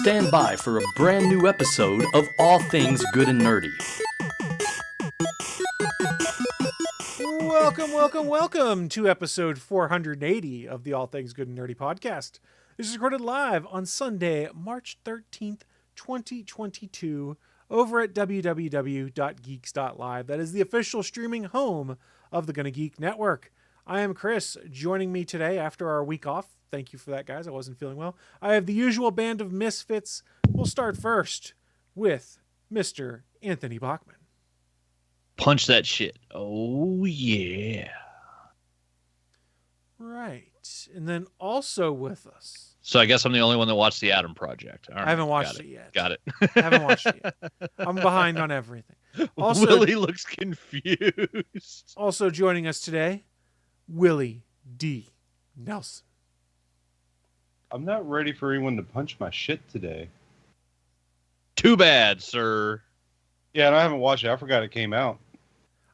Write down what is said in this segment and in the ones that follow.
Stand by for a brand new episode of All Things Good and Nerdy. Welcome to episode 480 of the All Things Good and Nerdy podcast. This is recorded live on Sunday, March 13th, 2022, over at www.geeks.live. That is the official streaming home of the Gonna Geek Network. I am Chris. Joining me today after our week off, thank you for that, guys. I wasn't feeling well. I have the usual band of misfits. We'll start first with Mr. Anthony Bachman. Punch that shit. Oh, yeah. Right. And then also with us. So I guess I'm the only one that watched The Atom Project. All right, I haven't watched it yet. Got it. I haven't watched it yet. I'm behind on everything. Also, Willie looks confused. Also joining us today, Willie D. Nelson. I'm not ready for anyone to punch my shit today. Too bad, sir. Yeah, and I haven't watched it. I forgot it came out.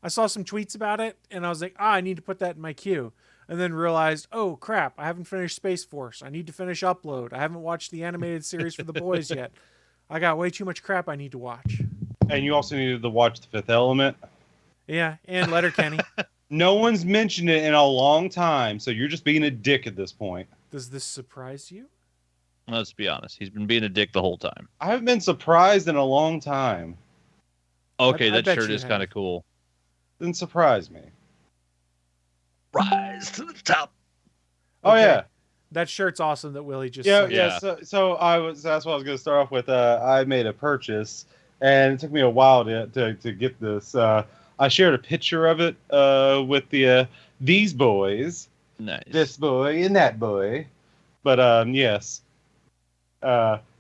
I saw some tweets about it, and I was like, I need to put that in my queue. And then realized, oh, crap, I haven't finished Space Force. I need to finish Upload. I haven't watched the animated series for the boys yet. I got way too much crap I need to watch. And you also needed to watch The Fifth Element. Yeah, and Letterkenny. No one's mentioned it in a long time, so you're just being a dick at this point. Does this surprise you? Let's be honest. He's been being a dick the whole time. I haven't been surprised in a long time. Okay, I that bet shirt you is have. kind of cool. Didn't surprise me. Rise to the top. Oh, Okay. yeah. That shirt's awesome that Willie just Yeah, said. yeah. So that's what I was going to start off with. I made a purchase, and it took me a while to get this. I shared a picture of it with these boys. Nice. This boy and that boy. But yes.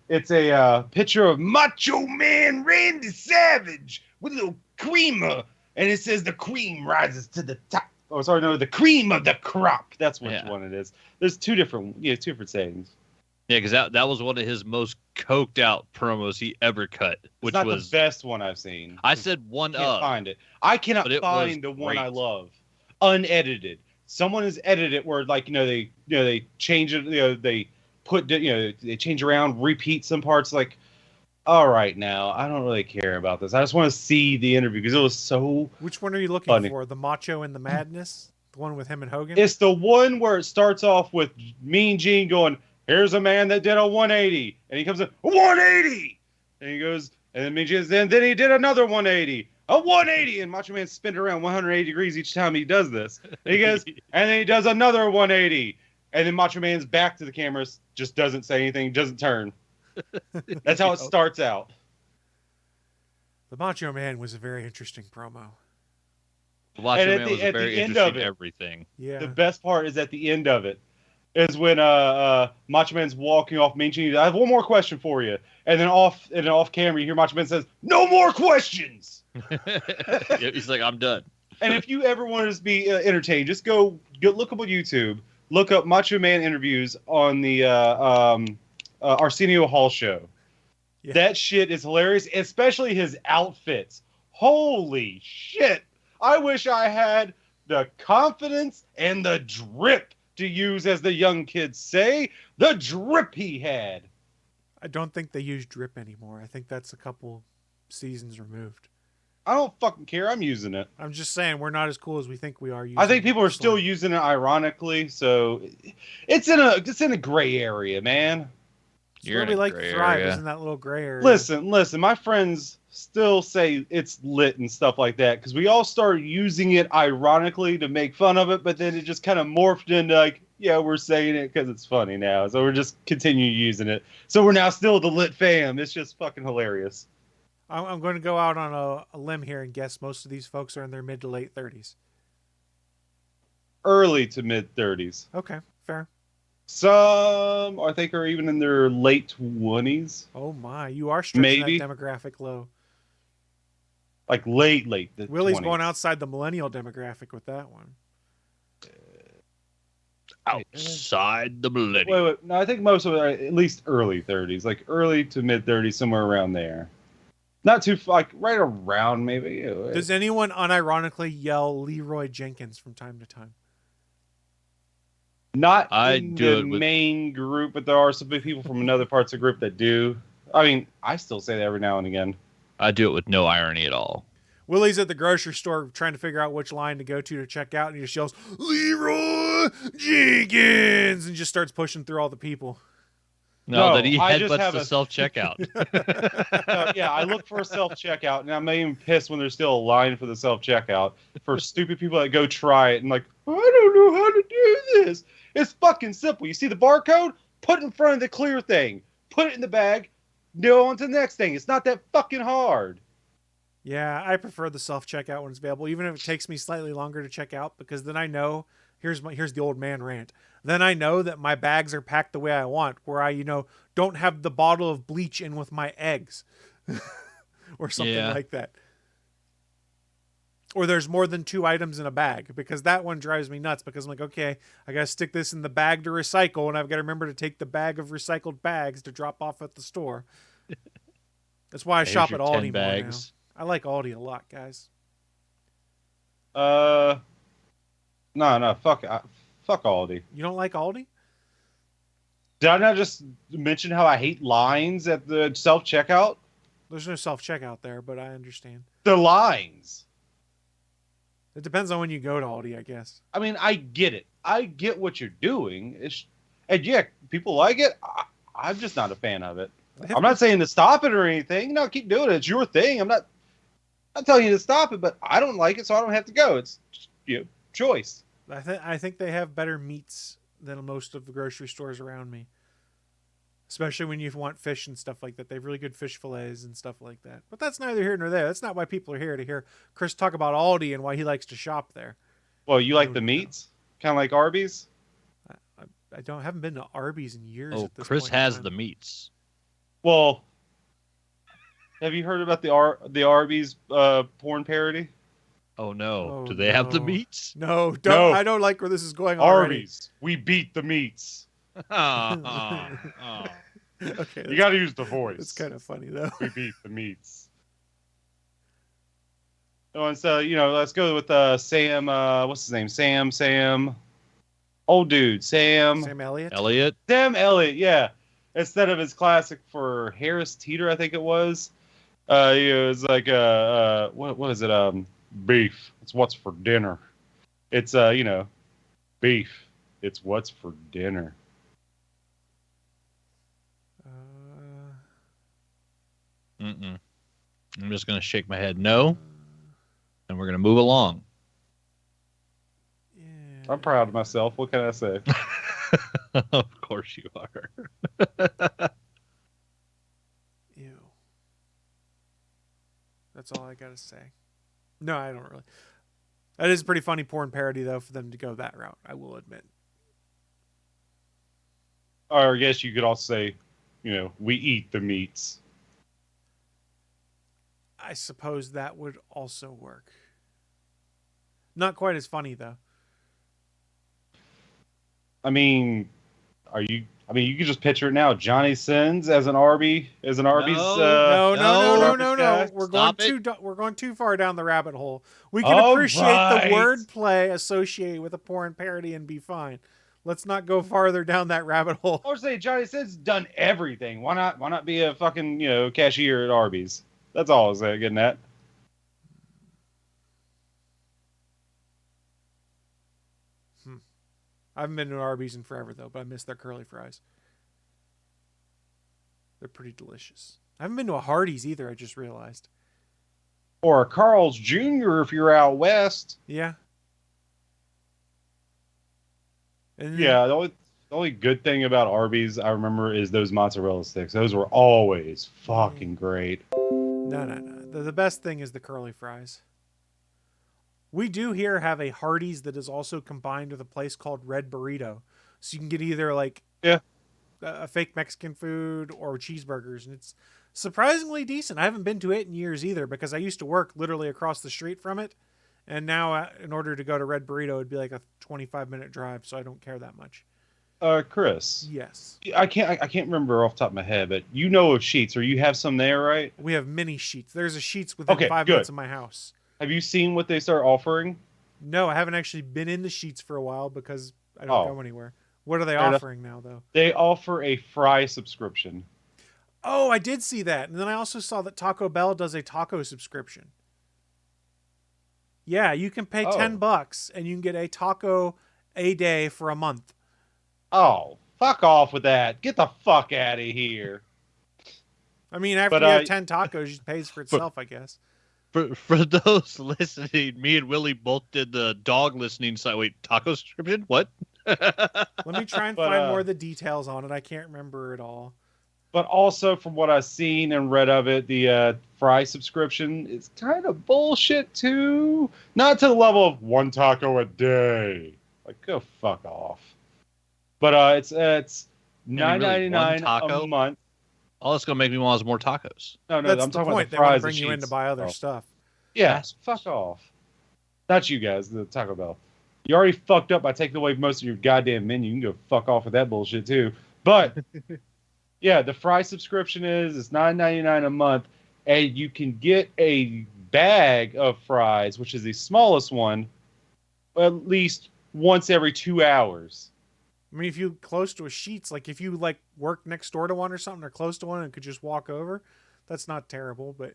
It's a picture of Macho Man Randy Savage with a little creamer. And it says the cream rises to the top. Oh, sorry, no, the cream of the crop. That's which one it is. There's two different sayings. Yeah, because that was one of his most coked out promos he ever cut, which It's not was the best one I've seen. I said one I can't find it. I cannot but it find was the one great. I love. Unedited. Someone has edited it where they change it, they put they change around, repeat some parts. Like, all right, now I don't really care about this. I just want to see the interview because it was so. Which one are you looking funny. for? The Macho and the Madness? The one with him and Hogan? It's the one where it starts off with Mean Gene going, "Here's a man that did a 180," and he comes in 180, and he goes, and then Mean Gene then he did another 180, a 180, and Macho Man spins around 180 degrees each time he does this. And he goes, and then he does another 180, and then Macho Man's back to the cameras, just doesn't say anything, doesn't turn. That's how it starts out. The Macho Man was a very interesting promo. Macho And at Man the- was at the very end interesting of it- everything. Yeah. The best part is at the end of it, is when Macho Man's walking off Mean Gene. I have one more question for you, and then off camera you hear Macho Man says, "No more questions." He's like, I'm done. And if you ever want to be entertained, just go look up on YouTube. Look up Macho Man interviews on the Arsenio Hall show. Yeah. That shit is hilarious, especially his outfits. Holy shit! I wish I had the confidence and the drip to use, as the young kids say, the drip he had. I don't think they use drip anymore. I think that's a couple seasons removed. I don't fucking care. I'm using it. I'm just saying we're not as cool as we think we are. I think people are still slang. using it ironically, so it's in a gray area, man. It's where we like to thrive, isn't that little gray area? Listen, my friends still say it's lit and stuff like that because we all started using it ironically to make fun of it, but then it just kind of morphed into like, yeah, we're saying it because it's funny now, so we're just continue using it. So we're now still the lit fam. It's just fucking hilarious. I'm going to go out on a limb here and guess most of these folks are in their mid to late 30s. Early to mid 30s. Okay, fair. Some, I think, are even in their late 20s. Oh my, you are stretching Maybe. that demographic low. Like late. The Willie's 20s. going outside the millennial demographic with that one. Outside the millennium. Wait. No, I think most of it are at least early 30s. Like early to mid 30s, somewhere around there. Not too, like, right around, maybe. Does anyone unironically yell Leroy Jenkins from time to time? Not I in do the it with- main group, but there are some big people from another parts of the group that do. I mean, I still say that every now and again. I do it with no irony at all. Willie's at the grocery store trying to figure out which line to go to check out, and he just yells, "Leroy Jenkins!" and just starts pushing through all the people. No, No, that he I just headbutts have the a- self-checkout. Yeah, I look for a self-checkout, and I'm even pissed when there's still a line for the self-checkout for stupid people that go try it and like, I don't know how to do this. It's fucking simple. You see the barcode? Put it in front of the clear thing. Put it in the bag. Go on to the next thing. It's not that fucking hard. Yeah, I prefer the self-checkout when it's available, even if it takes me slightly longer to check out, because then I know, here's the old man rant. Then I know that my bags are packed the way I want, where I, don't have the bottle of bleach in with my eggs or something Yeah. like that. Or there's more than 2 items in a bag, because that one drives me nuts, because I'm like, okay, I got to stick this in the bag to recycle, and I've got to remember to take the bag of recycled bags to drop off at the store. That's why I shop at Here's your Aldi 10 more now. bags. I like Aldi a lot, guys. No, fuck Aldi. You don't like Aldi? Did I not just mention how I hate lines at the self-checkout? There's no self-checkout there, but I understand. The lines. It depends on when you go to Aldi, I guess. I mean, I get it. I get what you're doing. And yeah, people like it. I'm just not a fan of it. I'm not saying to stop it or anything. No, keep doing it. It's your thing. I'm not telling you to stop it, but I don't like it, so I don't have to go. It's choice. I think they have better meats than most of the grocery stores around me. Especially when you want fish and stuff like that. They have really good fish fillets and stuff like that. But that's neither here nor there. That's not why people are here, to hear Chris talk about Aldi and why he likes to shop there. Well, you like the meats? Kind of like Arby's? I haven't been to Arby's in years. Oh, at this Chris point in has time. the meats. Well, have you heard about the Arby's porn parody? Oh no! Oh, Do they have the no. meats? No, don't. No. I don't like where this is going already. Arby's, we beat the meats. Oh. Okay, You got to use the voice. it's kind of funny though. We beat the meats. Oh, and so let's go with Sam. What's his name? Sam. Old dude, Sam. Sam Elliott. Elliot. Sam Elliott. Yeah. Instead of his classic for Harris Teeter, I think it was. It was like what is it? Beef. It's what's for dinner. It's beef. It's what's for dinner. Mm-mm. I'm just gonna shake my head no, and we're gonna move along. Yeah. I'm proud of myself. What can I say? Of course you are. Ew. That's all I gotta say. No, I don't really. That is a pretty funny porn parody, though, for them to go that route. I will admit. Or I guess you could also say, we eat the meats. I suppose that would also work. Not quite as funny, though. I mean, you could just picture it now. Johnny Sins as an Arby's. No. guy. We're going too far down the rabbit hole. We can All appreciate right. the wordplay associated with a porn parody and be fine. Let's not go farther down that rabbit hole. I would say Johnny Sins done everything. Why not be a fucking cashier at Arby's? That's all I was getting at. I haven't been to Arby's in forever, though, but I miss their curly fries. They're pretty delicious. I haven't been to a Hardee's either, I just realized. Or a Carl's Jr. if you're out west. Yeah. And Yeah, the only good thing about Arby's I remember is those mozzarella sticks. Those were always fucking great. No. The best thing is the curly fries. We do here have a Hardee's that is also combined with a place called Red Burrito. So you can get either a fake Mexican food or cheeseburgers. And it's surprisingly decent. I haven't been to it in years either because I used to work literally across the street from it. And now in order to go to Red Burrito, it'd be like a 25-minute drive. So I don't care that much. Chris. Yes. I can't remember off the top of my head, but you know of Sheetz, or you have some there, right? We have mini Sheetz. There's a Sheetz within Okay, 5 good. minutes of my house. Have you seen what they start offering? No, I haven't actually been in the Sheetz for a while because I don't go anywhere. What are they Fair enough. offering now, though? They offer a Fryz subscription. Oh, I did see that. And then I also saw that Taco Bell does a taco subscription. Yeah, you can pay $10 and you can get a taco a day for a month. Oh, fuck off with that. Get the fuck out of here. I mean, after you have 10 tacos, it pays for itself, I guess. For those listening, me and Willie both did the dog listening site. Wait, taco subscription? What? Let me try and find more of the details on it. I can't remember it all. But also, from what I've seen and read of it, the Fryz subscription is kind of bullshit too. Not to the level of 1 taco a day. Like, go fuck off. But it's $9.99 a month. All that's gonna make me want is more tacos. No, that's I'm the talking point. about the They Fryz want to and bring you in Sheetz. to buy other stuff. Yeah, fuck off. Not you guys, the Taco Bell. You already fucked up by taking away most of your goddamn menu. You can go fuck off with that bullshit too. But yeah, the Fryz subscription it's $9.99 a month, and you can get a bag of Fryz, which is the smallest one, at least once every 2 hours. I mean, if you're close to a Sheetz, like if you like work next door to one or something, or close to one and could just walk over, that's not terrible. But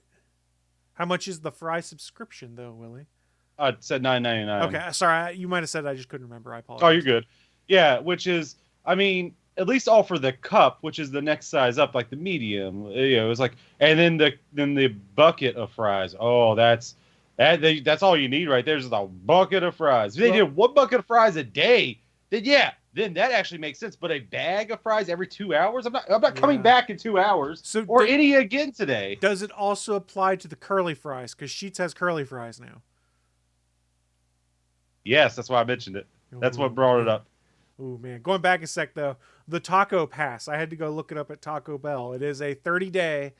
how much is the Fryz subscription, though, Willie? I said $9.99. Okay, sorry, you might have said I just couldn't remember. I apologize. Oh, you're good. Yeah, which is, I mean, at least offer the cup, which is the next size up, like the medium. You know, it was like, and then the bucket of Fryz. Oh, that's all you need right there is a bucket of Fryz. If they did 1 bucket of Fryz a day, then that actually makes sense. But a bag of Fryz every 2 hours? I'm not coming back in 2 hours. Or any again today. Does it also apply to the curly fries? Because Sheetz has curly fries now. Yes, that's why I mentioned it. That's what brought it up. Oh, man. Going back a sec, though. The Taco Pass. I had to go look it up at Taco Bell. It is a 30-day.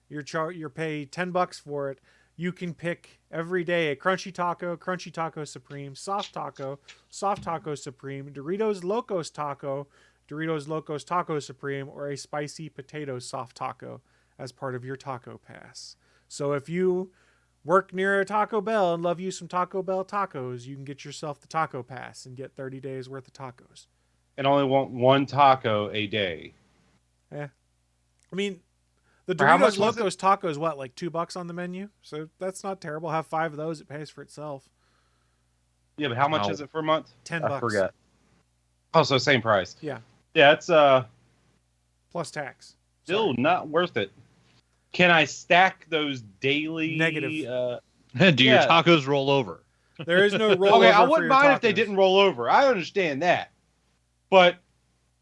You're pay $10 for it. You can pick every day a Crunchy Taco Supreme, Soft Taco Supreme, Doritos Locos Taco Supreme, or a Spicy Potato Soft Taco as part of your Taco Pass. So if you work near a Taco Bell and love you some Taco Bell tacos, you can get yourself the Taco Pass and get 30 days worth of tacos. And only want 1 taco a day. Yeah. I mean, the For how much Doritos was Locos Taco is what, like $2 on the menu? So that's not terrible. Have 5 of those, it pays for itself. Yeah, but how much is it per month? $10. I forgot. Oh, so same price. Yeah. Yeah, it's plus tax. Still not worth it. Can I stack those daily? Negative. Do your tacos roll over? There is no rollover. Okay, I wouldn't mind tacos. if they didn't roll over. I understand that. But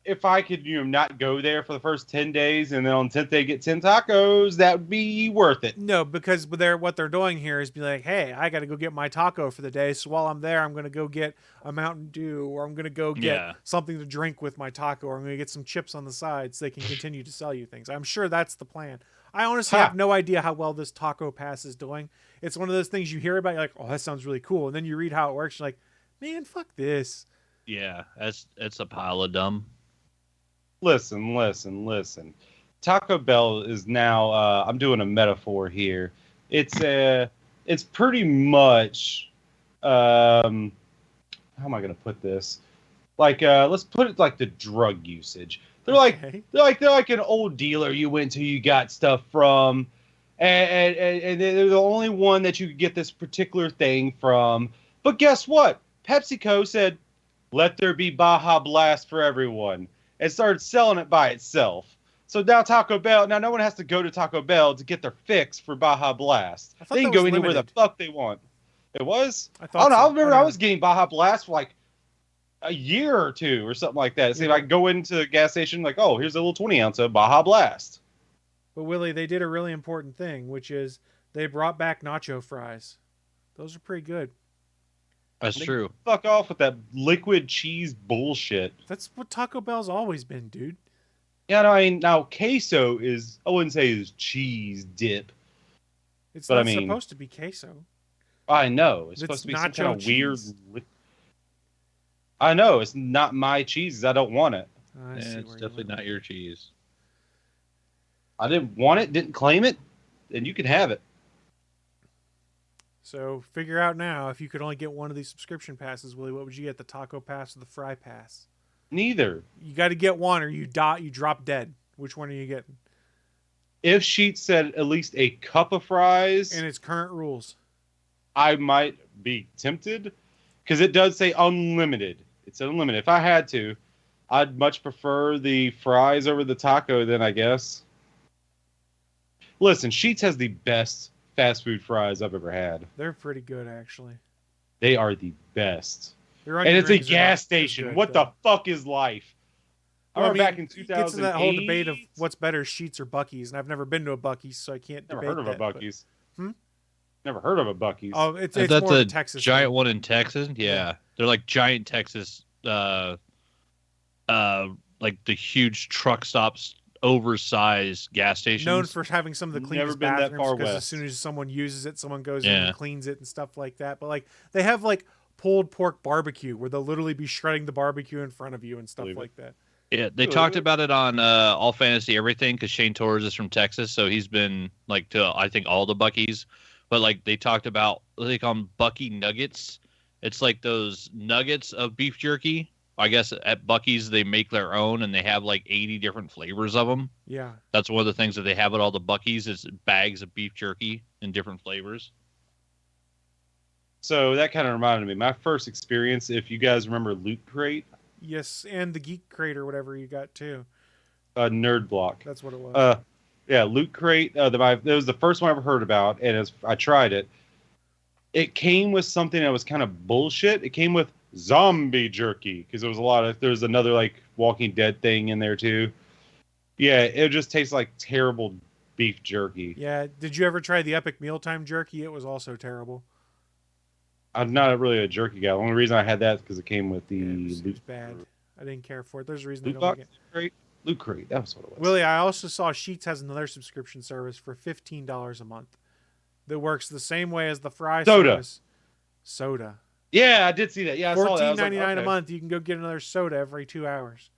if I could, not go there for the first 10 days and then on 10th day get 10 tacos, that would be worth it. No, because what they're doing here is be like, hey, I got to go get my taco for the day. So while I'm there, I'm going to go get a Mountain Dew, or I'm going to go get something to drink with my taco, or I'm going to get some chips on the side so they can continue to sell you things. I'm sure that's the plan. I honestly have no idea how well this Taco Pass is doing. It's one of those things you hear about, you're like, oh, that sounds really cool. And then you read how it works. You're like, man, fuck this. Yeah, it's a pile of dumb. Listen. Taco Bell is now, I'm doing a metaphor here. It's pretty much, how am I going to put this? Like, let's put it like the drug usage. They're like an old dealer you went to, you got stuff from, and they're the only one that you could get this particular thing from. But guess what? PepsiCo said, let there be Baja Blast for everyone, and started selling it by itself. So now no one has to go to Taco Bell to get their fix for Baja Blast. They can go anywhere the fuck they want. It was? I remember I was getting Baja Blast for like a year or two or something like that. See, if I go into a gas station, like, oh, here's a little 20-ounce of Baja Blast. But Willie, they did a really important thing, which is they brought back nacho fries. Those are pretty good. That's true. Fuck off with that liquid cheese bullshit. That's what Taco Bell's always been, dude. Yeah, no, I mean, now queso is, I wouldn't say is cheese dip. It's not supposed to be queso. I know. It's supposed to be some kind of weird. I know. It's not my cheese. I don't want it. It's definitely not your cheese. I didn't want it, didn't claim it, and you can have it. So figure out now, if you could only get one of these subscription passes, Willie, what would you get? The Taco Pass or the Fry Pass? Neither. You got to get one or you die. You drop dead. Which one are you getting? If Sheetz said at least a cup of fries, And its current rules. I might be tempted because it does say unlimited. It's unlimited. If I had to, I'd much prefer the fries over the taco then, I guess. Listen, Sheetz has the best fast food fries I've ever had. They're pretty good, actually. They are the best. Their And onion it's a rings are not gas as station. good, What though. the fuck is life? Well, I remember back in it gets into that whole debate of 2008. what's better, Sheetz or Buc-ee's, and I've never been to a Buc-ee's, so I can't Never debate heard of that. a but- Buc-ee's. Hmm? Never heard of a Buc-ee's. Oh, it's Is that more of the a Texas giant thing. one in Texas? Yeah. They're like giant Texas, like the huge truck stops, oversized gas stations. Known for having some of the Never cleanest been that bathrooms far because as west. soon as someone uses it, someone goes in Yeah. and cleans it and stuff like that. But like they have like pulled pork barbecue where they'll literally be shredding the barbecue in front of you and stuff Believe it. like that. Yeah, they Ooh. talked about it on All Fantasy Everything because Shane Torres is from Texas, so he's been like to I think all the Buc-ee's, but like they talked about they call them Bucky Nuggets. It's like those nuggets of beef jerky. I guess at Buc-ee's they make their own and they have like 80 different flavors of them. Yeah. That's one of the things that they have at all the Buc-ee's is bags of beef jerky in different flavors. So that kind of reminded me. My first experience, if you guys remember Loot Crate, Yes, and the Geek Crate or whatever you got too. Nerd Block. That's what it was. Yeah, Loot Crate. That was the first one I ever heard about, and I tried it. It came with something that was kind of bullshit. It came with zombie jerky because there's another like Walking Dead thing in there too. Yeah, it just tastes like terrible beef jerky. Yeah. Did you ever try the Epic Mealtime jerky? It was also terrible. I'm not really a jerky guy. The only reason I had that is because it came with the Yeah, it was Loot bad. I didn't care for it. There's a reason I Loot don't like Box it. Crate. Loot Crate. That was what it was. Willie, I also saw Sheetz has another subscription service for $15 a month that works the same way as the Fryz Soda. service. Soda. Yeah, I did see that. Yeah, I saw that. I was like, $14.99 a okay. month. You can go get another soda every 2 hours.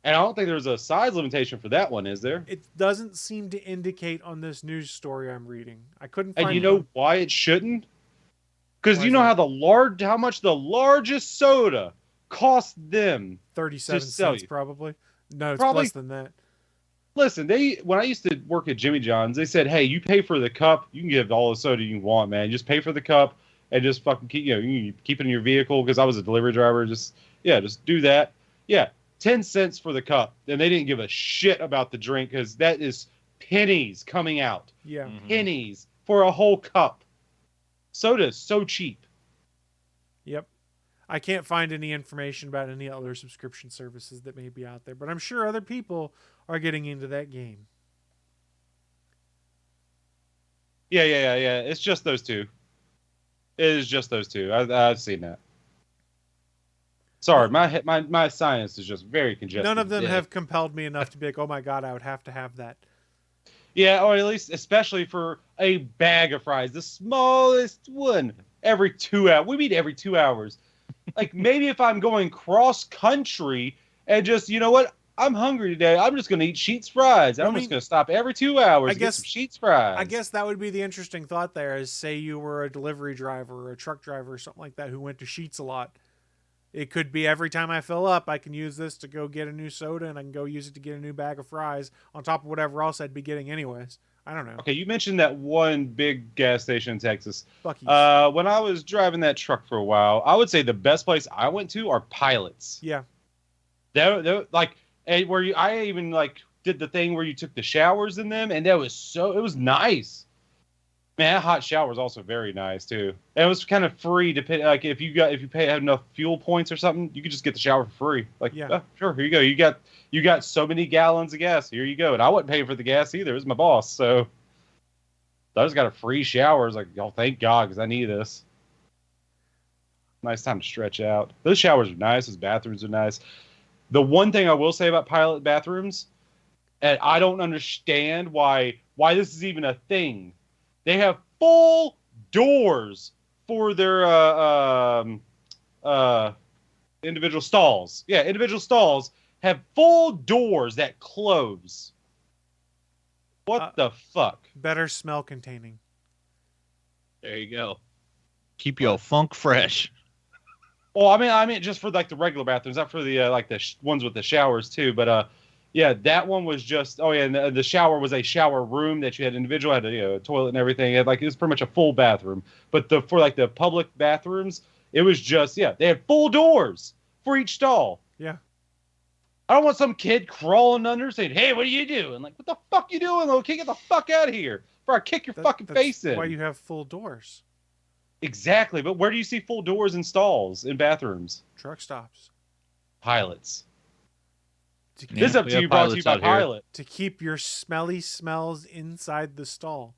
And I don't think there's a size limitation for that one, is there? It doesn't seem to indicate on this news story I'm reading. I couldn't find And you know one. why it shouldn't? Because Why you is know that? how much the largest soda cost them. 37 Just sell cents you. probably. No, it's Probably- less than that. Listen, when I used to work at Jimmy John's, they said, "Hey, you pay for the cup. You can give all the soda you want, man. Just pay for the cup and just fucking keep, you can keep it in your vehicle." Because I was a delivery driver. Just do that. Yeah, 10 cents for the cup. And they didn't give a shit about the drink because that is pennies coming out. Yeah. Mhm. Pennies for a whole cup. Soda is so cheap. Yep. I can't find any information about any other subscription services that may be out there, but I'm sure other people are getting into that game. Yeah. It's just those two. It is just those two. I've seen that. Sorry, my science is just very congested. None of them Yeah. have compelled me enough to be like, oh my God, I would have to have that. Yeah, or at least especially for a bag of fries, the smallest one every 2 hours. We meet every 2 hours. Like maybe if I'm going cross country and just what, I'm hungry today. I'm just gonna eat Sheetz fries. Well, I'm I just mean, gonna stop every 2 hours I and get guess- some Sheetz fries. I guess that would be the interesting thought there is say you were a delivery driver or a truck driver or something like that who went to Sheetz a lot. It could be every time I fill up, I can use this to go get a new soda and I can go use it to get a new bag of fries on top of whatever else I'd be getting anyways. I don't know. Okay, you mentioned that one big gas station in Texas. Buc-ee's. When I was driving that truck for a while, I would say the best place I went to are Pilots. Yeah. They're like, and I even like did the thing where you took the showers in them, and it was nice. Man, that hot shower is also very nice too. And it was kind of free to pay. Like if you had enough fuel points or something, you could just get the shower for free. Like, Yeah. oh, sure, here you go. You got so many gallons of gas. Here you go. And I wasn't paying for the gas either. It was my boss, so I just got a free shower. I was like, oh, thank God, because I need this. Nice time to stretch out. Those showers are nice. Those bathrooms are nice. The one thing I will say about Pilot bathrooms, and I don't understand why this is even a thing. They have full doors for their individual stalls. Yeah, individual stalls have full doors that close. What the fuck? Better smell containing. There you go. Keep your funk fresh. Well, I mean, just for like the regular bathrooms, not for the like the ones with the showers too. But yeah, that one was just. Oh yeah, and the shower was a shower room that you had individual, had a toilet and everything. It was pretty much a full bathroom. But for like the public bathrooms, it was just they had full doors for each stall. Yeah. I don't want some kid crawling under saying, "Hey, what are you doing?" Like, what the fuck you doing, little kid? Get the fuck out of here! Before I kick your fucking face in. That's why you have full doors. Exactly, but where do you see full doors in stalls in bathrooms? Truck stops. Pilots. Yeah, This is up we to have you, brought to you pilots by out here. Pilot. To keep your smelly smells inside the stall.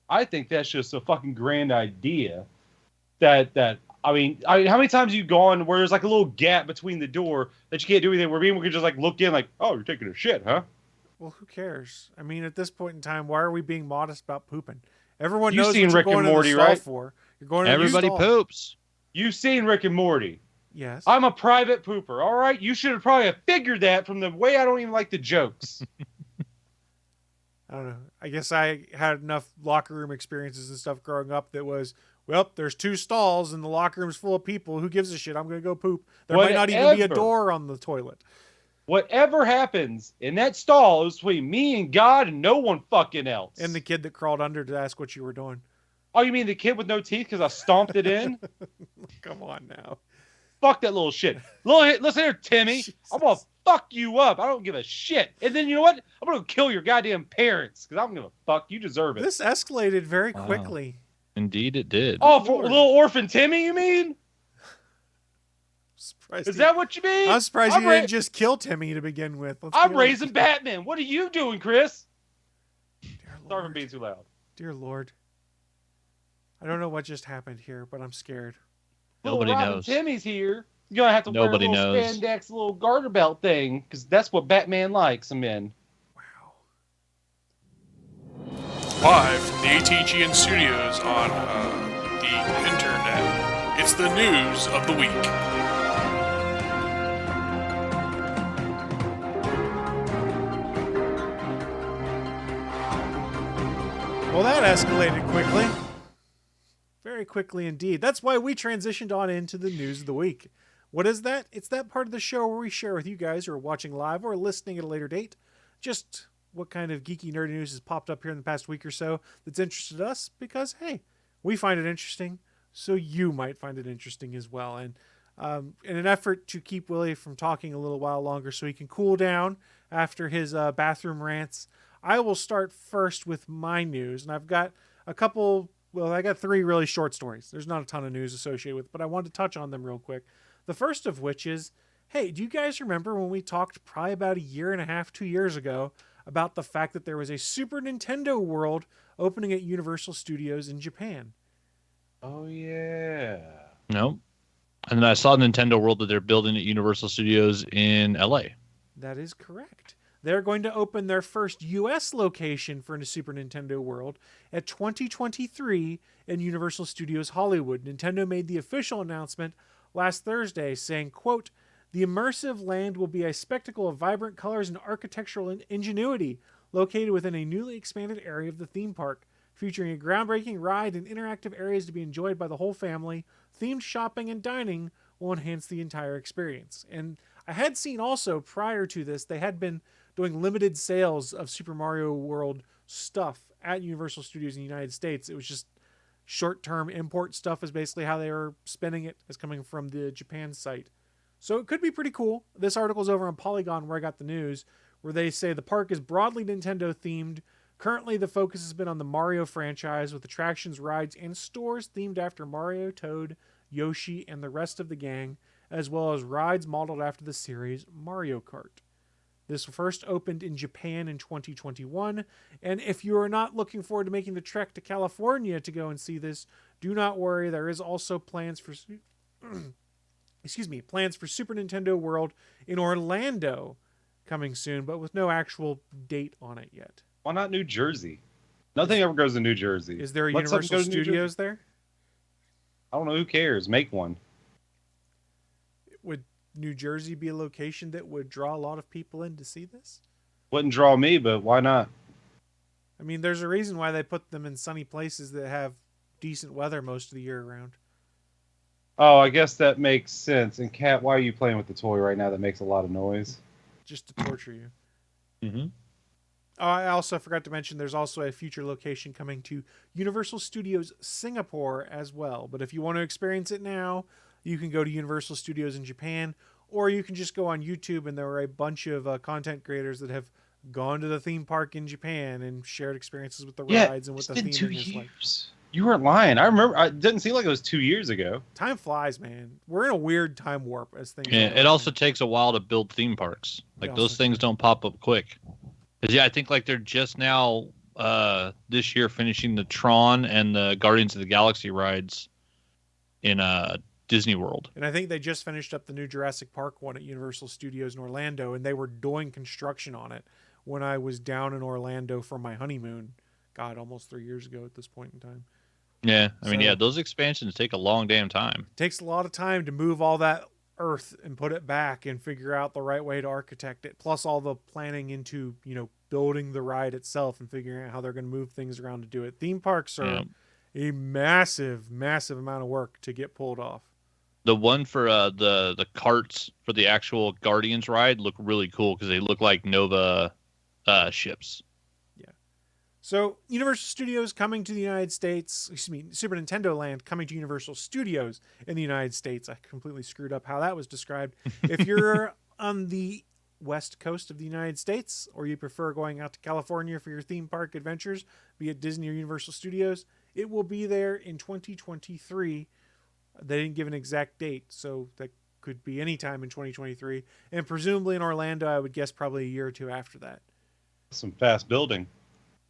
I think that's just a fucking grand idea. I mean, how many times have you gone where there's like a little gap between the door that you can't do anything, where people can just like look in like, oh, you're taking a shit, huh? Well, who cares? I mean, at this point in time, why are we being modest about pooping? Everyone You've knows seen what you're Rick and going to the Morty, stall right? for. You're going to Everybody the stall. poops. You've seen Rick and Morty. Yes. I'm a private pooper, all right? You should have probably figured that from the way I don't even like the jokes. I don't know. I guess I had enough locker room experiences and stuff growing up that was, well, there's 2 stalls and the locker room's full of people. Who gives a shit? I'm going to go poop. There might not even be a Whatever. door on the toilet. Whatever happens in that stall is between me and God and no one fucking else. And the kid that crawled under to ask what you were doing. Oh, you mean the kid with no teeth because I stomped it in? Come on now. Fuck that little shit. Listen here, Timmy. Jesus. I'm going to fuck you up. I don't give a shit. And then you know what? I'm going to kill your goddamn parents because I'm going to fuck. You deserve it. This escalated very Wow. quickly. Indeed, it did. Oh, for Lord. little orphan Timmy, you mean? Surprised Is that what you mean? I'm surprised I'm you didn't just kill Timmy to begin with. Let's be honest. raising Batman. What are you doing, Chris? Dear Sorry for Lord. being too loud. Dear Lord. I don't know what just happened here, but I'm scared. Nobody Little Robin knows. Timmy's here. You're gonna have to Nobody wear a little knows. spandex, little garter belt thing, because that's what Batman likes. I'm in. Wow. Live from the ATGN studios on the internet, it's the news of the week. Well, that escalated quickly. Very quickly indeed. That's why we transitioned on into the news of the week. What is that? It's that part of the show where we share with you guys who are watching live or listening at a later date just what kind of geeky nerdy news has popped up here in the past week or so that's interested us because, hey, we find it interesting, so you might find it interesting as well. And in an effort to keep Willie from talking a little while longer so he can cool down after his bathroom rants, I will start first with my news. And I've got a couple, well, I got 3 really short stories. There's not a ton of news associated with it, but I wanted to touch on them real quick. The first of which is, hey, do you guys remember when we talked probably about 1.5 years, 2 years ago about the fact that there was a Super Nintendo World opening at Universal Studios in Japan? Oh yeah. Nope. And then I saw Nintendo World that they're building at Universal Studios in LA. That is correct. They're going to open their first U.S. location for a Super Nintendo World at 2023 in Universal Studios Hollywood. Nintendo made the official announcement last Thursday saying, quote, "The immersive land will be a spectacle of vibrant colors and architectural ingenuity located within a newly expanded area of the theme park, featuring a groundbreaking ride and interactive areas to be enjoyed by the whole family. Themed shopping and dining will enhance the entire experience." And I had seen also prior to this, they had been doing limited sales of Super Mario World stuff at Universal Studios in the United States. It was just short-term import stuff is basically how they were spending it, as coming from the Japan site. So it could be pretty cool. This article is over on Polygon where I got the news, where they say the park is broadly Nintendo themed. Currently, the focus has been on the Mario franchise with attractions, rides, and stores themed after Mario, Toad, Yoshi, and the rest of the gang, as well as rides modeled after the series Mario Kart. This first opened in Japan in 2021, and if you are not looking forward to making the trek to California to go and see this, do not worry. There is also plans for plans for Super Nintendo World in Orlando coming soon, but with no actual date on it yet. Why not New Jersey? Nothing ever goes to New Jersey. Is there a Let something Universal go to New Jersey. Studios there? I don't know. Who cares? Make one. Would New Jersey be a location that would draw a lot of people in to see this? Wouldn't draw me, but why not? I mean, there's a reason why they put them in sunny places that have decent weather most of the year around. Oh, I guess that makes sense. And Kat, why are you playing with the toy right now that makes a lot of noise? Just to torture you. Mm-hmm. Oh, I also forgot to mention there's also a future location coming to Universal Studios Singapore as well. But if you want to experience it now, you can go to Universal Studios in Japan, or you can just go on YouTube, and there are a bunch of content creators that have gone to the theme park in Japan and shared experiences with the rides and what the theming is like. You weren't lying. I remember. It didn't seem like it was 2 years ago. Time flies, man. We're in a weird time warp as things. Yeah, are it also now. takes a while to build theme parks. Like also those things don't pop up quick. 'Cause, yeah, I think like they're just now this year finishing the Tron and the Guardians of the Galaxy rides in Disney World. And I think they just finished up the new Jurassic Park one at Universal Studios in Orlando, and they were doing construction on it when I was down in Orlando for my honeymoon. God, almost 3 years ago at this point in time. Yeah, I mean, So- yeah, those expansions take a long damn time. It takes a lot of time to move all that earth and put it back and figure out the right way to architect it, plus all the planning into, building the ride itself and figuring out how they're going to move things around to do it. Theme parks are a massive, massive amount of work to get pulled off. The one for the carts for the actual Guardians ride look really cool because they look like Nova ships. So, Universal Studios coming to the United States, Super Nintendo Land coming to Universal Studios in the United States. I completely screwed up how that was described. If you're on the west coast of the United States, or you prefer going out to California for your theme park adventures, be it Disney or Universal Studios, it will be there in 2023. They didn't give an exact date, so that could be any time in 2023. And presumably in Orlando, I would guess probably a year or two after that. Some fast building.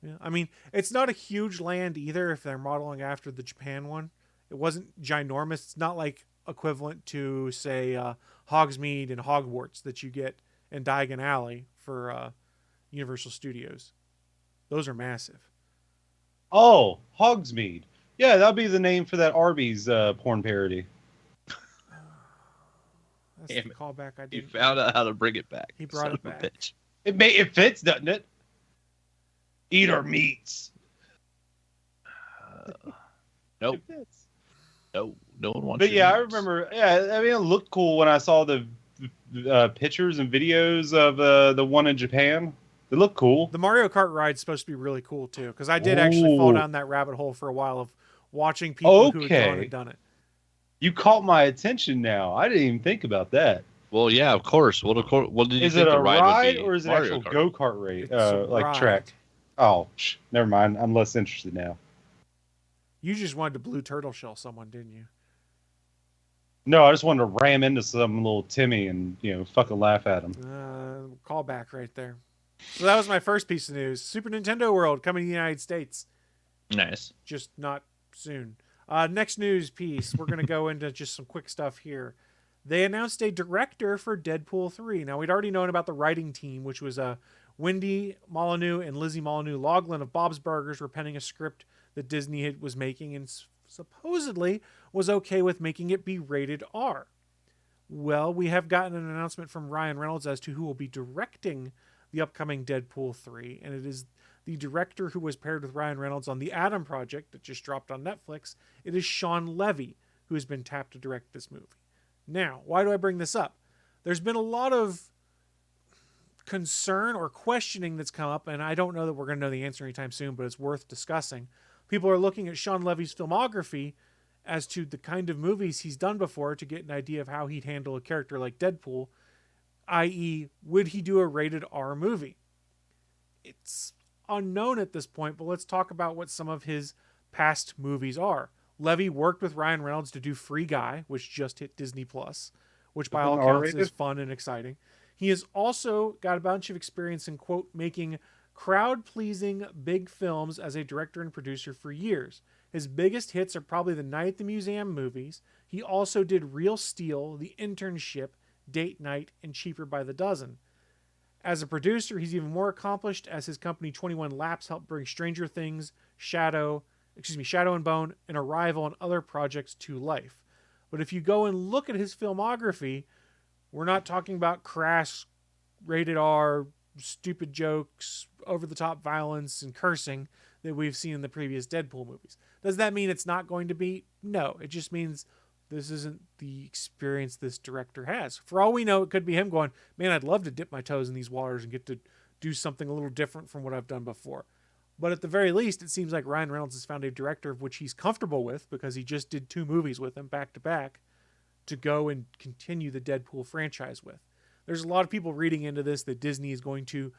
Yeah, I mean, it's not a huge land either if they're modeling after the Japan one. It wasn't ginormous. It's not like equivalent to, say, Hogsmeade and Hogwarts that you get in Diagon Alley for Universal Studios. Those are massive. Oh, Hogsmeade. Yeah, that'll be the name for that Arby's porn parody. That's Damn the it. callback I He did. found out how to bring it back. He brought Son it of a back. bitch. It fits, doesn't it? Eat our meats. Nope. It fits. No one wants. But your yeah, I meats. remember. Yeah, I mean, it looked cool when I saw the pictures and videos of the one in Japan. It looked cool. The Mario Kart ride's supposed to be really cool, too, because I did actually fall Ooh. down that rabbit hole for a while of watching people who had gone Okay. and done it. You caught my attention now. I didn't even think about that. Well, yeah, of course. What did you Is think it a the ride ride would be? or is it Mario actual Kart. go-kart race? It's a Like ride. track? Oh, never mind. I'm less interested now. You just wanted to blue turtle shell someone, didn't you? No, I just wanted to ram into some little Timmy and fucking laugh at him. Callback right there. So that was my first piece of news. Super Nintendo World coming to the United States. Nice. Just not soon. Next news piece. We're going to go into just some quick stuff here. They announced a director for Deadpool 3. Now, we'd already known about the writing team, which was Wendy Molyneux and Lizzie Molyneux-Loughlin of Bob's Burgers were penning a script that Disney was making and supposedly was okay with making it be rated R. Well, we have gotten an announcement from Ryan Reynolds as to who will be directing the upcoming Deadpool 3, and it is the director who was paired with Ryan Reynolds on The Adam Project that just dropped on Netflix. It is Sean Levy who has been tapped to direct this movie. Now, why do I bring this up? There's been a lot of concern or questioning that's come up, and I don't know that we're going to know the answer anytime soon, but it's worth discussing. People are looking at Sean Levy's filmography as to the kind of movies he's done before to get an idea of how he'd handle a character like Deadpool, i.e., would he do a rated R movie? It's unknown at this point, but let's talk about what some of his past movies are. Levy worked with Ryan Reynolds to do Free Guy, which just hit Disney Plus, which by all accounts is fun and exciting. He has also got a bunch of experience in, quote, making crowd-pleasing big films as a director and producer for years. His biggest hits are probably the Night at the Museum movies. He also did Real Steel, The Internship, Date Night, and Cheaper by the Dozen. As a producer, he's even more accomplished as his company 21 Laps helped bring Stranger Things, Shadow and Bone, and Arrival and other projects to life. But if you go and look at his filmography, we're not talking about crass, rated R, stupid jokes, over-the-top violence, and cursing that we've seen in the previous Deadpool movies. Does that mean it's not going to be? No. It just means This isn't the experience this director has. For all we know, it could be him going, man, I'd love to dip my toes in these waters and get to do something a little different from what I've done before. But at the very least, it seems like Ryan Reynolds has found a director of which he's comfortable with, because he just did 2 movies with him back to back, to go and continue the Deadpool franchise with. There's a lot of people reading into this that Disney is going to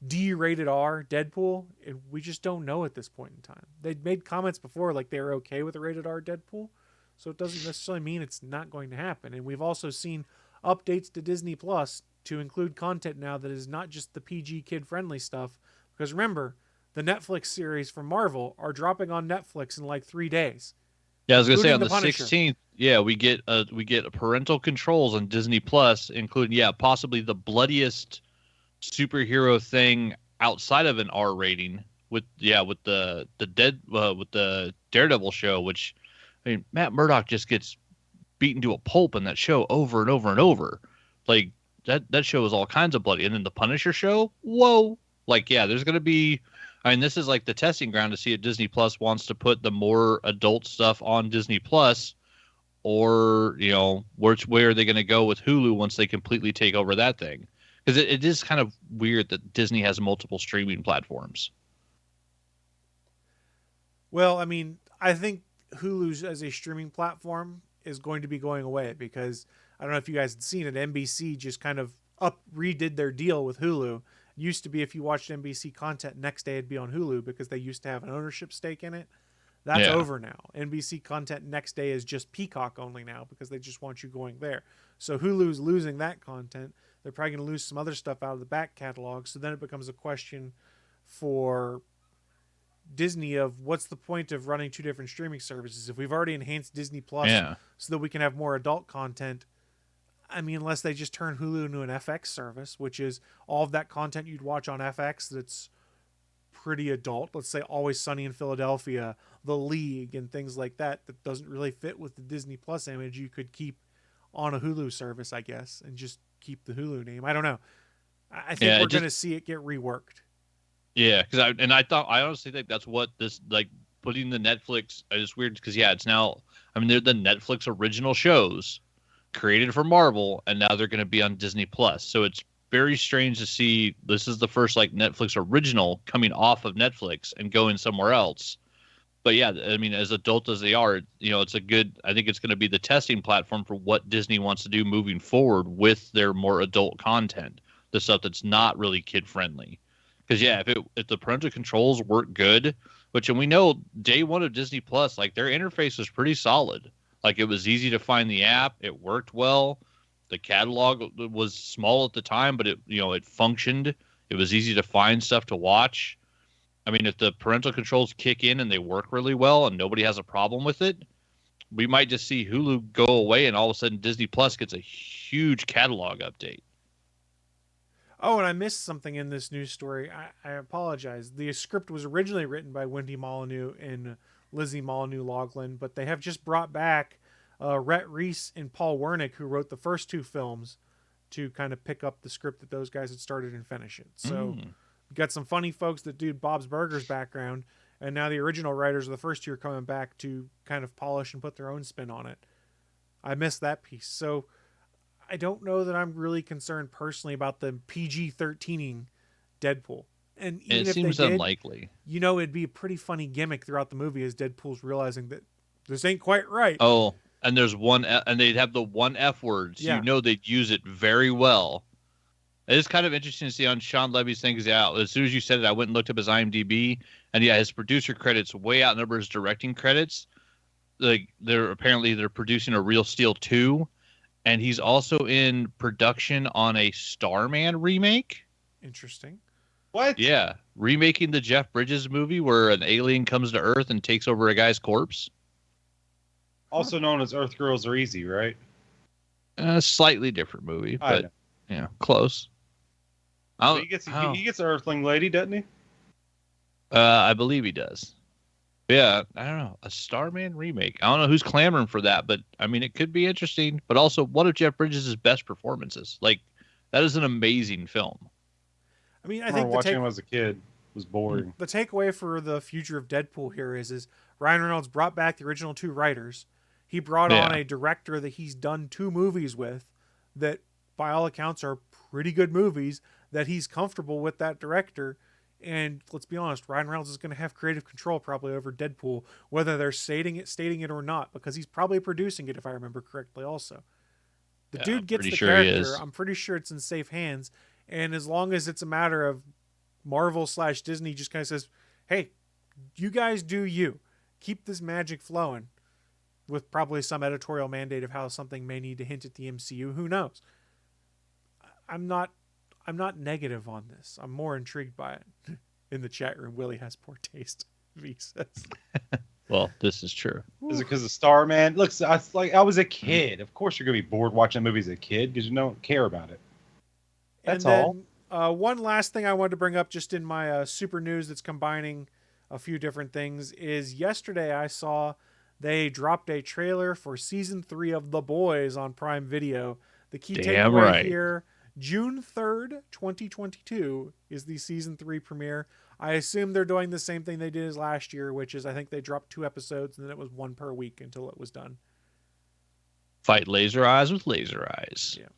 D-rated R Deadpool, and we just don't know at this point in time. They'd made comments before like they were okay with a rated R Deadpool, so it doesn't necessarily mean it's not going to happen. And we've also seen updates to Disney Plus to include content now that is not just the PG kid-friendly stuff, because remember, the Netflix series from Marvel are dropping on Netflix in like 3 days. Yeah, I was gonna say on the Punisher. 16th. Yeah, we get parental controls on Disney Plus, including possibly the bloodiest superhero thing outside of an R rating with the Daredevil show, which I mean Matt Murdock just gets beaten to a pulp in that show over and over and over. Like that show is all kinds of bloody. And then the Punisher show, whoa. Like there's gonna be, I mean, this is like the testing ground to see if Disney Plus wants to put the more adult stuff on Disney Plus, or where are they going to go with Hulu once they completely take over that thing? Because it is kind of weird that Disney has multiple streaming platforms. Well, I mean, I think Hulu's as a streaming platform is going to be going away, because I don't know if you guys had seen it, NBC just kind of redid their deal with Hulu. It used to be if you watched NBC content, next day it'd be on Hulu because they used to have an ownership stake in it. That's over now. NBC content next day is just Peacock only now, because they just want you going there. So Hulu's losing that content. They're probably going to lose some other stuff out of the back catalog. So then it becomes a question for Disney of what's the point of running 2 different streaming services if we've already enhanced Disney Plus so that we can have more adult content. I mean, unless they just turn Hulu into an FX service, which is all of that content you'd watch on FX that's pretty adult. Let's say Always Sunny in Philadelphia, The League, and things like that doesn't really fit with the Disney Plus image. You could keep on a Hulu service, I guess, and just keep the Hulu name. I don't know. I think we're going to see it get reworked. Yeah, because I honestly think that's what this, like, putting the Netflix is weird, because it's now, I mean, they're the Netflix original shows created for Marvel, and now they're going to be on Disney Plus. So it's very strange to see this is the first like Netflix original coming off of Netflix and going somewhere else. But I mean, as adult as they are, it's a good, I think it's going to be the testing platform for what Disney wants to do moving forward with their more adult content, the stuff that's not really kid friendly. Because if the parental controls work good, and we know day one of Disney Plus, like their interface was pretty solid. Like it was easy to find the app, it worked well. The catalog was small at the time, but it functioned. It was easy to find stuff to watch. I mean, if the parental controls kick in and they work really well and nobody has a problem with it, we might just see Hulu go away and all of a sudden Disney Plus gets a huge catalog update. Oh, and I missed something in this news story. I apologize. The script was originally written by Wendy Molyneux and Lizzie Molyneux-Loughlin, but they have just brought back Rhett Reese and Paul Wernick, who wrote the first 2 films, to kind of pick up the script that those guys had started and finish it. So we got some funny folks that do Bob's Burgers background, and now the original writers of the first 2 are coming back to kind of polish and put their own spin on it. I missed that piece. So I don't know that I'm really concerned personally about the PG-13ing Deadpool. And even it seems unlikely. It'd be a pretty funny gimmick throughout the movie as Deadpool's realizing that this ain't quite right. Oh, and there's and they'd have the one F word, so they'd use it very well. It is kind of interesting to see on Sean Levy's things out. As soon as you said it, I went and looked up his IMDb, and his producer credits way outnumber his directing credits. Like they're producing a Real Steel 2, and he's also in production on a Starman remake. Interesting. What? Yeah, remaking the Jeff Bridges movie where an alien comes to Earth and takes over a guy's corpse. Also known as Earth Girls Are Easy, right? A slightly different movie, but close. He gets an Earthling lady, doesn't he? I believe he does. Yeah, I don't know. A Starman remake. I don't know who's clamoring for that, but I mean, it could be interesting. But also, one of Jeff Bridges' best performances. Like, that is an amazing film. I mean, I think watching him as a kid was boring. The takeaway for the future of Deadpool here is Ryan Reynolds brought back the original 2 writers. He brought on Yeah. a director that he's done 2 movies with that by all accounts are pretty good movies, that he's comfortable with that director. And let's be honest, Ryan Reynolds is going to have creative control probably over Deadpool, whether they're stating it or not, because he's probably producing it, if I remember correctly also. The Yeah, dude I'm gets pretty the sure he character. is. I'm pretty sure it's in safe hands. And as long as it's a matter of Marvel/Disney just kind of says, hey, you guys do you. Keep this magic flowing, with probably some editorial mandate of how something may need to hint at the MCU. Who knows? I'm not negative on this. I'm more intrigued by it. In the chat room, Willie has poor taste. V says. Well, this is true. Is it because of Starman? Look, I was a kid. Of course, you're gonna be bored watching movies as a kid because you don't care about it. That's and then, one last thing I wanted to bring up just in my super news that's combining a few different things is yesterday I saw they dropped a trailer for season 3 of The Boys on Prime Video. The key Damn takeaway right. here, June 3rd, 2022 is the season 3 premiere. I assume they're doing the same thing they did as last year, which is I think they dropped 2 episodes and then it was 1 per week until it was done. Fight laser eyes with laser eyes. Yeah.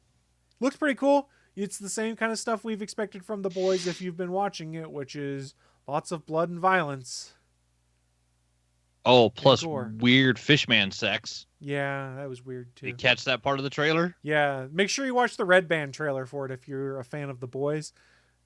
Looks pretty cool. It's the same kind of stuff we've expected from The Boys if you've been watching it, which is lots of blood and violence. Oh, plus gore. weird fishman sex. Yeah, that was weird too. Did you catch that part of the trailer? Yeah, make sure you watch the Red Band trailer for it if you're a fan of The Boys,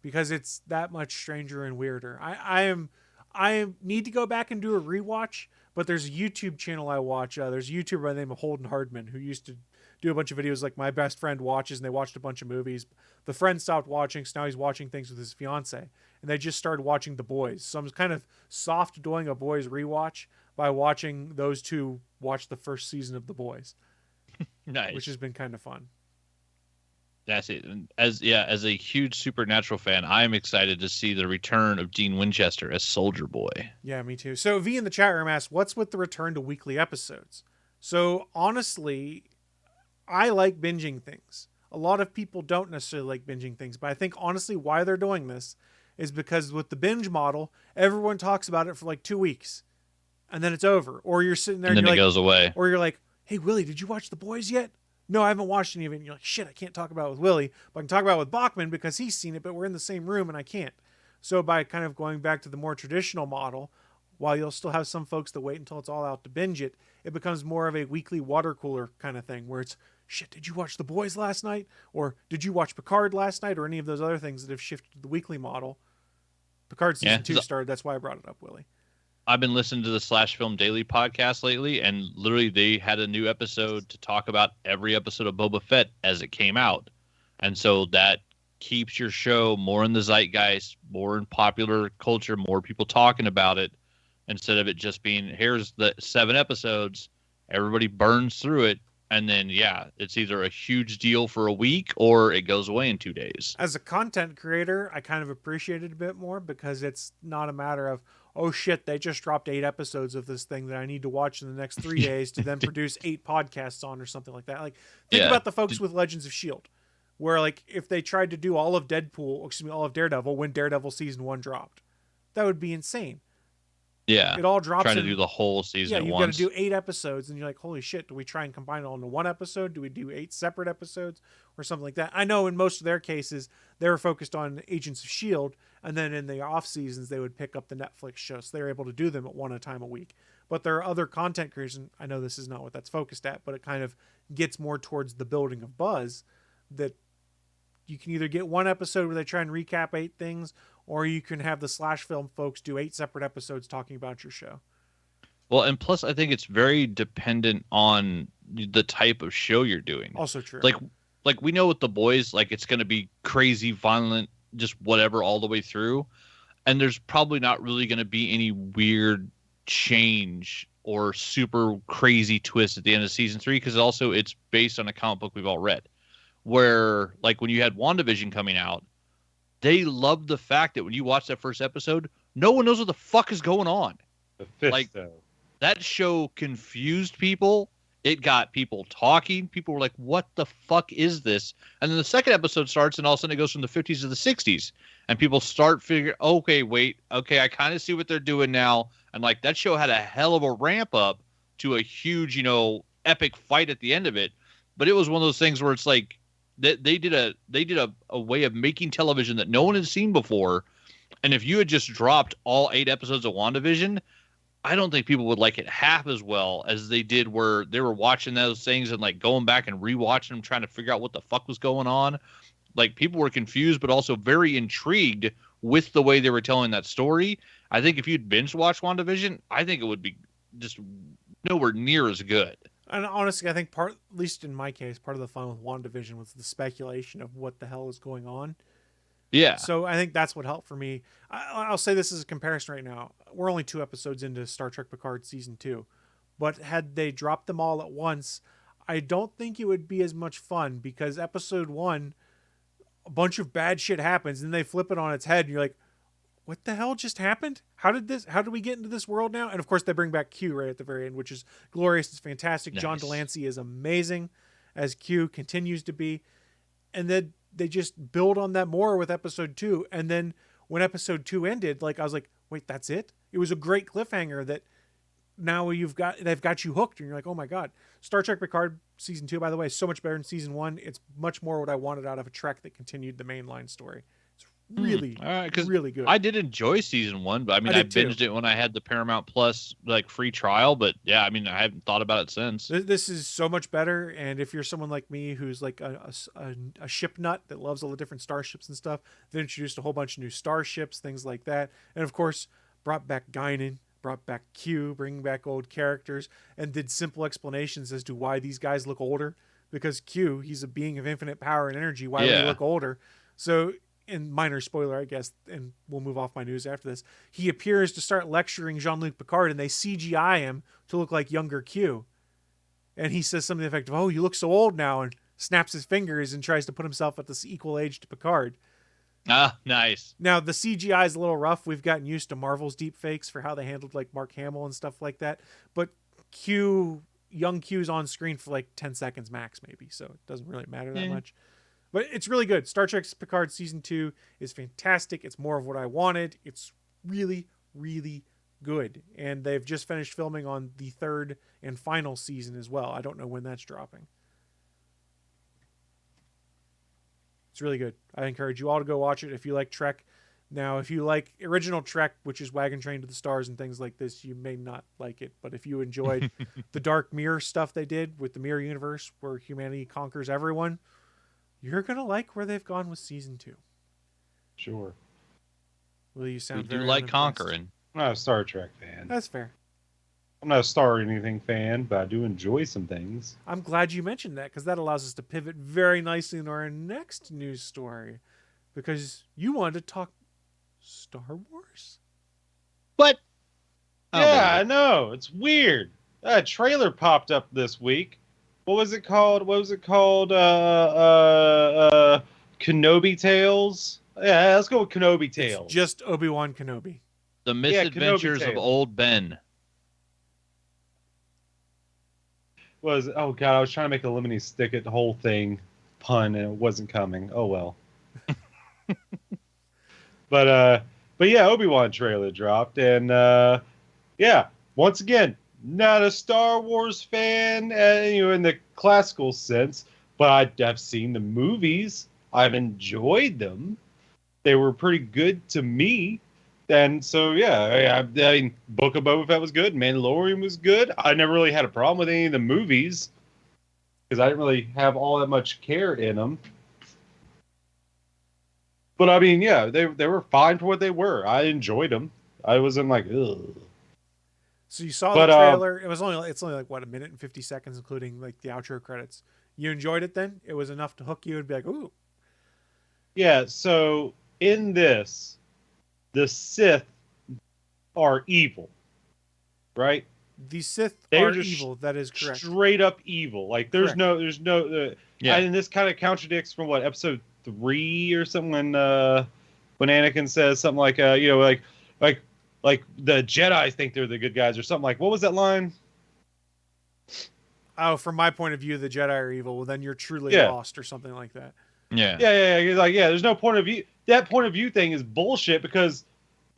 because it's that much stranger and weirder. I need to go back and do a rewatch, but there's a YouTube channel I watch. There's a YouTuber by the name of Holden Hardman who used to do a bunch of videos like My Best Friend Watches, and they watched a bunch of movies. The friend stopped watching, so now he's watching things with his fiance, and they just started watching The Boys. So I'm kind of soft doing a Boys rewatch by watching those two watch the first season of The Boys, Nice. which has been kind of fun. That's it. And as a huge Supernatural fan, I am excited to see the return of Dean Winchester as Soldier Boy. Yeah, me too. So V in the chat room asked, what's with the return to weekly episodes? So honestly, I like binging things. A lot of people don't necessarily like binging things, but I think honestly why they're doing this is because with the binge model, everyone talks about it for like 2 weeks and then it's over. Or you're sitting there And then you're it like, goes away. or you're like, hey, Willie, did you watch The Boys yet? No, I haven't watched any of it. And you're like, shit, I can't talk about it with Willie, but I can talk about it with Bachman because he's seen it, but we're in the same room and I can't. So by kind of going back to the more traditional model, while you'll still have some folks that wait until it's all out to binge it, it becomes more of a weekly water cooler kind of thing where it's, shit, did you watch The Boys last night? Or did you watch Picard last night? Or any of those other things that have shifted to the weekly model. Picard season 2 started. That's why I brought it up, Willie. I've been listening to the Slash Film Daily podcast lately, and literally they had a new episode to talk about every episode of Boba Fett as it came out. And so that keeps your show more in the zeitgeist, more in popular culture, more people talking about it, instead of it just being, here's the 7 episodes, everybody burns through it, and then, yeah, it's either a huge deal for a week or it goes away in 2 days. As a content creator, I kind of appreciate it a bit more because it's not a matter of, oh shit, they just dropped 8 episodes of this thing that I need to watch in the next 3 days to then produce 8 podcasts on or something like that. Like, think about the folks with Legends of S.H.I.E.L.D., where like if they tried to do all of all of Daredevil when Daredevil season 1 dropped, that would be insane. Yeah, it all drops. Trying to do the whole season at once. Yeah, you've got to do 8 episodes, and you're like, holy shit, do we try and combine it all into 1 episode? Do we do 8 separate episodes or something like that? I know in most of their cases, they were focused on Agents of S.H.I.E.L.D., and then in the off seasons, they would pick up the Netflix show, so they were able to do them at 1 time a week. But there are other content creators, and I know this is not what that's focused at, but it kind of gets more towards the building of buzz, that you can either get 1 episode where they try and recap 8 things, or you can have the Slash Film folks do 8 separate episodes talking about your show. Well, and plus, I think it's very dependent on the type of show you're doing. Also true. Like we know with The Boys, like it's going to be crazy, violent, just whatever all the way through. And there's probably not really going to be any weird change or super crazy twist at the end of season 3, because also it's based on a comic book we've all read. Where, like, when you had WandaVision coming out, they loved the fact that when you watch that first episode, no one knows what the fuck is going on. The fifth, like, though. That show confused people. It got people talking. People were like, what the fuck is this? And then the second episode starts, and all of a sudden it goes from the 50s to the 60s. And people start figuring, okay, wait, okay, I kind of see what they're doing now. And, like, that show had a hell of a ramp up to a huge, epic fight at the end of it, but it was one of those things where it's like they did a way of making television that no one had seen before. And if you had just dropped all 8 episodes of WandaVision, I don't think people would like it half as well as they did where they were watching those things and like going back and rewatching them, trying to figure out what the fuck was going on. Like, people were confused, but also very intrigued with the way they were telling that story. I think if you'd binge watch WandaVision, I think it would be just nowhere near as good. And honestly, I think at least in my case, part of the fun with WandaVision was the speculation of what the hell is going on. Yeah. So I think that's what helped for me. I'll say this as a comparison right now. We're only 2 episodes into Star Trek Picard season 2, but had they dropped them all at once, I don't think it would be as much fun, because episode 1, a bunch of bad shit happens and they flip it on its head and you're like, what the hell just happened? How did we get into this world now? And of course they bring back Q right at the very end, which is glorious. It's fantastic. Nice. John Delancey is amazing as Q, continues to be. And then they just build on that more with episode 2. And then when episode 2 ended, like, I was like, wait, that's it? It was a great cliffhanger that now they've got you hooked and you're like, oh my God. Star Trek Picard season 2, by the way, is so much better than season 1. It's much more what I wanted out of a Trek that continued the mainline story. It's really, really good. I did enjoy season 1, but I mean, I binged it when I had the Paramount Plus like free trial. But yeah, I mean, I haven't thought about it since. This is so much better. And if you're someone like me who's like a ship nut that loves all the different starships and stuff, they introduced a whole bunch of new starships, things like that, and of course brought back Guinan, brought back Q, bringing back old characters, and did simple explanations as to why these guys look older. Because Q, he's a being of infinite power and energy. Why would he look older? So, and minor spoiler, I guess, and we'll move off my news after this, he appears to start lecturing Jean-Luc Picard, and they CGI him to look like younger Q. And he says something to the effect of, oh, you look so old now, and snaps his fingers and tries to put himself at this equal age to Picard. Ah, nice. Now, the CGI is a little rough. We've gotten used to Marvel's deep fakes for how they handled like Mark Hamill and stuff like that. But young Q's on screen for like 10 seconds max, maybe. So it doesn't really matter that much. But it's really good. Star Trek Picard season 2 is fantastic. It's more of what I wanted. It's really, really good. And they've just finished filming on the 3rd and final season as well. I don't know when that's dropping. It's really good. I encourage you all to go watch it if you like Trek. Now, if you like original Trek, which is Wagon Train to the Stars and things like this, you may not like it. But if you enjoyed the Dark Mirror stuff they did with the Mirror Universe where humanity conquers everyone, you're going to like where they've gone with season 2. Sure. Will you sound we do very like unimpressed? Conquering. I'm not a Star Trek fan. That's fair. I'm not a Star or anything fan, but I do enjoy some things. I'm glad you mentioned that, because that allows us to pivot very nicely into our next news story, because you wanted to talk Star Wars. What? Yeah, I know. It's weird. A trailer popped up this week. What was it called? Kenobi Tales? Yeah, let's go with Kenobi Tales. It's just Obi-Wan Kenobi. The Misadventures of Old Ben. Oh god, I was trying to make a lemony snicket whole thing pun and it wasn't coming. Oh well. But yeah, Obi-Wan trailer dropped, and yeah, once again, not a Star Wars fan, in the classical sense, but I've seen the movies. I've enjoyed them. They were pretty good to me. And so, yeah, I mean, Book of Boba Fett was good. Mandalorian was good. I never really had a problem with any of the movies because I didn't really have all that much care in them. But I mean, yeah, they were fine for what they were. I enjoyed them. I wasn't like, ugh. So you saw the trailer. It's only like what, 1 minute and 50 seconds, including like the outro credits. You enjoyed it then? It was enough to hook you and be like, ooh. Yeah. So in this, the Sith are evil, right? The Sith are evil. That is correct. Straight up evil. Like there's correct. Yeah. And this kind of contradicts from what episode 3 or something when Anakin says something like like the Jedi think they're the good guys or something like, what was that line? Oh, from my point of view, the Jedi are evil. Well, then you're truly lost or something like that. Yeah. Yeah. Like, yeah, there's no point of view. That point of view thing is bullshit because,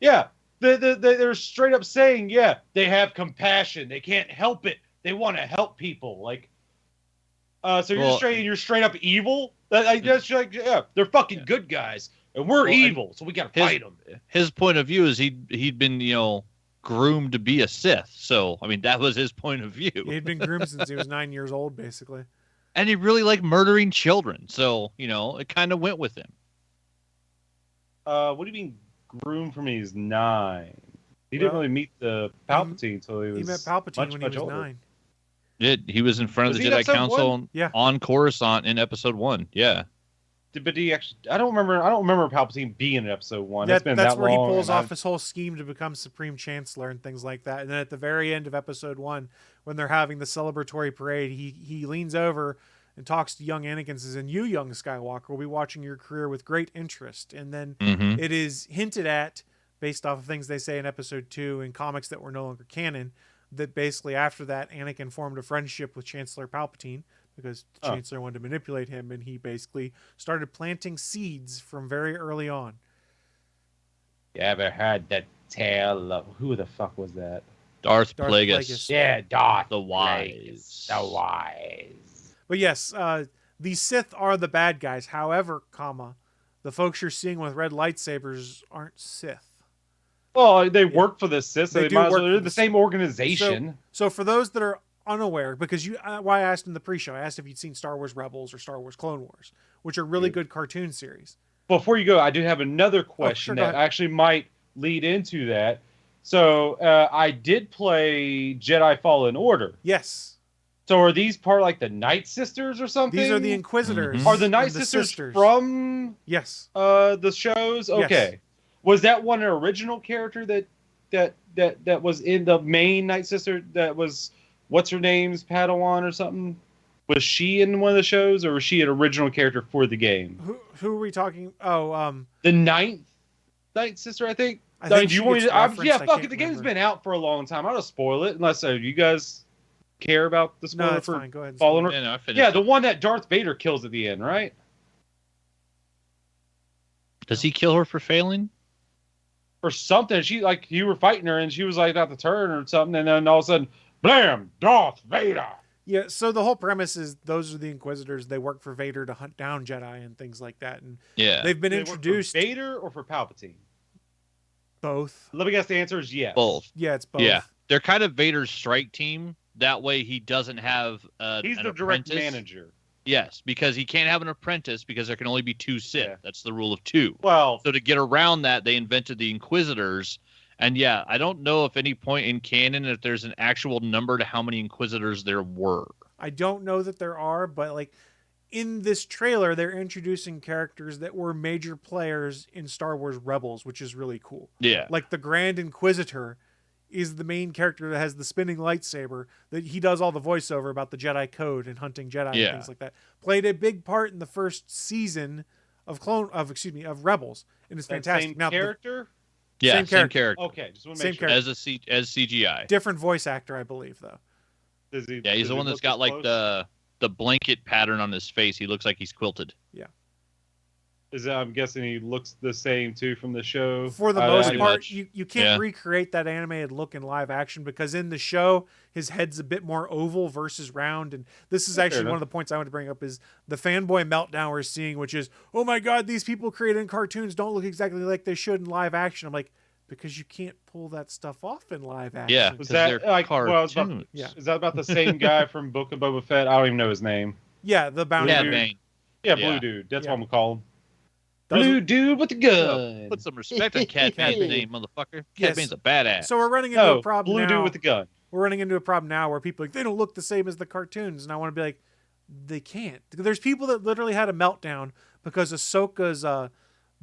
yeah, they're straight up saying, yeah, they have compassion. They can't help it. they want to help people. Like, so you're straight up evil. That's like, yeah, they're fucking good guys, and we're evil, so we gotta fight them. His point of view is he'd been groomed to be a Sith. So I mean that was his point of view. He'd been groomed since he was 9 years old, basically. And he really liked murdering children. So it kind of went with him. What do you mean groomed from he's 9? He didn't really meet the Palpatine until he was. He met Palpatine much, when much he was older. 9. He was in front of Was the he in Jedi episode Council 1? Yeah. on Coruscant in episode 1. Yeah. But he actually, I don't remember Palpatine being in episode 1. It's been That's that where long, he pulls and off his whole scheme to become Supreme Chancellor and things like that. And then at the very end of episode 1, when they're having the celebratory parade, he leans over and talks to young Anakin and says, "And you, young Skywalker, will be watching your career with great interest." And then it is hinted at, based off of things they say in episode 2 in comics that were no longer canon, that basically after that, Anakin formed a friendship with Chancellor Palpatine because the Chancellor wanted to manipulate him, and he basically started planting seeds from very early on. You ever heard the tale of who the fuck was that? Darth Plagueis. Plagueis. Yeah, Darth The Wise. The Wise. But yes, the Sith are the bad guys. However, the folks you're seeing with red lightsabers aren't Sith. Well, they work for the Sith, so They they do might as work well. for They're the the same organization. So for those that are unaware, because why I asked in the pre-show, I asked if you'd seen Star Wars Rebels or Star Wars Clone Wars, which are really good cartoon series. Before you go, I do have another question go that ahead. actually might lead into that. So I did play Jedi Fallen Order. Yes. So are these part like the Night Sisters or something? These are the Inquisitors. Are the and Night the Sisters from Yes. the shows? Okay. Yes. Was that one an original character that was in the main Night Sister that was what's her name's Padawan or something? Was she in one of the shows, or was she an original character for the game? Who are we talking? Oh, The ninth Night Sister, I think. I think do you she want me gets to? referenced, Yeah, I fuck can't it. The game's remember. been out for a long time. I'll just spoil it unless you guys care about the spoiler no, that's for fine. Go ahead. and Fallen spoil it. Order. I finished Yeah, it. the one that Darth Vader kills at the end, right? Does he kill her for failing? Or something. She like you were fighting her and she was like about to turn or something, and then all of a sudden, blam, Darth Vader. Yeah, so the whole premise is those are the Inquisitors. They work for Vader to hunt down Jedi and things like that. And Yeah. they've been They work for introduced Vader or for Palpatine? both. Let me guess. The answer is yes. Both. Yeah, it's both. Yeah. They're kind of Vader's strike team. That way he doesn't have He's an the direct apprentice. manager. Yes, because he can't have an apprentice because there can only be 2 Sith. Yeah. That's the rule of 2. Well, So to get around that, they invented the Inquisitors. And yeah, I don't know if any point in canon if there's an actual number to how many Inquisitors there were. I don't know that there are, but like in this trailer, they're introducing characters that were major players in Star Wars Rebels, which is really cool. Yeah. Like the Grand Inquisitor is the main character that has the spinning lightsaber, that he does all the voiceover about the Jedi Code and hunting Jedi Yeah. and things like that. Played a big part in the first season of Rebels, and it's that fantastic. same Now, character. Yeah, Same same character. character. Okay, just want to Same make sure. character. As CGI. different voice actor, I believe, though. Does he, Yeah, he's does the he one that's look got as like close? the blanket pattern on his face. He looks like he's quilted. I'm guessing he looks the same too from the show. For the I- most pretty part, much. you can't Yeah. recreate that animated look in live action because in the show, his head's a bit more oval versus round. And this is Fair actually enough. one of the points I want to bring up is the fanboy meltdown we're seeing, which is, oh my God, these people created in cartoons don't look exactly like they should in live action. I'm like, because you can't pull that stuff off in live action. Yeah. Was 'cause that they're like? Well, I was about, cartoons. Yeah. Is that about the same guy from Book of Boba Fett? I don't even know his name. Yeah, the bounty. Yeah, Dude. Bane. Yeah, Yeah. Blue Dude. That's Yeah. what I'm gonna call him. Those- Blue Dude with the gun. Put some respect on Cat Cat Bane's Bane. name, motherfucker. Cat Yes. Bane's a badass. So we're running into No, a problem Blue now. Dude with the gun. We're running into a problem now where people are like, they don't look the same as the cartoons. And I want to be like, they can't. There's people that literally had a meltdown because Ahsoka's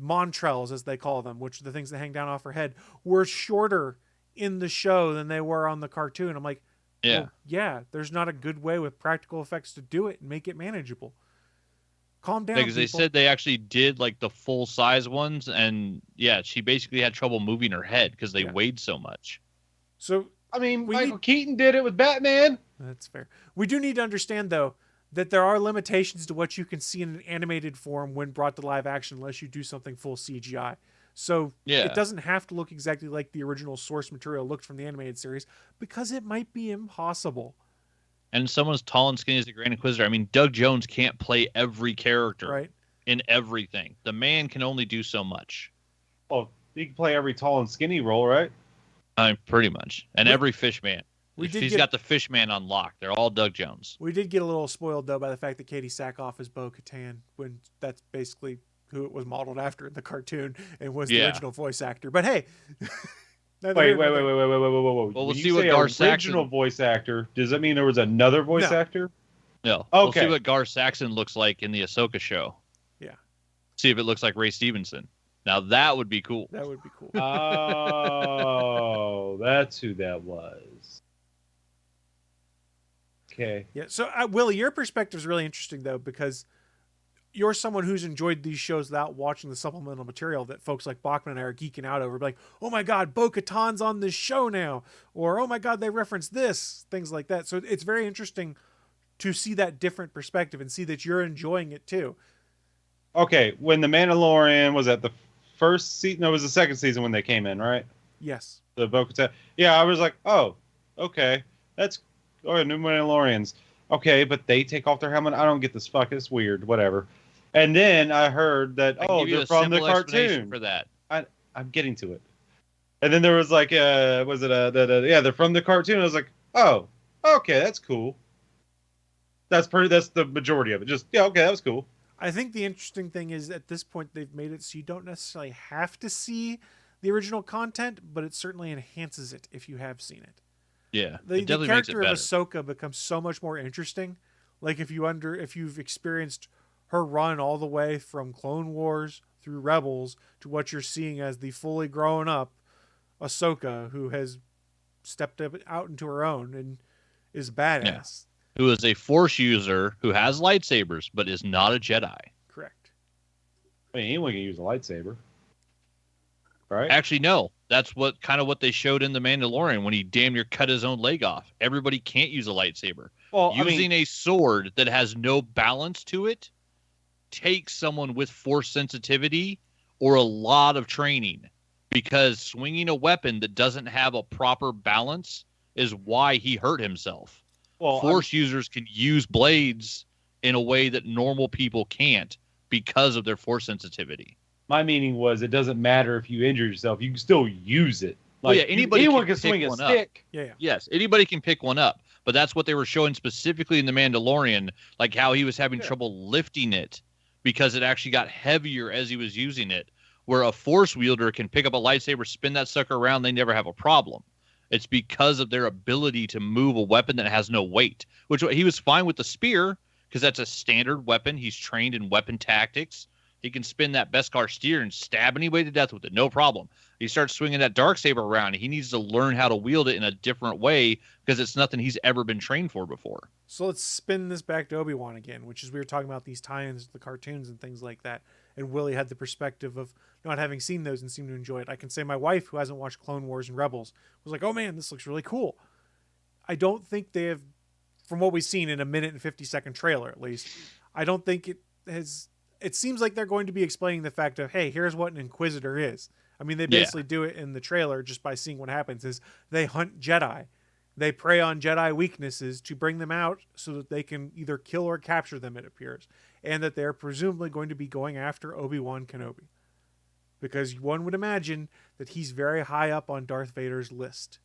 montrelles, as they call them, which are the things that hang down off her head, were shorter in the show than they were on the cartoon. I'm like, Yeah. well, yeah, there's not a good way with practical effects to do it and make it manageable. Calm down, Because they people. said they actually did like the full size ones, and yeah, she basically had trouble moving her head because they Yeah. weighed so much. So I mean, We Michael need- Keaton did it with Batman. that's fair. We do need to understand, though, that there are limitations to what you can see in an animated form when brought to live action unless you do something full CGI. So Yeah. it doesn't have to look exactly like the original source material looked from the animated series because it might be impossible. and someone's tall and skinny as the Grand Inquisitor. I mean, Doug Jones can't play every character Right. in everything. The man can only do so much. Well, he can play every tall and skinny role, right? Pretty much. And every fish man. He's got the fish man on lock. They're all Doug Jones. We did get a little spoiled, though, by the fact that Katie Sackhoff is Bo-Katan, when that's basically who it was modeled after in the cartoon and was the original voice actor. But hey... Wait. Well, we'll see what Gar Saxon... original voice actor, does that mean there was another voice actor? No. Okay. We'll see what Gar Saxon looks like in the Ahsoka show. Yeah. See if it looks like Ray Stevenson. Now, that would be cool. That would be cool. Oh, that's who that was. Okay. Yeah. So, Willie, your perspective is really interesting, though, because you're someone who's enjoyed these shows without watching the supplemental material that folks like Bachman and I are geeking out over. Like, oh my God, Bo-Katan's on this show now. Or, oh my God, they referenced this. Things like that. So it's very interesting to see that different perspective and see that you're enjoying it too. Okay, when The Mandalorian was at the first season, no, it was the second season when they came in, right? Yes. The Bo-Katan. Yeah, I was like, oh, okay. New Mandalorians. Okay, but they take off their helmet. I don't get this. Fuck, it's weird. Whatever. And then I heard that, they're from the cartoon. For that. I'm getting to it. And then there was like, they're from the cartoon. I was like, oh, okay, that's cool. That's the majority of it. Okay, that was cool. I think the interesting thing is at this point they've made it so you don't necessarily have to see the original content, but it certainly enhances it if you have seen it. Yeah, the character of Ahsoka becomes so much more interesting. Like if you've experienced her run all the way from Clone Wars through Rebels to what you're seeing as the fully grown up Ahsoka, who has stepped out into her own and is badass. Yeah. Who is a Force user who has lightsabers, but is not a Jedi. Correct. I mean, anyone can use a lightsaber. Right? Actually, no. That's what they showed in The Mandalorian when he damn near cut his own leg off. Everybody can't use a lightsaber. Well, using a sword that has no balance to it takes someone with Force sensitivity or a lot of training, because swinging a weapon that doesn't have a proper balance is why he hurt himself. Well, Force users can use blades in a way that normal people can't because of their Force sensitivity. My meaning was, it doesn't matter if you injure yourself; you can still use it. Like, anyone can swing a stick. Yeah. Yes, anybody can pick one up, but that's what they were showing specifically in The Mandalorian, like how he was having trouble lifting it because it actually got heavier as he was using it. Where a Force wielder can pick up a lightsaber, spin that sucker around, they never have a problem. It's because of their ability to move a weapon that has no weight, which he was fine with the spear because that's a standard weapon. He's trained in weapon tactics. He can spin that Beskar steer and stab anybody to death with it, no problem. He starts swinging that Darksaber around. He needs to learn how to wield it in a different way because it's nothing he's ever been trained for before. So let's spin this back to Obi-Wan again, which is we were talking about these tie-ins to the cartoons and things like that. And Willie had the perspective of not having seen those and seemed to enjoy it. I can say my wife, who hasn't watched Clone Wars and Rebels, was like, oh man, this looks really cool. I don't think they have, from what we've seen in a 1:50 trailer at least, I don't think it has... It seems like they're going to be explaining the fact of, hey, here's what an Inquisitor is. I mean, they basically do it in the trailer just by seeing what happens is they hunt Jedi. They prey on Jedi weaknesses to bring them out so that they can either kill or capture them, it appears. And that they're presumably going to be going after Obi-Wan Kenobi. Because one would imagine that he's very high up on Darth Vader's list.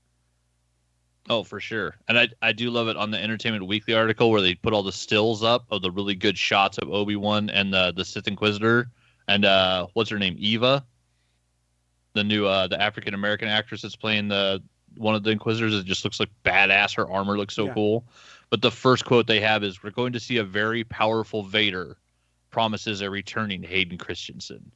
Oh, for sure. And I do love it on the Entertainment Weekly article where they put all the stills up of the really good shots of Obi-Wan and the Sith Inquisitor. And what's her name? Eva? The new the African-American actress that's playing one of the Inquisitors. It just looks like badass. Her armor looks so cool. But the first quote they have is, "We're going to see a very powerful Vader. Promises a returning Hayden Christensen."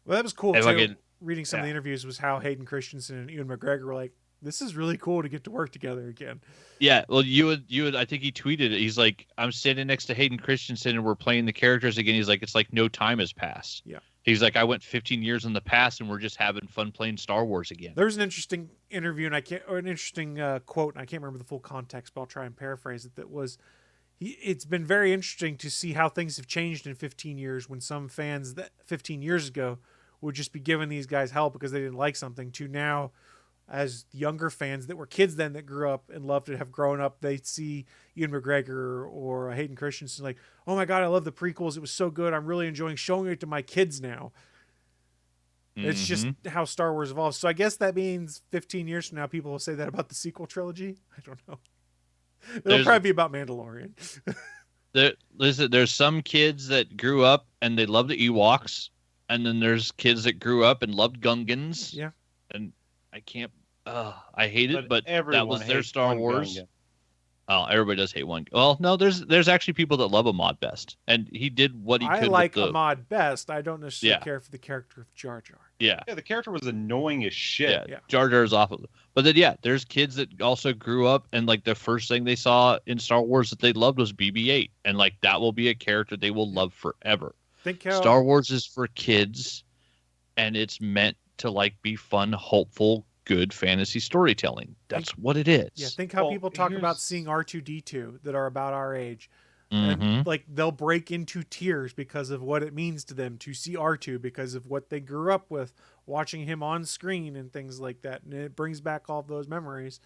Well, that was cool, and too. Reading some of the interviews was how Hayden Christensen and Ewan McGregor were like, this is really cool to get to work together again. Yeah, well, you would. I think he tweeted it. He's like, I'm standing next to Hayden Christensen and we're playing the characters again. He's like, it's like no time has passed. Yeah. He's like, I went 15 years in the past and we're just having fun playing Star Wars again. There was an interesting interview an interesting quote, and I can't remember the full context, but I'll try and paraphrase it. That was, it's been very interesting to see how things have changed in 15 years when some fans that 15 years ago would just be giving these guys hell because they didn't like something to now as younger fans that were kids then that grew up and loved to have grown up, they see Ian McGregor or Hayden Christensen like, oh my God, I love the prequels. It was so good. I'm really enjoying showing it to my kids now. It's just how Star Wars evolves. So I guess that means 15 years from now, people will say that about the sequel trilogy. I don't know. It'll probably be about Mandalorian. Listen, there's some kids that grew up and they love the Ewoks. And then there's kids that grew up and loved Gungans. Yeah. And I can't, I hate it, but that everyone was their hates Star one Wars. Gungan. Oh, everybody does hate one. Well, no, there's actually people that love Ahmad best. And he did what he could. I like with the, Ahmad best. I don't necessarily care for the character of Jar Jar. Yeah. Yeah, the character was annoying as shit. Yeah. Jar Jar is awful. But then, yeah, there's kids that also grew up and like the first thing they saw in Star Wars that they loved was BB-8. And like that will be a character they will love forever. Think how Star Wars is for kids and it's meant to like be fun, hopeful, good fantasy storytelling. That's what it is. Yeah, think how people talk about seeing R2-D2 that are about our age. Mm-hmm. And like they'll break into tears because of what it means to them to see R2 because of what they grew up with watching him on screen and things like that. And it brings back all those memories.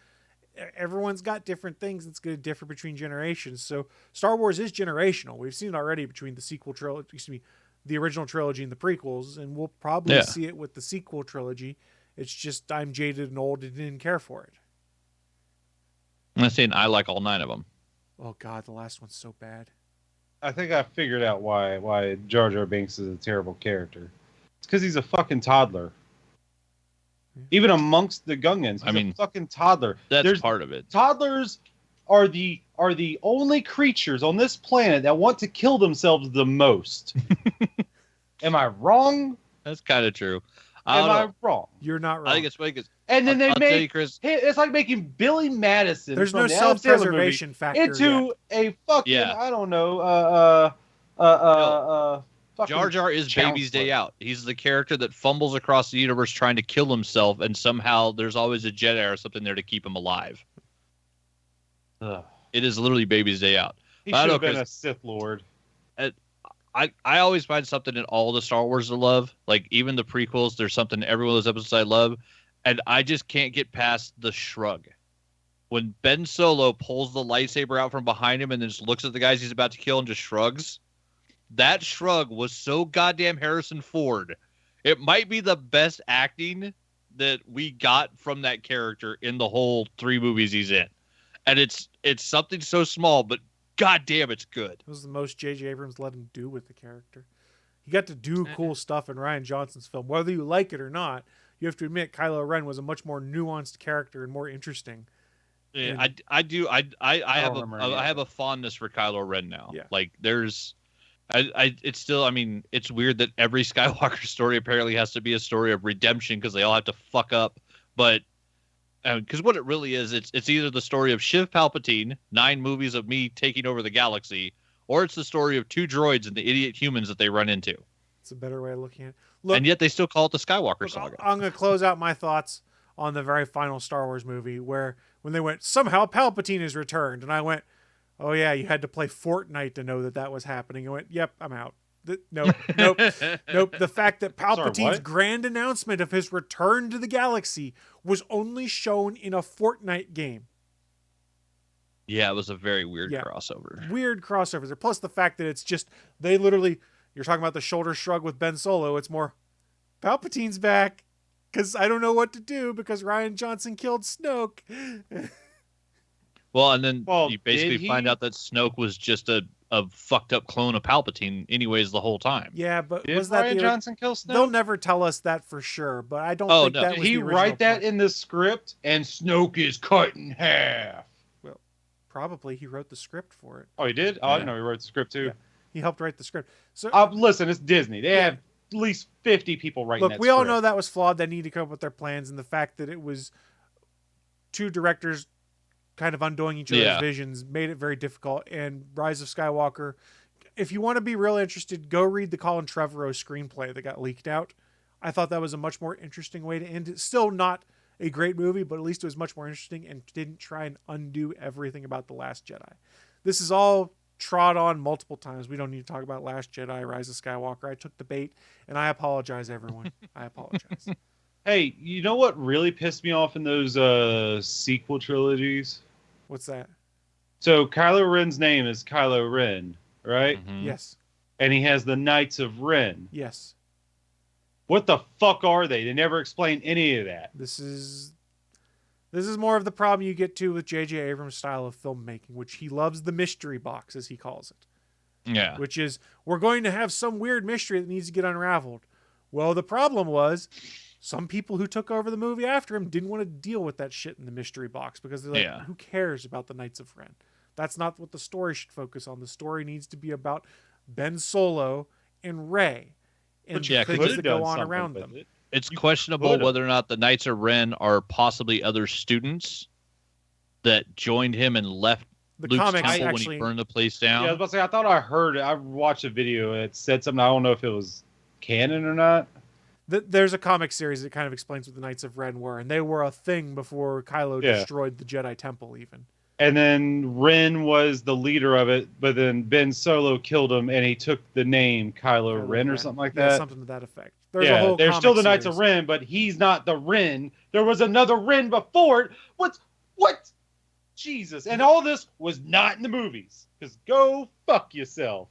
Everyone's got different things that's going to differ between generations. So Star Wars is generational. We've seen it already between the sequel trilogy, the original trilogy and the prequels, and we'll probably see it with the sequel trilogy. It's just I'm jaded and old and didn't care for it. I'm saying I like all 9 of them. Oh God, the last one's so bad. I think I figured out why Jar Jar Binks is a terrible character. It's because he's a fucking toddler. Even amongst the Gungans, he's a fucking toddler. That's part of it. Toddlers are the only creatures on this planet that want to kill themselves the most. Am I wrong? That's kind of true. Am I wrong? You're not wrong. I think it's funny because and then I'll tell you, Chris, it's like making Billy Madison. There's from no the Adam Sandler self-preservation movie factor into a fucking I don't know fucking Jar Jar is counselor. Baby's Day Out. He's the character that fumbles across the universe trying to kill himself, and somehow there's always a Jedi or something there to keep him alive. Ugh. It is literally Baby's Day Out. He should have been a Sith Lord. I always find something in all the Star Wars to love. Like, even the prequels, there's something in every one of those episodes I love. And I just can't get past the shrug. When Ben Solo pulls the lightsaber out from behind him and then just looks at the guys he's about to kill and just shrugs. That shrug was so goddamn Harrison Ford. It might be the best acting that we got from that character in the whole 3 movies he's in. And it's something so small, but God damn, it's good. It was the most J.J. Abrams let him do with the character. He got to do cool stuff in Rian Johnson's film. Whether you like it or not, you have to admit Kylo Ren was a much more nuanced character and more interesting. Yeah, I do. I have a fondness for Kylo Ren now. Yeah. Like it's still, I mean, it's weird that every Skywalker story apparently has to be a story of redemption because they all have to fuck up. But because what it really is, it's either the story of Shiv Palpatine, 9 movies of me taking over the galaxy, or it's the story of 2 droids and the idiot humans that they run into. It's a better way of looking at it. Look, and yet they still call it the Skywalker saga. I'm going to close out my thoughts on the very final Star Wars movie where when they went, somehow Palpatine is returned. And I went, oh yeah, you had to play Fortnite to know that was happening. I went, yep, I'm out. Nope. The fact that Palpatine's grand announcement of his return to the galaxy was only shown in a Fortnite game. Yeah, it was a very weird crossover. Weird crossovers. Plus the fact that it's just, they literally, you're talking about the shoulder shrug with Ben Solo. It's more, Palpatine's back because I don't know what to do because Rian Johnson killed Snoke. Well, and then you basically find out that Snoke was just a fucked up clone of Palpatine anyways the whole time. Yeah, but did was that Rian Johnson kill Snoke? They'll never tell us that for sure, but I don't think that was Did he the original write that point. in the script and Snoke is cut in half? Well, probably he wrote the script for it. Oh, he did? Oh, I didn't know he wrote the script too. Yeah. He helped write the script. So listen, it's Disney. They have at least 50 people writing that look, we script. all know that was flawed. They need to come up with their plans, and the fact that it was 2 directors kind of undoing each other's visions made it very difficult. And Rise of Skywalker, if you want to be real interested, go read the Colin Trevorrow screenplay that got leaked out. I thought that was a much more interesting way to end it. Still not a great movie, but at least it was much more interesting and didn't try and undo everything about The Last Jedi. This is all trod on multiple times. We don't need to talk about Last Jedi, Rise of Skywalker. I took the bait, and I apologize, everyone. I apologize. Hey, you know what really pissed me off in those sequel trilogies? What's that? So Kylo Ren's name is Kylo Ren, right? Mhm. Yes. And he has the Knights of Ren. Yes. What the fuck are they? They never explain any of that. This is more of the problem you get to with J.J. Abrams' style of filmmaking, which he loves the mystery box, as he calls it. Yeah. Which is, we're going to have some weird mystery that needs to get unraveled. Well, the problem was, some people who took over the movie after him didn't want to deal with that shit in the mystery box because they're like, Yeah. who cares about the Knights of Ren? That's not what the story should focus on. The story needs to be about Ben Solo and Rey and But the yeah, things could've that done go on something around with them. it. It's You questionable could've. whether or not the Knights of Ren are possibly other students that joined him and left The Luke's comics temple when actually, he burned the place Yeah, I was down. about to say, I thought I heard it. I watched a video and it said something. I don't know if it was canon or not. there's a comic series that kind of explains what the Knights of Ren were, and they were a thing before Kylo Yeah. destroyed the Jedi Temple even. And then Ren was the leader of it, but then Ben Solo killed him, and he took the name Kylo Ren or something like Yeah, that. something to that effect. There's a Yeah, whole they're comic still the Knights series. of Ren, but he's not the Ren. There was another Ren before it. What? Jesus. And all this was not in the movies. Because go fuck yourself.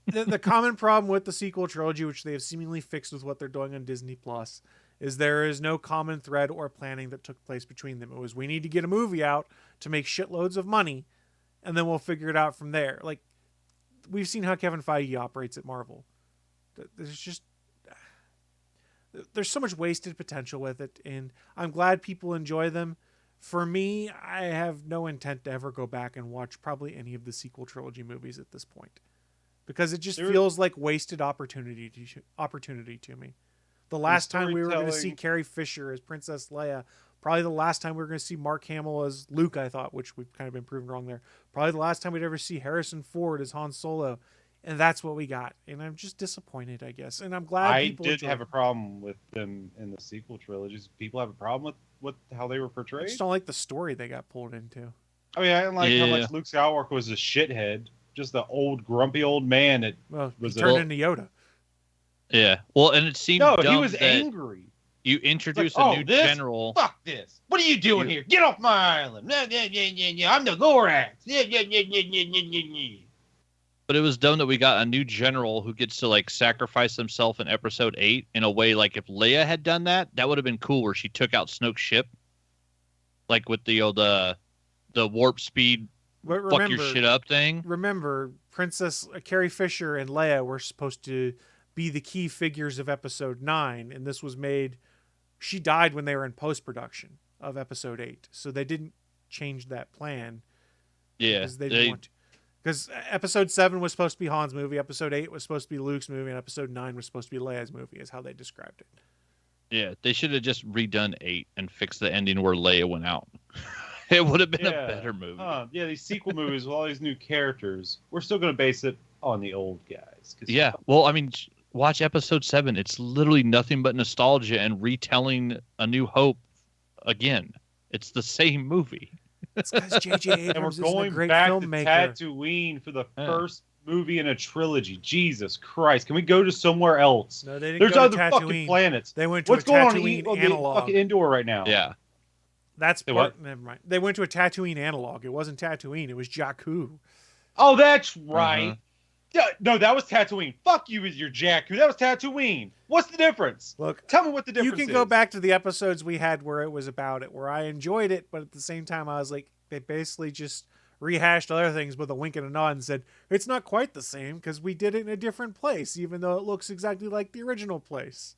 The common problem with the sequel trilogy, which they have seemingly fixed with what they're doing on Disney Plus, is there is no common thread or planning that took place between them. It was, we need to get a movie out to make shitloads of money, and then we'll figure it out from there. Like, we've seen how Kevin Feige operates at Marvel. There's so much wasted potential with it, and I'm glad people enjoy them. For me, I have no intent to ever go back and watch probably any of the sequel trilogy movies at this point, because it just feels like wasted opportunity to me. The last time we were going to see Carrie Fisher as Princess Leia, probably the last time we were going to see Mark Hamill as Luke, I thought, which we've kind of been proven wrong there. Probably the last time we'd ever see Harrison Ford as Han Solo, and that's what we got. And I'm just disappointed, I guess. And I'm glad I people did enjoy have a them. problem with them in the sequel trilogies. People have a problem with how they were I portrayed. just don't like the story they got pulled into. I mean, I didn't like how Yeah. much Luke Skywalker was a shithead. Just the old, grumpy old man that Well, was he turned Well, into Yoda. Yeah. Well, and it seemed No, he dumb was that angry. you introduce Like, a "Oh, new this? general. Fuck this. What are you doing You- here? Get off my island. Yeah. I'm the Lorax. Yeah. But it was dumb that we got a new general who gets to like sacrifice himself in episode 8 in a way like if Leia had done that, that would have been cool where she took out Snoke's ship. Like with the warp speed But fuck your shit up thing. remember, Princess Carrie Fisher and Leia were supposed to be the key figures of episode 9, and this was made, she died when they were in post-production of episode 8, so they didn't change that plan Yeah. because they didn't want to. Because episode 7 was supposed to be Han's movie, episode 8 was supposed to be Luke's movie, and episode 9 was supposed to be Leia's movie, is how they described it. Yeah, they should have just redone 8 and fixed the ending where Leia went out. It would have been a better movie. Yeah, these sequel movies with all these new characters, we're still going to base it on the old guys. 'Cause Yeah, well, I mean, watch episode 7. It's literally nothing but nostalgia and retelling A New Hope again. It's the same movie. It's because J.J. And we're Abrams isn't a going great back filmmaker. to Tatooine for the Yeah. first movie in a trilogy. Jesus Christ. Can we go to somewhere else? No, they didn't There's go other to fucking Tatooine. planets. They went to What's a going on Tatooine the analog. fucking Endor right now? Yeah. That's Say part. Never mind. They went to a Tatooine analog. It wasn't Tatooine. It was Jakku. Oh, that's right. Uh-huh. Yeah, no, that was Tatooine. Fuck you with your Jakku. That was Tatooine. What's the difference? Look, Tell me what the difference you is. can go back to the episodes we had where it was about it, where I enjoyed it, but at the same time, I was like, they basically just rehashed other things with a wink and a nod and said, it's not quite the same because we did it in a different place, even though it looks exactly like the original place.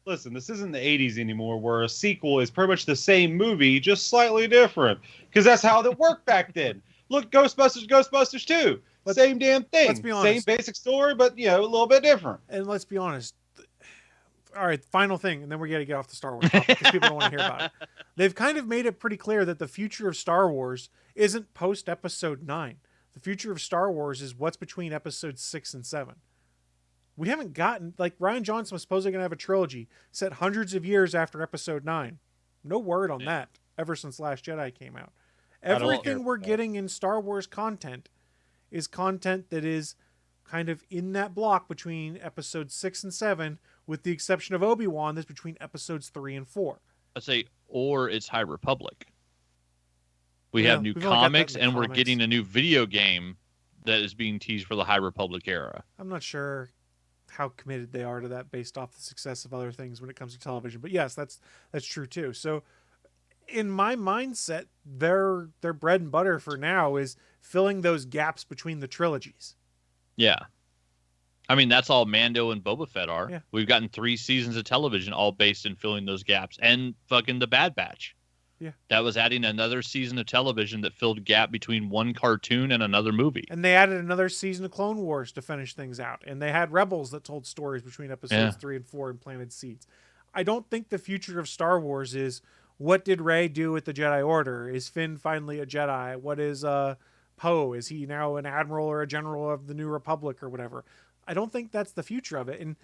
Listen, this isn't the 80s anymore where a sequel is pretty much the same movie, just slightly different. Because that's how it worked back then. Look, Ghostbusters 2. Same damn thing. Let's be Same honest. basic story, but, a little bit different. And let's be honest. All right, final thing, and then we're going to get off the Star Wars topic because people don't want to hear about it. They've kind of made it pretty clear that the future of Star Wars isn't post-Episode 9. The future of Star Wars is what's between Episodes 6 and 7. We haven't gotten... Like, Rian Johnson was supposedly going to have a trilogy set hundreds of years after Episode 9. No word on that ever since Last Jedi came out. don't care Everything we're for that. getting in Star Wars content is content that is kind of in that block between Episodes 6 and 7, with the exception of Obi-Wan that's between episodes 3 and 4. I'd say, or it's High Republic. We Yeah, have new we've only got that in comics, the and we're comics. getting a new video game that is being teased for the High Republic era. I'm not sure how committed they are to that based off the success of other things when it comes to television. But yes, that's true too. So in my mindset, their bread and butter for now is filling those gaps between the trilogies. Yeah. I mean, that's all Mando and Boba Fett are. Yeah. We've gotten 3 seasons of television all based in filling those gaps. And fucking The Bad Batch. Yeah. That was adding another season of television that filled a gap between one cartoon and another movie. And they added another season of Clone Wars to finish things out. And they had Rebels that told stories between episodes 3 and 4 and planted seeds. I don't think the future of Star Wars is what did Rey do with the Jedi Order? Is Finn finally a Jedi? What is Poe? Is he now an admiral or a general of the New Republic or whatever? I don't think that's the future of it. And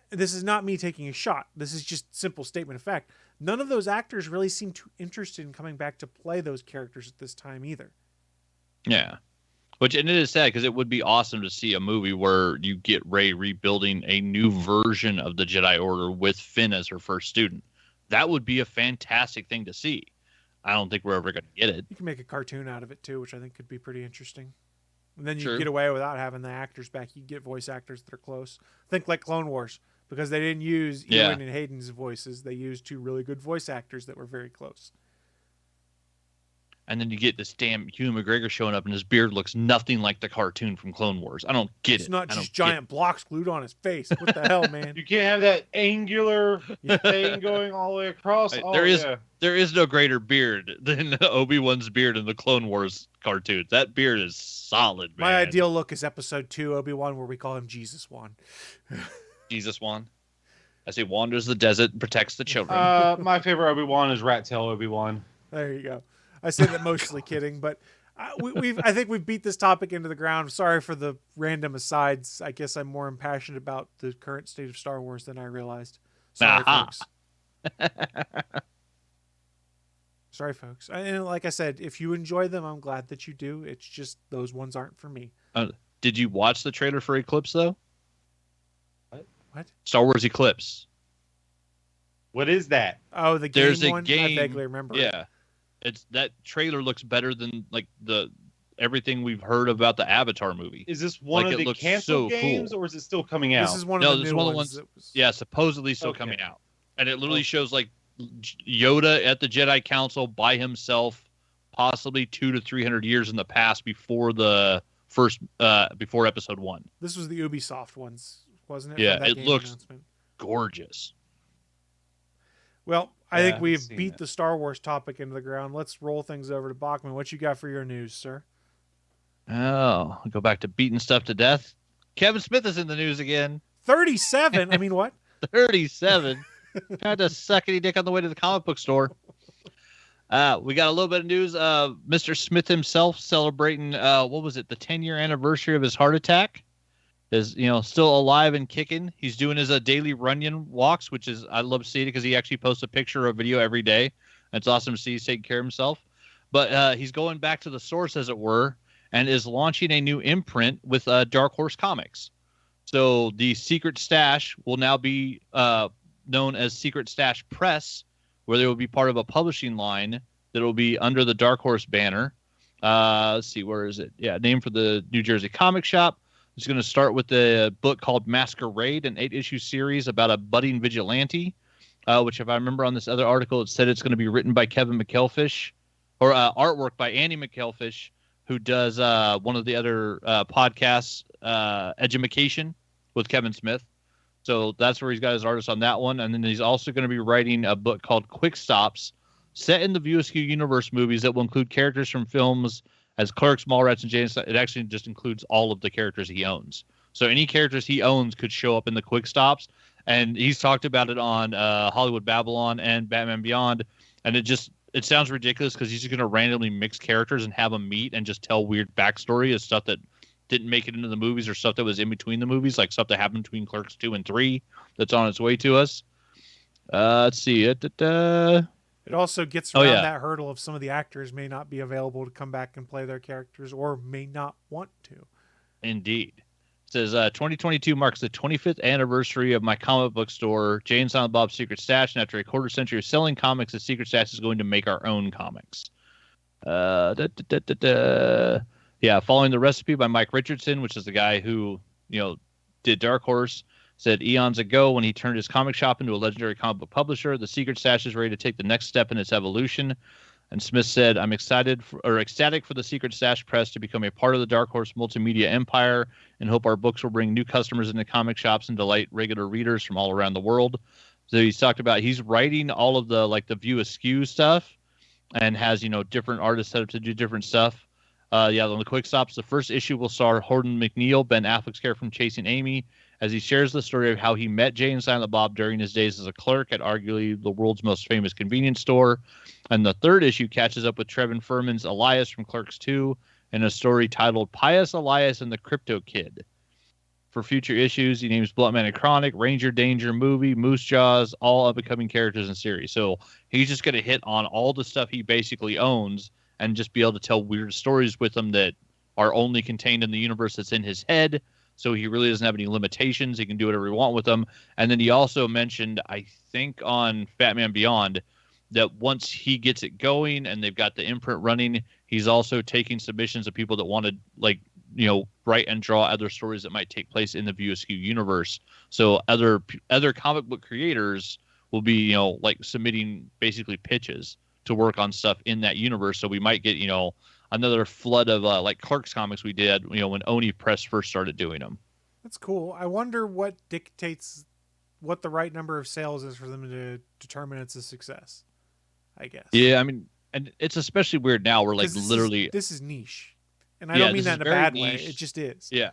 this is not me taking a shot. This is just simple statement of fact. None of those actors really seem too interested in coming back to play those characters at this time either. Yeah. And it is sad because it would be awesome to see a movie where you get Rey rebuilding a new version of the Jedi Order with Finn as her first student. That would be a fantastic thing to see. I don't think we're ever going to get it. You can make a cartoon out of it too, which I think could be pretty interesting. And then you True. get away without having the actors back. You get voice actors that are close. Think like Clone Wars, because they didn't use Ewan and Hayden's voices. They used 2 really good voice actors that were very close. And then you get this damn Hugh McGregor showing up, and his beard looks nothing like the cartoon from Clone Wars. I don't get it. It's not just giant blocks glued on his face. What the hell, man? You can't have that angular thing going all the way across. There is no greater beard than Obi-Wan's beard in the Clone Wars cartoons. That beard is solid, man. My ideal look is episode 2 Obi-Wan, where we call him Jesus Wan. Jesus Wan. As he wanders the desert and protects the children. My favorite Obi-Wan is Rat Tail Obi-Wan. There you go. I say that mostly kidding, but I think we've beat this topic into the ground. Sorry for the random asides. I guess I'm more impassioned about the current state of Star Wars than I realized. Sorry, folks. Sorry, folks. And like I said, if you enjoy them, I'm glad that you do. It's just those ones aren't for me. Did you watch the trailer for Eclipse, though? What? Star Wars Eclipse. What is that? Oh, the game There's a one? game. I vaguely remember. Yeah. That trailer looks better than like everything we've heard about the Avatar movie. Is this one Like, of it the looks canceled so games, cool. or is it still coming out? This is one No, of the this is new one of the ones. ones- that was... Yeah, supposedly still Okay. coming out. And it literally shows like Yoda at the Jedi Council by himself, possibly 200 to 300 years in the past before the first before episode 1. This was the Ubisoft ones, wasn't it? Yeah, From that it game looks- announcement. Gorgeous. Well, I Yeah, think we've seen beat it. the Star Wars topic into the ground. Let's roll things over to Bachman. What you got for your news, sir? Oh, go back to beating stuff to death. Kevin Smith is in the news again. 37. I mean, what? 37. Had to suckity dick on the way to the comic book store. We got a little bit of news. Mr. Smith himself celebrating, what was it, the 10-year anniversary of his heart attack. Is still alive and kicking. He's doing his daily Runyon walks, which is I love seeing it because he actually posts a picture or a video every day. It's awesome to see he's taking care of himself. But he's going back to the source, as it were, and is launching a new imprint with Dark Horse Comics. So the Secret Stash will now be known as Secret Stash Press, where they will be part of a publishing line that will be under the Dark Horse banner. Let's see, where is it? Yeah, name for the New Jersey comic shop. It's going to start with a book called Masquerade, an 8-issue series about a budding vigilante, which, if I remember on this other article, it said it's going to be written by Kevin McElfish, or artwork by Andy McElfish, who does one of the other podcasts, Edumacation, with Kevin Smith. So that's where he's got his artist on that one. And then he's also going to be writing a book called Quick Stops, set in the View Askew universe movies that will include characters from films as Clerks, Mallrats, and James. It actually just includes all of the characters he owns. So any characters he owns could show up in the Quick Stops. And he's talked about it on Hollywood Babylon and Batman Beyond. And it sounds ridiculous because he's just going to randomly mix characters and have them meet and just tell weird backstory of stuff that didn't make it into the movies or stuff that was in between the movies, like stuff that happened between Clerks 2 and 3 that's on its way to us. Let's see. It also gets around that hurdle of some of the actors may not be available to come back and play their characters or may not want to. Indeed. says 2022 marks the 25th anniversary of my comic book store, Jay and Silent Bob's Secret Stash, and after a quarter century of selling comics, the Secret Stash is going to make our own comics. Yeah, following the recipe by Mike Richardson, which is the guy who did Dark Horse, said eons ago when he turned his comic shop into a legendary comic book publisher, the Secret Stash is ready to take the next step in its evolution. And Smith said, I'm ecstatic for the Secret Stash Press to become a part of the Dark Horse multimedia empire and hope our books will bring new customers into comic shops and delight regular readers from all around the world. So he's talked about, he's writing all of the View Askew stuff and has, different artists set up to do different stuff. On the quick stops, the first issue will star Horton McNeil, Ben Affleck's character from Chasing Amy, as he shares the story of how he met Jay and Silent Bob during his days as a clerk at arguably the world's most famous convenience store. And the third issue catches up with Trevin Furman's Elias from Clerks 2 in a story titled Pious Elias and the Crypto Kid. For future issues, he names Bluntman and Chronic, Ranger Danger Movie, Moose Jaws, all up-and-coming characters in series. So he's just going to hit on all the stuff he basically owns and just be able to tell weird stories with them that are only contained in the universe that's in his head. So he really doesn't have any limitations. He can do whatever he wants with them. And then he also mentioned, I think on Fatman Beyond, that once he gets it going and they've got the imprint running, he's also taking submissions of people that want to, write and draw other stories that might take place in the View Askew universe. So other comic book creators will be, submitting basically pitches to work on stuff in that universe. So we might get, another flood of Clerks comics we did, when Oni Press first started doing them. That's cool. I wonder what dictates what the right number of sales is for them to determine it's a success, I guess. Yeah, I mean, and it's especially weird now where literally this is niche. And I don't mean that in a bad way. It just is. Yeah,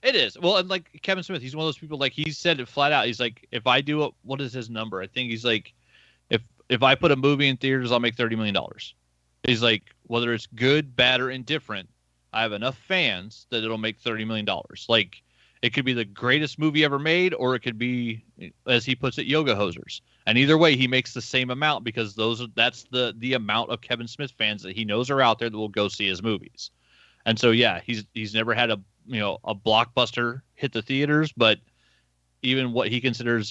it is. Well, and Kevin Smith, he's one of those people, he said it flat out. He's like, if I do it, what is his number? I think he's like, if I put a movie in theaters, I'll make $30 million. He's like, whether it's good, bad, or indifferent, I have enough fans that it'll make $30 million. It could be the greatest movie ever made, or it could be, as he puts it, yoga hosers. And either way, he makes the same amount because that's the amount of Kevin Smith fans that he knows are out there that will go see his movies. And so, yeah, he's never had a blockbuster hit the theaters, but even what he considers,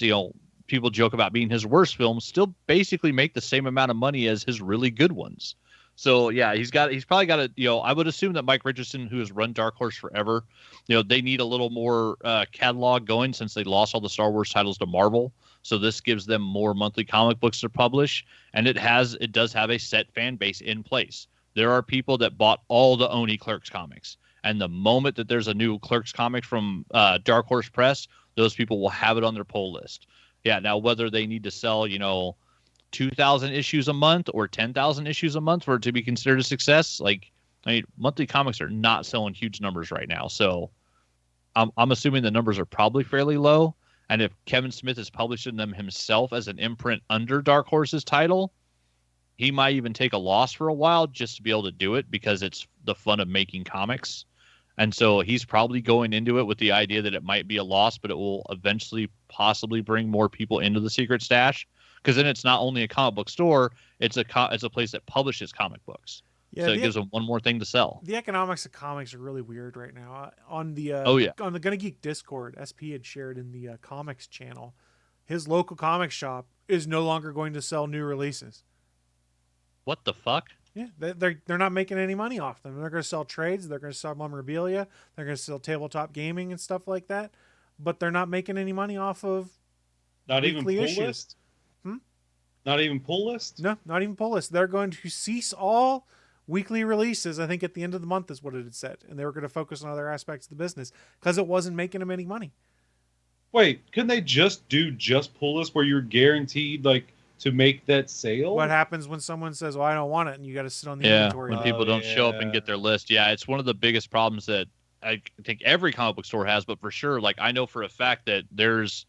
people joke about being his worst films still basically make the same amount of money as his really good ones. So yeah, he's probably got a, I would assume that Mike Richardson, who has run Dark Horse forever, they need a little more catalog going since they lost all the Star Wars titles to Marvel. So this gives them more monthly comic books to publish, and it does have a set fan base in place. There are people that bought all the Oni Clerks comics, and the moment that there's a new Clerks comic from Dark Horse Press, those people will have it on their pull list. Yeah, now whether they need to sell, 2,000 issues a month or 10,000 issues a month for it to be considered a success, monthly comics are not selling huge numbers right now. So I'm assuming the numbers are probably fairly low. And if Kevin Smith is publishing them himself as an imprint under Dark Horse's title, he might even take a loss for a while just to be able to do it because it's the fun of making comics. And so he's probably going into it with the idea that it might be a loss, but it will eventually possibly bring more people into the Secret Stash. Because then it's not only a comic book store, it's a place that publishes comic books. Yeah, so it gives them one more thing to sell. The economics of comics are really weird right now. On the on the Gonna Geek Discord, SP had shared in the comics channel, his local comic shop is no longer going to sell new releases. What the fuck? Yeah, they're not making any money off them. They're going to sell trades. They're going to sell memorabilia. They're going to sell tabletop gaming and stuff like that. But they're not making any money off of not even pull issues. List. Not even pull list. No, not even pull list. They're going to cease all weekly releases. I think at the end of the month is what it had said, and they were going to focus on other aspects of the business because it wasn't making them any money. Wait, couldn't they just do pull list where you're guaranteed to make that sale? What happens when someone says, "Well, I don't want it," and you got to sit on the inventory? When people don't show up and get their list. Yeah, it's one of the biggest problems that I think every comic book store has, but for sure, I know for a fact that there's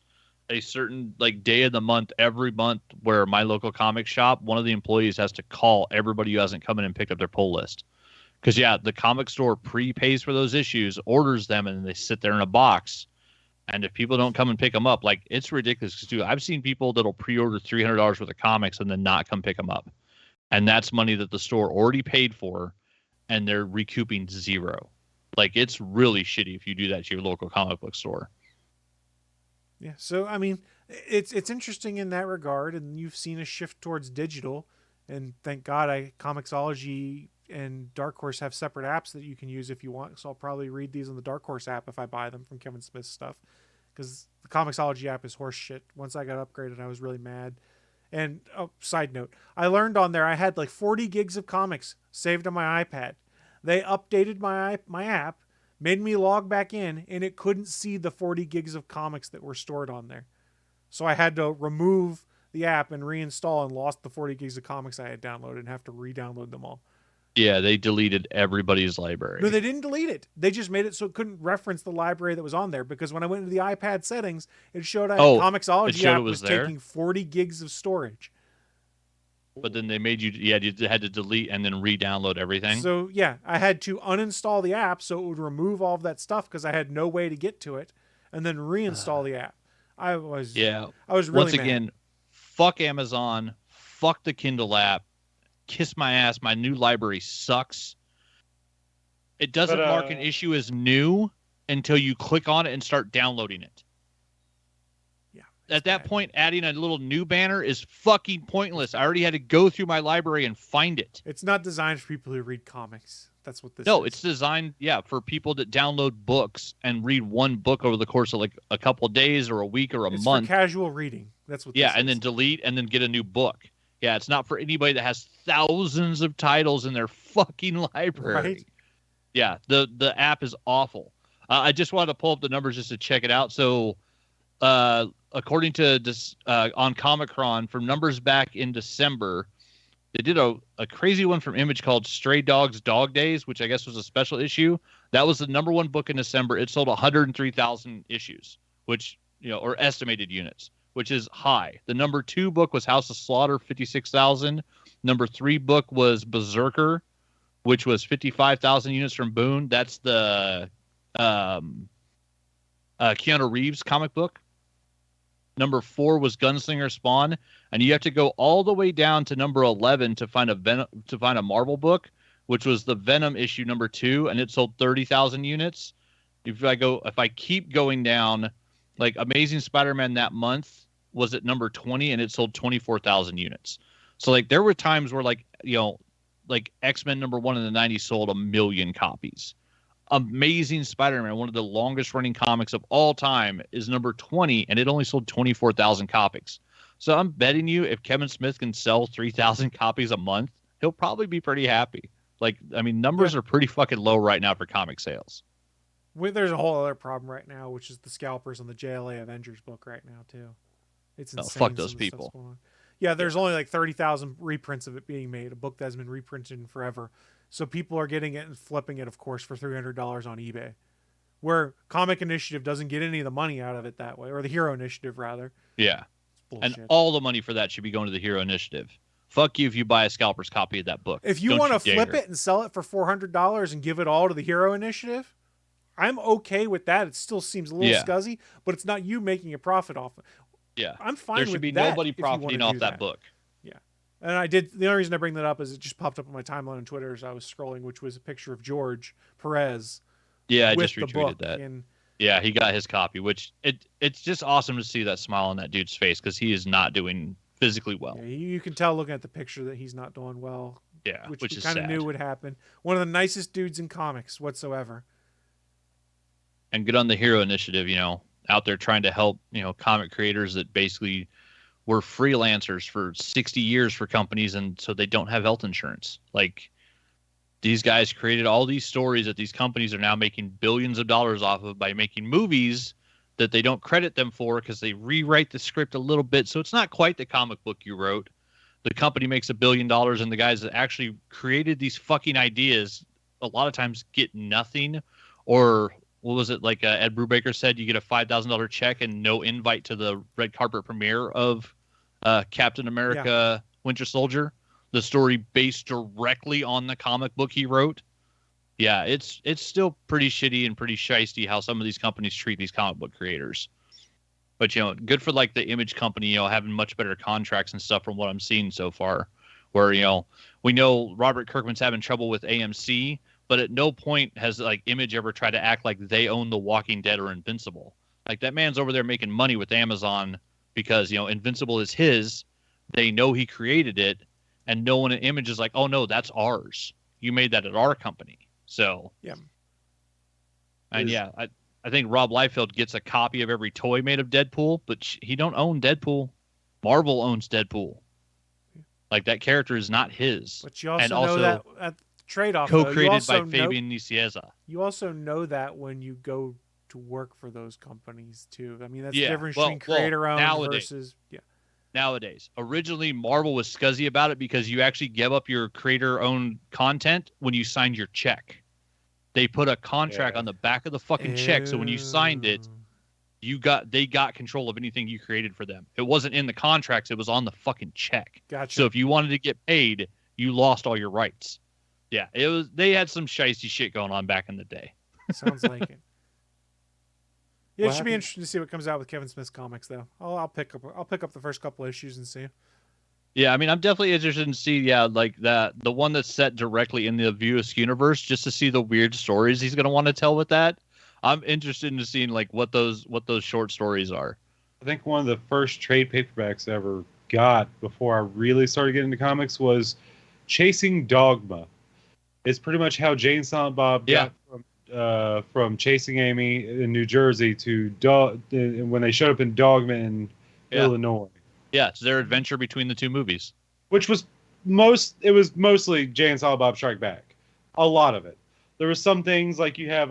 a certain day of the month every month where my local comic shop, one of the employees has to call everybody who hasn't come in and picked up their pull list. Because the comic store prepays for those issues, orders them, and they sit there in a box. And if people don't come and pick them up, it's ridiculous. Too. I've seen people that'll pre-order $300 worth of comics and then not come pick them up. And that's money that the store already paid for, and they're recouping zero. Like, it's really shitty if you do that to your local comic book store. Yeah. So I mean, it's interesting in that regard, and you've seen a shift towards digital, and thank God, Comixology and Dark Horse have separate apps that you can use if you want. So I'll probably read these on the Dark Horse app if I buy them from Kevin Smith's stuff, because the Comixology app is horse shit. Once I got upgraded, I was really mad. And side note, I learned on there I had like 40 gigs of comics saved on my iPad. They updated my app, made me log back in, and it couldn't see the 40 gigs of comics that were stored on there. So I had to remove the app and reinstall, and lost the 40 gigs of comics I had downloaded and have to re-download them all. Yeah, they deleted everybody's library. No, they didn't delete it. They just made it so it couldn't reference the library that was on there, because when I went into the iPad settings, it showed Comixology app was taking 40 gigs of storage. But then they made you had to delete and then re-download everything. So yeah, I had to uninstall the app so it would remove all of that stuff, because I had no way to get to it, and then reinstall the app. I was really Once mad. again, fuck Amazon, fuck the Kindle app, kiss my ass. My new library sucks. It doesn't mark an issue as new until you click on it and start downloading it. Yeah. At that point, adding a little new banner is fucking pointless. I already had to go through my library and find it. It's not designed for people who read comics. That's what this is. No, it's designed, for people that download books and read one book over the course of like a couple of days or a week or a month. For casual reading. That's what this is. And then delete and then get a new book. Yeah, it's not for anybody that has thousands of titles in their fucking library. Right? Yeah, the app is awful. I just wanted to pull up the numbers just to check it out. So, according to this on Comic-Con, from numbers back in December, they did a crazy one from Image called Stray Dogs Dog Days, which I guess was a special issue. That was the number one book in December. It sold 103,000 issues, which, or estimated units, which is high. The number 2 book was House of Slaughter, 56,000. Number 3 book was Berserker, which was 55,000 units from Boone. That's the Keanu Reeves comic book. Number 4 was Gunslinger Spawn, and you have to go all the way down to number 11 to find a Marvel book, which was the Venom issue number 2, and it sold 30,000 units. If I keep going down, like Amazing Spider-Man that month was at number 20, and it sold 24,000 units. So like there were times where like X-Men number 1 in the 90s sold 1 million copies. Amazing Spider-Man, one of the longest running comics of all time, is number 20, and it only sold 24,000 copies. So I'm betting you if Kevin Smith can sell 3,000 copies a month, he'll probably be pretty happy. Like, I mean, numbers are pretty fucking low right now for comic sales. There's a whole other problem right now, which is the scalpers on the JLA Avengers book right now, too. It's insane. Fuck those people. Yeah, there's only like 30,000 reprints of it being made, a book that's been reprinted in forever. So people are getting it and flipping it, of course, for $300 on eBay. Where Comic Initiative doesn't get any of the money out of it that way, or the Hero Initiative, rather. Yeah. And all the money for that should be going to the Hero Initiative. Fuck you if you buy a scalper's copy of that book. If you want to flip it and sell it for $400 and give it all to the Hero Initiative, I'm okay with that. It still seems a little scuzzy, but it's not you making a profit off it. Yeah. I'm fine with that. There should be nobody profiting off that book. Yeah. And the only reason I bring that up is it just popped up on my timeline on Twitter as I was scrolling, which was a picture of George Perez. Yeah, I just retweeted that. Yeah, he got his copy, which it's just awesome to see that smile on that dude's face, because he is not doing physically well. Yeah, you can tell looking at the picture that he's not doing well. Yeah, which we is kind of knew would happen. One of the nicest dudes in comics whatsoever. And good on the Hero Initiative, out there trying to help, comic creators that basically were freelancers for 60 years for companies, and so they don't have health insurance. Like, these guys created all these stories that these companies are now making billions of dollars off of by making movies that they don't credit them for because they rewrite the script a little bit. So it's not quite the comic book you wrote. The company makes $1 billion, and the guys that actually created these fucking ideas a lot of times get nothing. Or what was it, like Ed Brubaker said, you get a $5,000 check and no invite to the red carpet premiere of Captain America Winter Soldier, the story based directly on the comic book he wrote. Yeah, it's still pretty shitty and pretty shisty how some of these companies treat these comic book creators. But, good for like the Image company, having much better contracts and stuff from what I'm seeing so far. Where, we know Robert Kirkman's having trouble with AMC, but at no point has like Image ever tried to act like they own The Walking Dead or Invincible. Like that man's over there making money with Amazon because, Invincible is his. They know he created it, and no one at Image is like, oh no, that's ours. You made that at our company. So Yeah. And I think Rob Liefeld gets a copy of every toy made of Deadpool, but he don't own Deadpool. Marvel owns Deadpool. Like that character is not his. But you also and know that at trade-off, co-created by Fabian Nicieza. You also know that when you go to work for those companies too. I mean, that's the Yeah, difference well, between creator-owned versus Nowadays, originally Marvel was scuzzy about it because you actually give up your creator-owned content when you signed your check. They put a contract on the back of the fucking check, so when you signed it, they got control of anything you created for them. It wasn't in the contracts; it was on the fucking check. Gotcha. So if you wanted to get paid, you lost all your rights. Yeah, it was. They had some shysty shit going on back in the day. Sounds like it. Yeah, it should be interesting to see what comes out with Kevin Smith's comics, though. I'll pick up the first couple issues and see. Yeah, I mean, I'm definitely interested in see, like the one that's set directly in the View Askew universe, just to see the weird stories he's gonna want to tell with that. I'm interested in seeing like what those short stories are. I think one of the first trade paperbacks I ever got before I really started getting into comics was Chasing Dogma. It's pretty much how Jane Silent Bob got from Chasing Amy in New Jersey to when they showed up in Dogma in Illinois. Yeah, it's their adventure between the two movies. Which was mostly Jay and Silent Bob Strike Back. A lot of it. There were some things like you have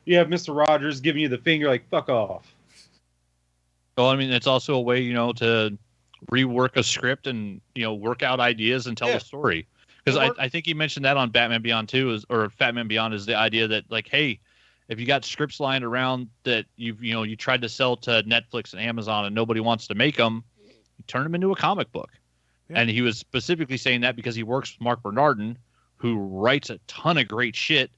Mr. Rogers giving you the finger like fuck off. Well, I mean, it's also a way, to rework a script and, work out ideas and tell a story. Because I think you mentioned that on Batman Beyond 2 or Fat Man Beyond is the idea that like, hey, if you got scripts lying around that you tried to sell to Netflix and Amazon and nobody wants to make them, you turn them into a comic book. Yeah. And he was specifically saying that because he works with Mark Bernardin, who writes a ton of great shit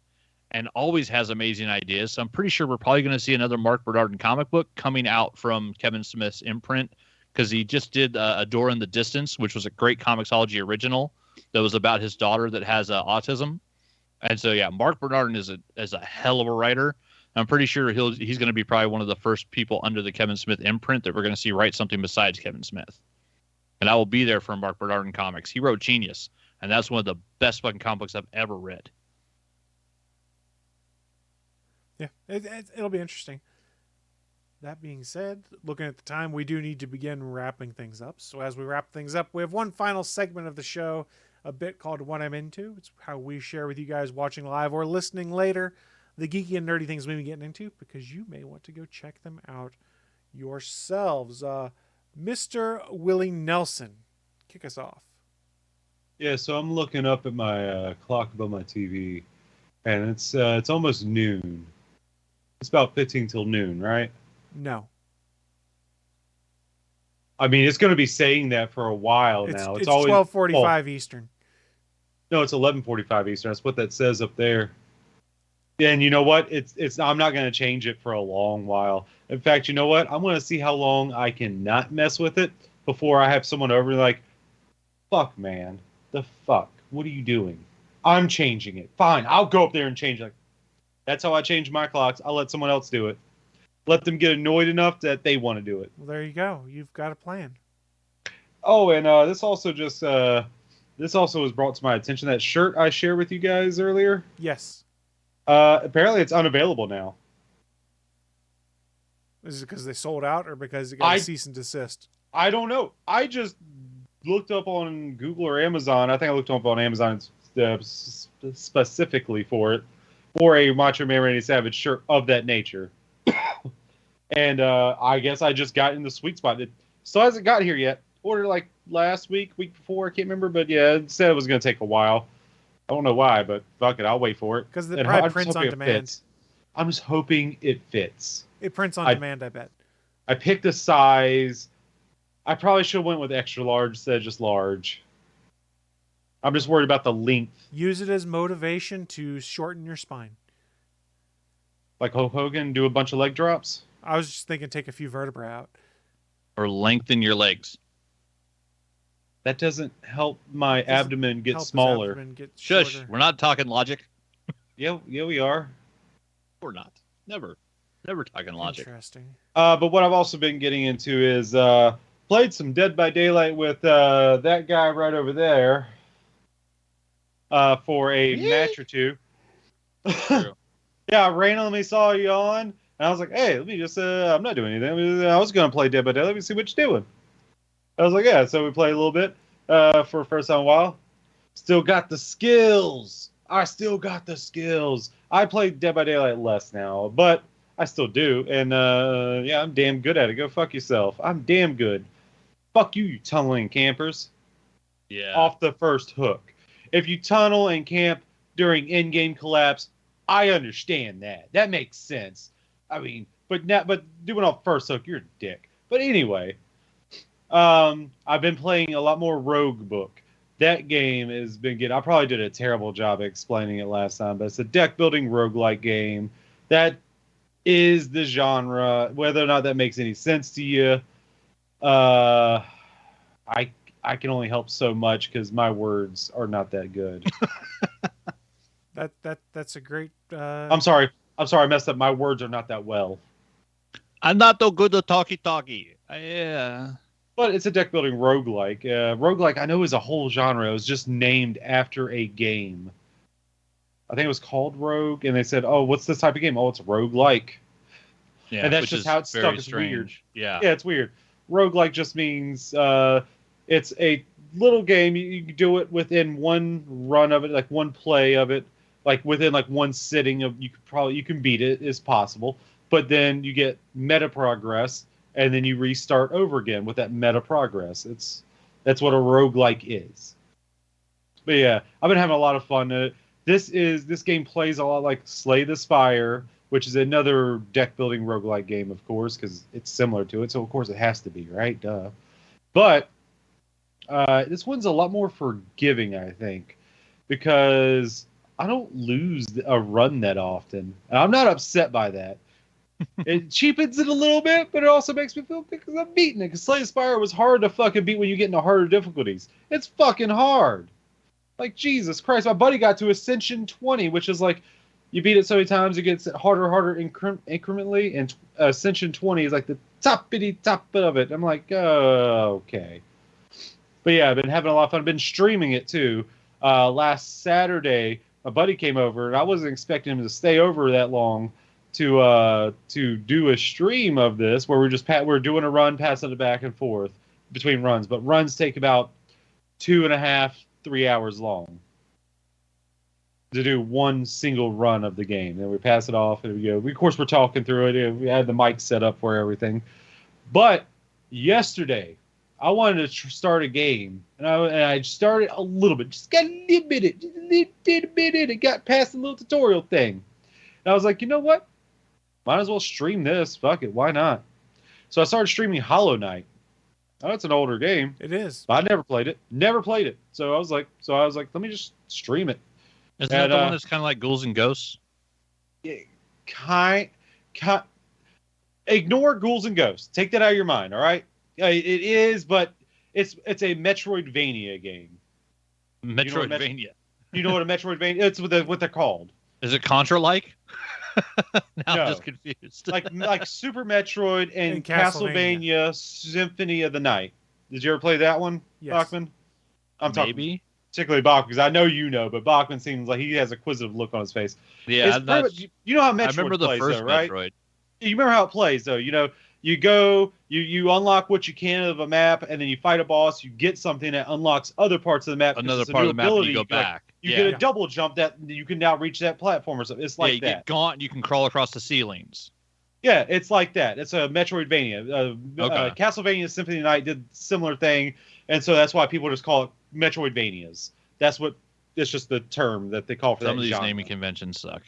and always has amazing ideas. So I'm pretty sure we're probably going to see another Mark Bernardin comic book coming out from Kevin Smith's imprint, because he just did A Door in the Distance, which was a great Comixology original that was about his daughter that has autism. And so, yeah, Mark Bernardin is a hell of a writer. I'm pretty sure he's going to be probably one of the first people under the Kevin Smith imprint that we're going to see write something besides Kevin Smith. And I will be there for Mark Bernardin comics. He wrote Genius, and that's one of the best fucking comic books I've ever read. Yeah, it'll be interesting. That being said, looking at the time, we do need to begin wrapping things up. So as we wrap things up, we have one final segment of the show, a bit called What I'm Into. It's how we share with you guys watching live or listening later the geeky and nerdy things we've been getting into, because you may want to go check them out yourselves. Mr. Willie Nelson, kick us off. Yeah, so I'm looking up at my clock above my TV, and it's almost noon. It's about 15 till noon, right? No. I mean, it's going to be saying that for a while now. It's always 12:45 Eastern. No, it's 11:45 Eastern. That's what that says up there. And you know what? It's. I'm not going to change it for a long while. In fact, you know what? I'm going to see how long I can not mess with it before I have someone over like, fuck, man, the fuck? What are you doing? I'm changing it. Fine, I'll go up there and change it. That's how I change my clocks. I'll let someone else do it. Let them get annoyed enough that they want to do it. Well, there you go. You've got a plan. Oh, and this also was brought to my attention. That shirt I shared with you guys earlier. Yes. Apparently, it's unavailable now. Is it because they sold out, or because it got a cease and desist? I don't know. I just looked up on Google or Amazon. I think I looked up on Amazon specifically for a Macho Man Randy Savage shirt of that nature. And I guess I just got in the sweet spot. It still hasn't got here yet. Ordered like last week before, I can't remember. But yeah, it said it was going to take a while. I don't know why, but fuck it, I'll wait for it. Because it probably prints on demand. I'm just hoping it fits. It prints on demand, I bet. I picked a size. I probably should have went with extra large instead of just large. I'm just worried about the length. Use it as motivation to shorten your spine. Like Hulk Hogan, do a bunch of leg drops? I was just thinking take a few vertebrae out. Or lengthen your legs. That doesn't help my abdomen get smaller. Shush, we're not talking logic. Yeah, we are. We're not. Never talking logic. Interesting. But what I've also been getting into is played some Dead by Daylight with that guy right over there for a match or two. True. Yeah, I randomly saw you on, and I was like, hey, let me just, I'm not doing anything. I was going to play Dead by Daylight. Let me see what you're doing. I was like, yeah. So we played a little bit for the first time in a while. Still got the skills. I still got the skills. I play Dead by Daylight less now, but I still do. And yeah, I'm damn good at it. Go fuck yourself. I'm damn good. Fuck you, you tunneling campers. Yeah. Off the first hook. If you tunnel and camp during in-game collapse, I understand that. That makes sense. I mean, but doing off first hook, you're a dick. But anyway, I've been playing a lot more Rogue Book. That game has been good. I probably did a terrible job explaining it last time, but it's a deck building roguelike game. That is the genre. Whether or not that makes any sense to you, I can only help so much because my words are not that good. That's a great. I'm sorry. I messed up. My words are not that well. I'm not so good at talkie. Yeah. But it's a deck building roguelike. Roguelike, I know, is a whole genre. It was just named after a game. I think it was called Rogue, and they said, "Oh, what's this type of game? Oh, it's roguelike." Yeah, and that's just how it's stuck. It's weird. Yeah. Yeah, it's weird. Roguelike just means it's a little game. You can do it within one run of it, like one play of it, like within like one sitting of. You can beat it. Is possible, but then you get meta progress. And then you restart over again with that meta progress. That's what a roguelike is. But yeah, I've been having a lot of fun. This game plays a lot like Slay the Spire, which is another deck building roguelike game, of course, because it's similar to it. So of course it has to be, right? Duh. But this one's a lot more forgiving, I think, because I don't lose a run that often. And I'm not upset by that. It cheapens it a little bit, but it also makes me feel good because I'm beating it. Because Slay the Spire was hard to fucking beat when you get into harder difficulties. It's fucking hard. Like, Jesus Christ. My buddy got to Ascension 20, which is like, you beat it so many times, it gets harder incrementally. And Ascension 20 is like the top of it. I'm like, oh, okay. But yeah, I've been having a lot of fun. I've been streaming it too. Last Saturday, my buddy came over, and I wasn't expecting him to stay over that long to do a stream of this where we're doing a run, passing it back and forth between runs, but runs take about 2.5-3 hours long to do one single run of the game. Then we pass it off and we go. Of course, we're talking through it. And we had the mic set up for everything. But yesterday, I wanted to start a game, and I started a little bit, just got a little bit, it got past the little tutorial thing. And I was like, you know what? Might as well stream this. Fuck it. Why not? So I started streaming Hollow Knight. Oh, it's an older game. It is. But I never played it. So I was like, let me just stream it. Isn't that the one that's kind of like Ghouls and Ghosts? Ignore Ghouls and Ghosts. Take that out of your mind, all right? It is, but it's a Metroidvania game. Metroidvania. You know what a Metroidvania? It's what they're called. Is it Contra-like? Now No. I'm just confused. like Super Metroid and Castlevania Symphony of the Night. Did you ever play that one, Yes. Bachman? I'm talking Maybe. particularly Bachman, because I know you know, but Bachman seems like he has a quizzitive look on his face. Yeah, You know how Metroid I remember the plays, first though, right? Metroid. You remember how it plays, though. You know, you go, you unlock what you can of a map, and then you fight a boss. You get something that unlocks other parts of the map. Another part of the map, and you go back. You get a double jump that you can now reach that platform or something. It's like you that. get gaunt, you can crawl across the ceilings. Yeah, it's like that. It's a Metroidvania. Okay. Castlevania Symphony of the Night did similar thing, and so that's why people just call it Metroidvanias. It's just the term that they call for that Some of these genre. naming conventions suck.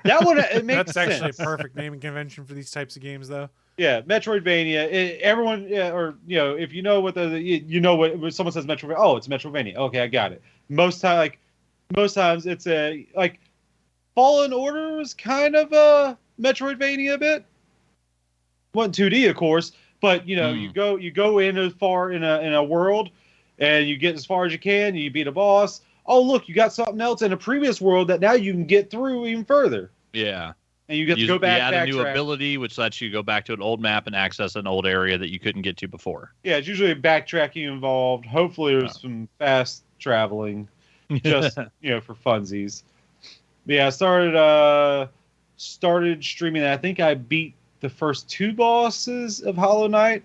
That one, it makes That's sense. actually a perfect naming convention for these types of games, though. Yeah, Metroidvania. Everyone, or if you know what when someone says Metroidvania, oh, it's Metroidvania. Okay, I got it. Most times it's a like Fallen Order is kind of a Metroidvania a bit. Wasn't 2D, of course, but you go in as far in a world, and you get as far as you can. You beat a boss. oh look, you got something else in a previous world that now you can get through even further. Yeah. And you get to You go back, add a new backtrack. ability, which lets you go back to an old map and access an old area that you couldn't get to before. Yeah, it's usually backtracking involved. Hopefully there's some fast traveling, just for funsies. But yeah, I started streaming that. I think I beat the first 2 bosses of Hollow Knight.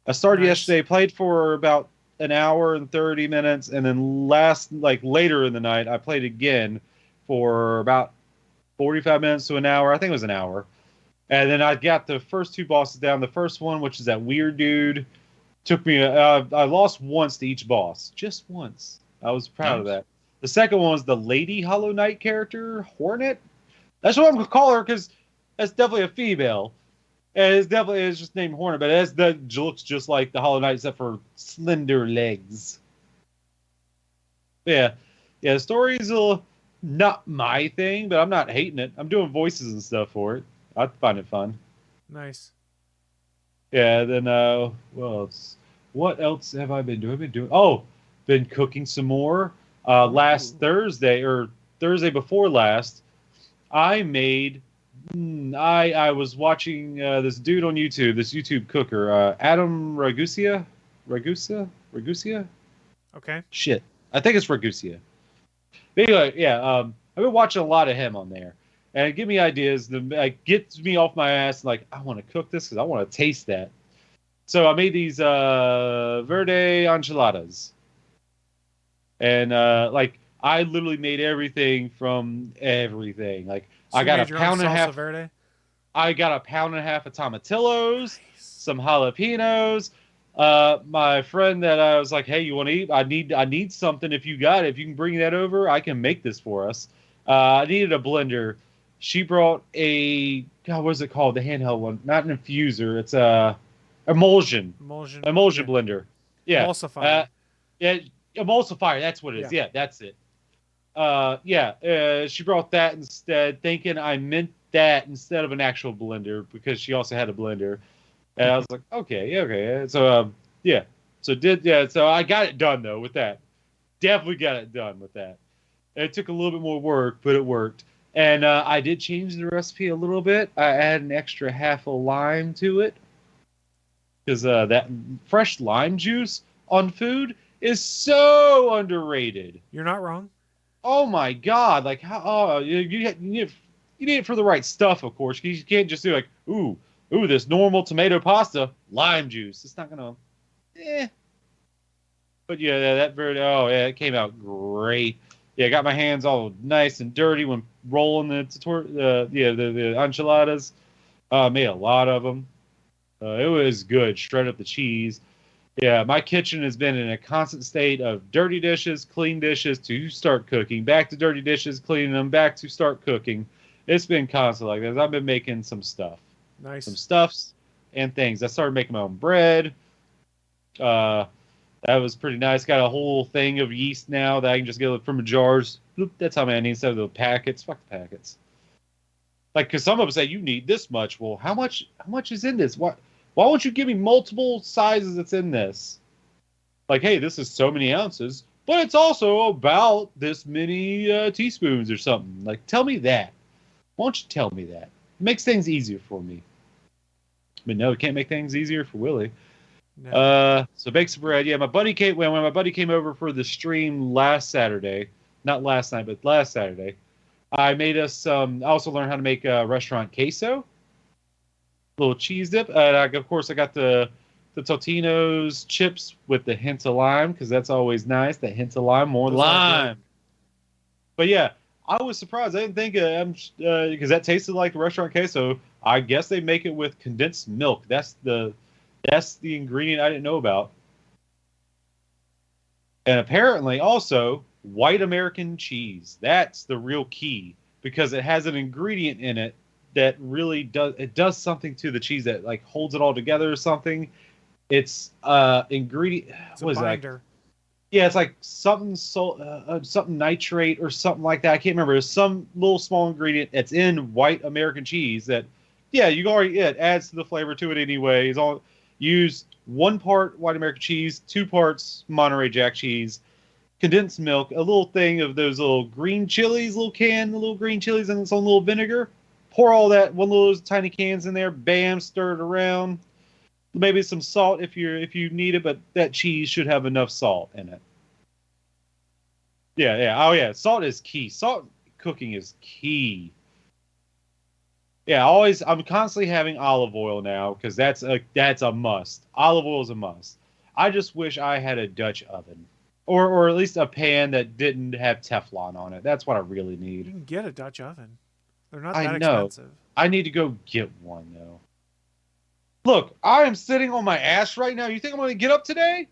I started yesterday, played for about an hour and 30 minutes, and then later in the night, I played again for about 45 minutes to an hour. I think it was an hour. And then I got the first 2 bosses down. The first one, which is that weird dude, took me. I lost once to each boss, just once. I was proud of that. The second one was the Lady Hollow Knight character, Hornet. That's what I'm gonna call her because that's definitely a female. And it's just named Hornet, but that looks just like the Hollow Knight except for slender legs. Yeah, the story's not my thing, but I'm not hating it. I'm doing voices and stuff for it. I find it fun. Nice. Yeah, then what else have I been doing? Been cooking some more. Last Thursday or Thursday before last, I made I was watching this dude on YouTube, this YouTube cooker, Adam Ragusa. Okay. Shit, I think it's Ragusa. Anyway, I've been watching a lot of him on there, and it gives me ideas. It gets me off my ass. Like, I want to cook this because I want to taste that. So I made these Verde Enchiladas, and I literally made everything from everything. Like, So I got a your pound own and a half. salsa verde? I got a pound and a half of tomatillos, some jalapenos. My friend that I was like, hey, you want to eat? I need something. If you got it, if you can bring that over, I can make this for us. I needed a blender. She brought what is it called? The handheld one, not an infuser. It's a emulsion blender. Yeah. Emulsifier. Emulsifier. That's what it is. Yeah, that's it. She brought that instead, thinking I meant that instead of an actual blender because she also had a blender. And I was like, okay. So so I got it done though with that. Definitely got it done with that. It took a little bit more work, but it worked. And I did change the recipe a little bit. I added an extra half a lime to it because that fresh lime juice on food is so underrated. You're not wrong. Oh my God! Like how? Oh, you need it for the right stuff, of course. You can't just do like, ooh, this normal tomato pasta, lime juice. It's not gonna, But that Verde, it came out great. Yeah, I got my hands all nice and dirty when rolling the enchiladas. Made a lot of them. It was good. Shred up the cheese. Yeah, my kitchen has been in a constant state of dirty dishes, clean dishes to start cooking, back to dirty dishes, cleaning them, back to start cooking. It's been constant like this. I've been making some stuff. Nice. Some stuffs and things. I started making my own bread. That was pretty nice. Got a whole thing of yeast now that I can just get from the jars. That's how many I need instead of the packets. Fuck the packets. Like, because some of them say you need this much. Well, how much is in this? Why won't you give me multiple sizes that's in this? Like, hey, this is so many ounces, but it's also about this many teaspoons or something. Like, tell me that. Why don't you tell me that? It makes things easier for me. But no, it can't make things easier for Willie. No. So bake some bread. Yeah, my buddy came when my buddy came over for the stream last Saturday. Not last night, but last Saturday. I made us I also learned how to make restaurant queso. Little cheese dip. And of course, I got the Totino's chips with the hint of lime because that's always nice. The hint of lime, more lime. But yeah, I was surprised. I didn't think because that tasted like the restaurant queso. I guess they make it with condensed milk. That's the ingredient I didn't know about. And apparently, also white American cheese. That's the real key because it has an ingredient in it that really does something to the cheese that like holds it all together or something. It's ingredient. What is that? Yeah, it's like something something nitrate or something like that. I can't remember. It's some little small ingredient that's in white American cheese that, it adds to the flavor to it anyway. It's all use 1 part white American cheese, 2 parts Monterey Jack cheese, condensed milk, a little thing of those little green chilies, little can, the little green chilies and its own little vinegar. Pour all that one of those tiny cans in there. Bam, stir it around. Maybe some salt if you need it, but that cheese should have enough salt in it. Yeah. Oh yeah, salt is key. Salt cooking is key. Yeah, I'm constantly having olive oil now because that's a must. Olive oil is a must. I just wish I had a Dutch oven. Or at least a pan that didn't have Teflon on it. That's what I really You need. can get a Dutch oven. They're not I that know. expensive. I need to go get one though. Look, I am sitting on my ass right now. You think I'm going to get up today?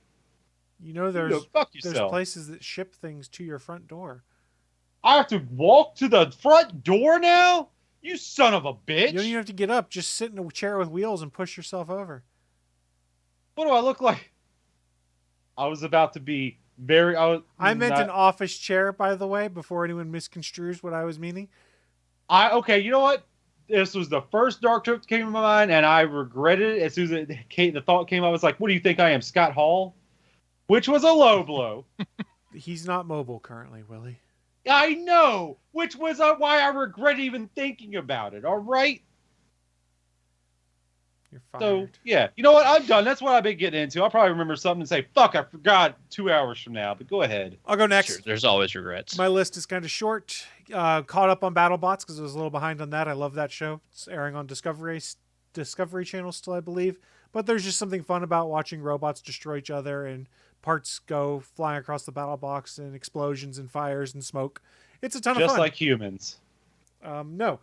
You know, Go there's fuck yourself. places that ship things to your front door. I have to walk to the front door now? You son of a bitch. You don't even have to get up. Just sit in a chair with wheels and push yourself over. What do I look like? I was about to be very... I meant an office chair, by the way, before anyone misconstrues what I was meaning. Okay, you know what? This was the first dark joke that came to my mind, and I regretted it as soon as the thought came. I was like, what do you think I am, Scott Hall? Which was a low blow. He's not mobile currently, Willie. I know, which was why I regret even thinking about it, all right? You're fired. So, yeah. You know what? I'm done. That's what I've been getting into. I'll probably remember something and say, fuck, I forgot 2 hours from now, but go ahead. I'll go next. Sure, there's always regrets. My list is kind of short. Caught up on Battlebots because I was a little behind on that. I love that show. It's airing on Discovery Channel still, I believe. But there's just something fun about watching robots destroy each other and parts go flying across the battle box and explosions and fires and smoke. It's a ton of fun. Just like humans. No.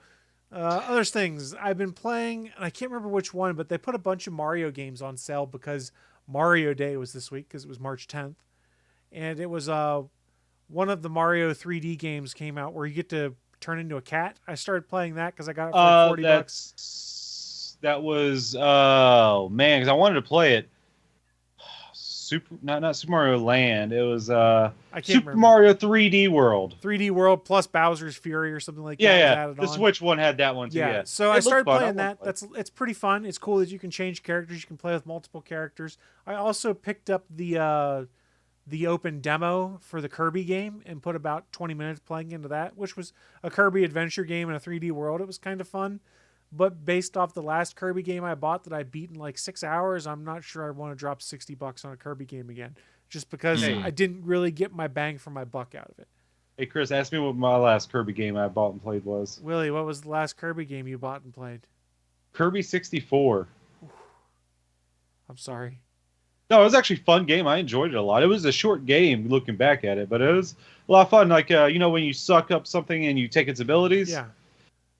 Other things I've been playing, and I can't remember which one, but they put a bunch of Mario games on sale because Mario Day was this week because it was March 10th. And it was one of the Mario 3D games came out where you get to turn into a cat. I started playing that because I got it for like 40 bucks. That was, oh man, because I wanted to play it. Not Super Mario Land. It was I can't Super remember. Mario 3D World. 3D World plus Bowser's Fury or something like that. Yeah. Was The added on. Switch one had that one too. Yeah. So It I looked started fun. playing I that. wanted to play It's pretty fun. It's cool that you can change characters. You can play with multiple characters. I also picked up the open demo for the Kirby game and put about 20 minutes playing into that, which was a Kirby adventure game in a 3D world. It was kind of fun. But based off the last Kirby game I bought that I beat in like 6 hours, I'm not sure I want to drop $60 on a Kirby game again. Just because I didn't really get my bang for my buck out of it. Hey Chris, ask me what my last Kirby game I bought and played was. Willie, what was the last Kirby game you bought and played? Kirby 64. I'm sorry. No, it was actually a fun game. I enjoyed it a lot. It was a short game looking back at it, but it was a lot of fun. Like, when you suck up something and you take its abilities, Yeah.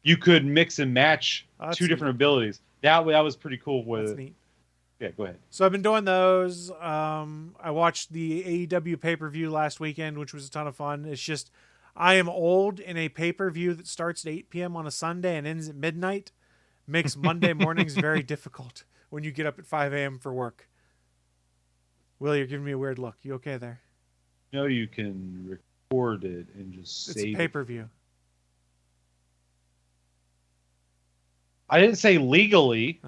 you could mix and match That's two different abilities. That was pretty cool with That's it. neat. Yeah, go ahead. So I've been doing those. I watched the AEW pay-per-view last weekend, which was a ton of fun. It's just, I am old, and a pay-per-view that starts at 8 p.m. on a Sunday and ends at midnight makes Monday mornings very difficult when you get up at 5 a.m. for work. Will, you're giving me a weird look. You okay there? No, you can record it and just It's save a pay-per-view. I didn't say legally.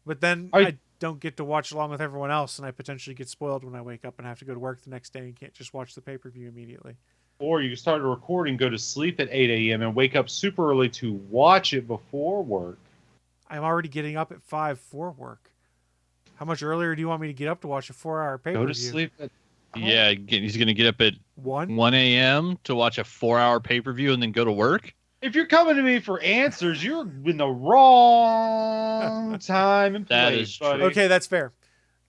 But then I don't get to watch along with everyone else, and I potentially get spoiled when I wake up and have to go to work the next day and can't just watch the pay-per-view immediately. Or you can start a recording, go to sleep at 8 a.m. and wake up super early to watch it before work. I'm already getting up at 5 for work. How much earlier do you want me to get up to watch a 4-hour pay-per-view? Go to sleep at... Yeah, he's going to get up at 1 a.m. to watch a 4-hour pay-per-view and then go to work? If you're coming to me for answers, you're in the wrong time and place, That is true. buddy. Okay, that's fair.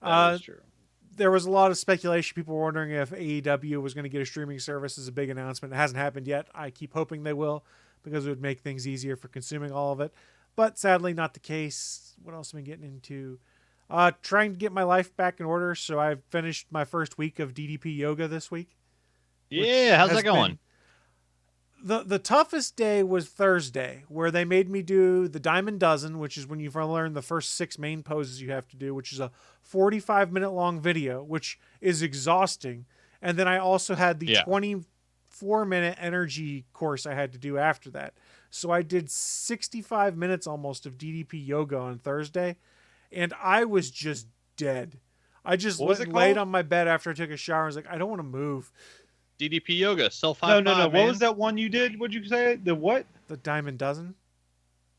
That is true. There was a lot of speculation. People were wondering if AEW was going to get a streaming service as a big announcement. It hasn't happened yet. I keep hoping they will because it would make things easier for consuming all of it. But sadly, not the case. What else am I getting into? Trying to get my life back in order. So I've finished my first week of DDP yoga this week. Yeah, how's that going? The toughest day was Thursday, where they made me do the Diamond Dozen, which is when you learn the first 6 main poses you have to do, which is a 45-minute long video, which is exhausting. And then I also had the 24-minute energy course I had to do after that. So I did 65 minutes almost of DDP yoga on Thursday, and I was just dead. I just What was it laid called? on my bed after I took a shower. I was like, I don't want to move. DDP yoga, self high No, five. no, no. What man. was that one you did? What'd you say? The what? The Diamond Dozen?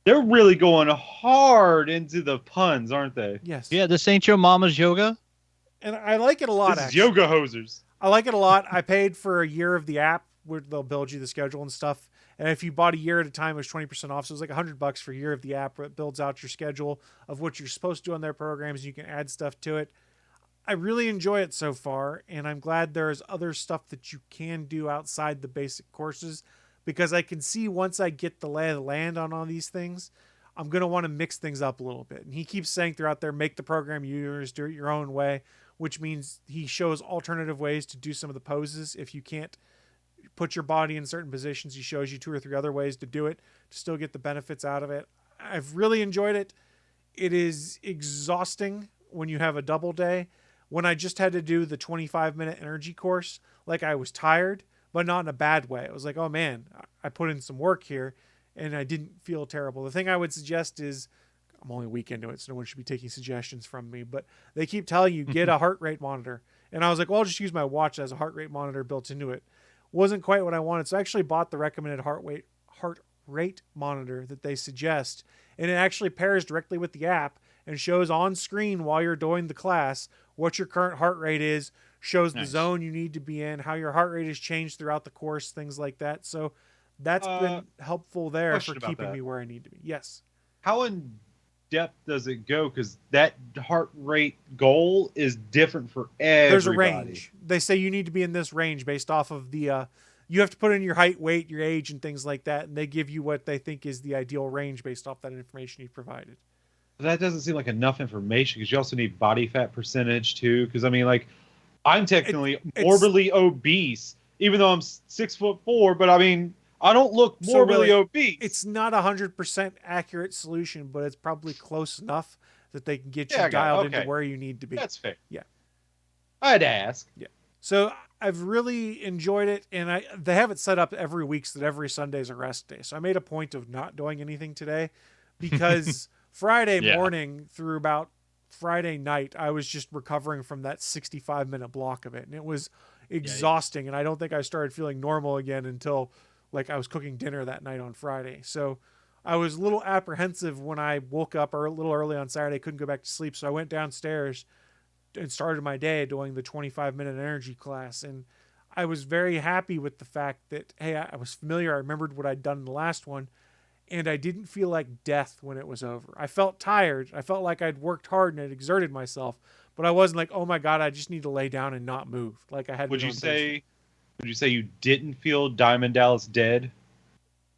They're really going hard into the puns, aren't they? Yes. Yeah, this ain't your mama's yoga. And I like it a lot, This is actually. yoga hosers. I like it a lot. I paid for a year of the app where they'll build you the schedule and stuff. And if you bought a year at a time, it was 20% off. So it was like $100 for a year of the app where it builds out your schedule of what you're supposed to do on their programs. You can add stuff to it. I really enjoy it so far. And I'm glad there's other stuff that you can do outside the basic courses, because I can see once I get the lay of the land on all these things, I'm going to want to mix things up a little bit. And he keeps saying throughout there, make the program yours, do it your own way, which means he shows alternative ways to do some of the poses. If you can't put your body in certain positions, he shows you 2 or 3 other ways to do it to still get the benefits out of it. I've really enjoyed it. It is exhausting when you have a double day. When I just had to do the 25-minute energy course, like, I was tired, but not in a bad way. It was like, oh man, I put in some work here and I didn't feel terrible. The thing I would suggest is, I'm only a week into it, so no one should be taking suggestions from me, but they keep telling you, get a heart rate monitor. And I was like, well, I'll just use my watch as a heart rate monitor built into it. Wasn't quite what I wanted. So I actually bought the recommended heart rate monitor that they suggest. And it actually pairs directly with the app and shows on screen while you're doing the class what your current heart rate is, shows the zone you need to be in, how your heart rate has changed throughout the course, things like that. So that's been helpful there for keeping me where I need to be. Yes. How in depth does it go? Because that heart rate goal is different for everybody. There's a range. They say you need to be in this range based off of the, you have to put in your height, weight, your age, and things like that. And they give you what they think is the ideal range based off that information you've provided. That doesn't seem like enough information, because you also need body fat percentage too. Because I mean, like, I'm technically morbidly obese, even though I'm 6'4", but I mean, I don't look morbidly obese. It's not 100% accurate solution, but it's probably close enough that they can get you dialed into where you need to be. That's fair. Yeah. I'd ask. Yeah. So I've really enjoyed it, and they have it set up every week so that every Sunday is a rest day. So I made a point of not doing anything today, because Friday morning through about Friday night, I was just recovering from that 65-minute block of it, and it was exhausting. And I don't think I started feeling normal again until, like, I was cooking dinner that night on Friday. So I was a little apprehensive when I woke up a little early on Saturday, couldn't go back to sleep. So I went downstairs and started my day doing the 25-minute energy class. And I was very happy with the fact that, hey, I was familiar. I remembered what I'd done in the last one, and I didn't feel like death when it was over. I felt tired. I felt like I'd worked hard and had exerted myself, but I wasn't like, oh my God, I just need to lay down and not move. Like I had. Would you say you didn't feel Diamond Dallas dead?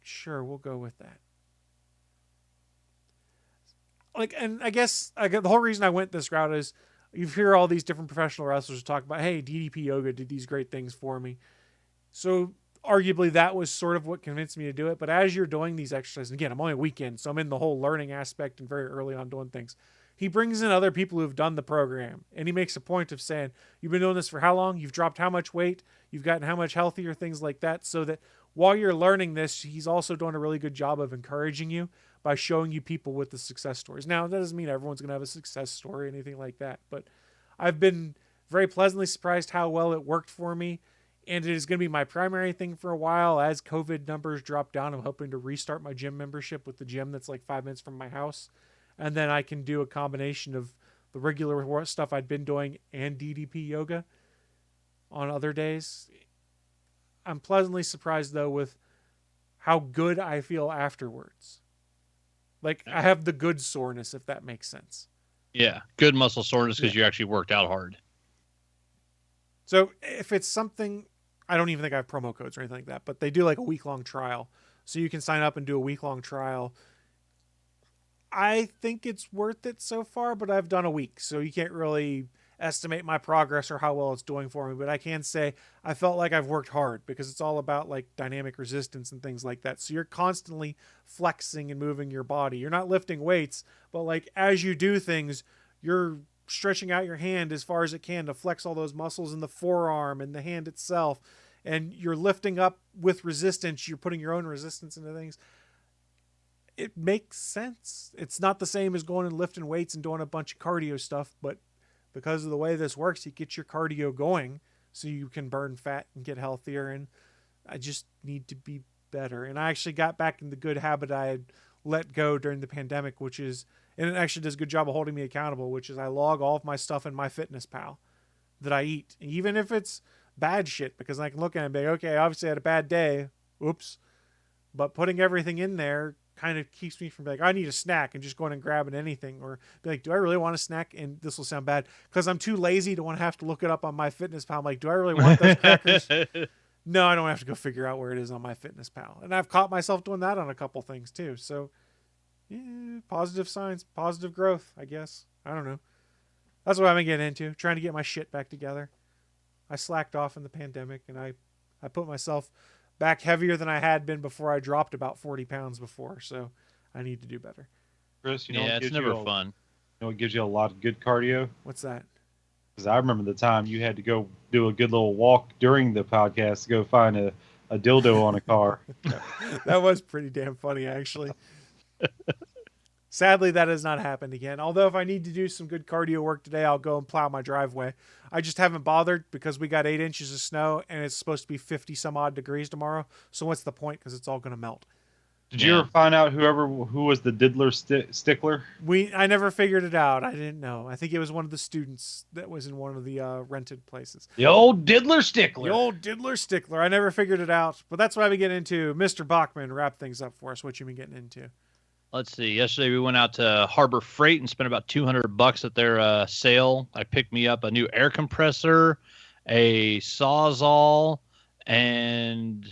Sure, we'll go with that. Like, and I guess the whole reason I went this route is you hear all these different professional wrestlers talk about, hey, DDP Yoga did these great things for me. So arguably that was sort of what convinced me to do it. But as you're doing these exercises, again, I'm only a weekend, so I'm in the whole learning aspect and very early on doing things. He brings in other people who've done the program, and he makes a point of saying, you've been doing this for how long? You've dropped how much weight? You've gotten how much healthier? Things like that. So that while you're learning this, he's also doing a really good job of encouraging you by showing you people with the success stories. Now, that doesn't mean everyone's going to have a success story or anything like that, but I've been very pleasantly surprised how well it worked for me. And it is going to be my primary thing for a while. As COVID numbers drop down, I'm hoping to restart my gym membership with the gym that's like 5 minutes from my house. And then I can do a combination of the regular stuff I'd been doing and DDP yoga on other days. I'm pleasantly surprised, though, with how good I feel afterwards. Like, I have the good soreness, if that makes sense. Yeah, good muscle soreness because you actually worked out hard. So if it's something, I don't even think I have promo codes or anything like that, but they do like a week-long trial. So you can sign up and do a week-long trial. I think it's worth it so far, but I've done a week, so you can't really estimate my progress or how well it's doing for me. But I can say I felt like I've worked hard, because it's all about like dynamic resistance and things like that. So you're constantly flexing and moving your body. You're not lifting weights, but like as you do things, you're stretching out your hand as far as it can to flex all those muscles in the forearm and the hand itself. And you're lifting up with resistance. You're putting your own resistance into things. It makes sense. It's not the same as going and lifting weights and doing a bunch of cardio stuff, but because of the way this works, you get your cardio going so you can burn fat and get healthier. And I just need to be better. And I actually got back in the good habit I had let go during the pandemic, which is, and it actually does a good job of holding me accountable, which is I log all of my stuff in MyFitnessPal that I eat, even if it's bad shit, because I can look at it and be like, okay, obviously I had a bad day. Oops. But putting everything in there kind of keeps me from like, I need a snack and just going and grabbing anything, or be like, do I really want a snack? And this will sound bad because I'm too lazy to want to have to look it up on MyFitnessPal. I'm like, do I really want those crackers? No, I don't have to go figure out where it is on MyFitnessPal. And I've caught myself doing that on a couple things too. So yeah, positive signs, positive growth, I guess. I don't know. That's what I've been getting into, trying to get my shit back together. I slacked off in the pandemic, and I put myself back heavier than I had been before. I dropped about 40 pounds before, so I need to do better. Chris, it's never fun. You know what gives you a lot of good cardio? What's that? Because I remember the time you had to go do a good little walk during the podcast to go find a dildo on a car. That was pretty damn funny, actually. Sadly, that has not happened again. Although if I need to do some good cardio work today, I'll go and plow my driveway. I just haven't bothered because we got 8 inches of snow and it's supposed to be 50 some odd degrees tomorrow. So what's the point? Because it's all going to melt. Did you ever find out who was the diddler stickler? I never figured it out. I didn't know. I think it was one of the students that was in one of the rented places. The old diddler stickler. The old diddler stickler. I never figured it out. But that's what I've been getting into. Mr. Bachman, wrap things up for us. What you been getting into? Let's see. Yesterday we went out to Harbor Freight and spent about $200 at their sale. I picked me up a new air compressor, a Sawzall, and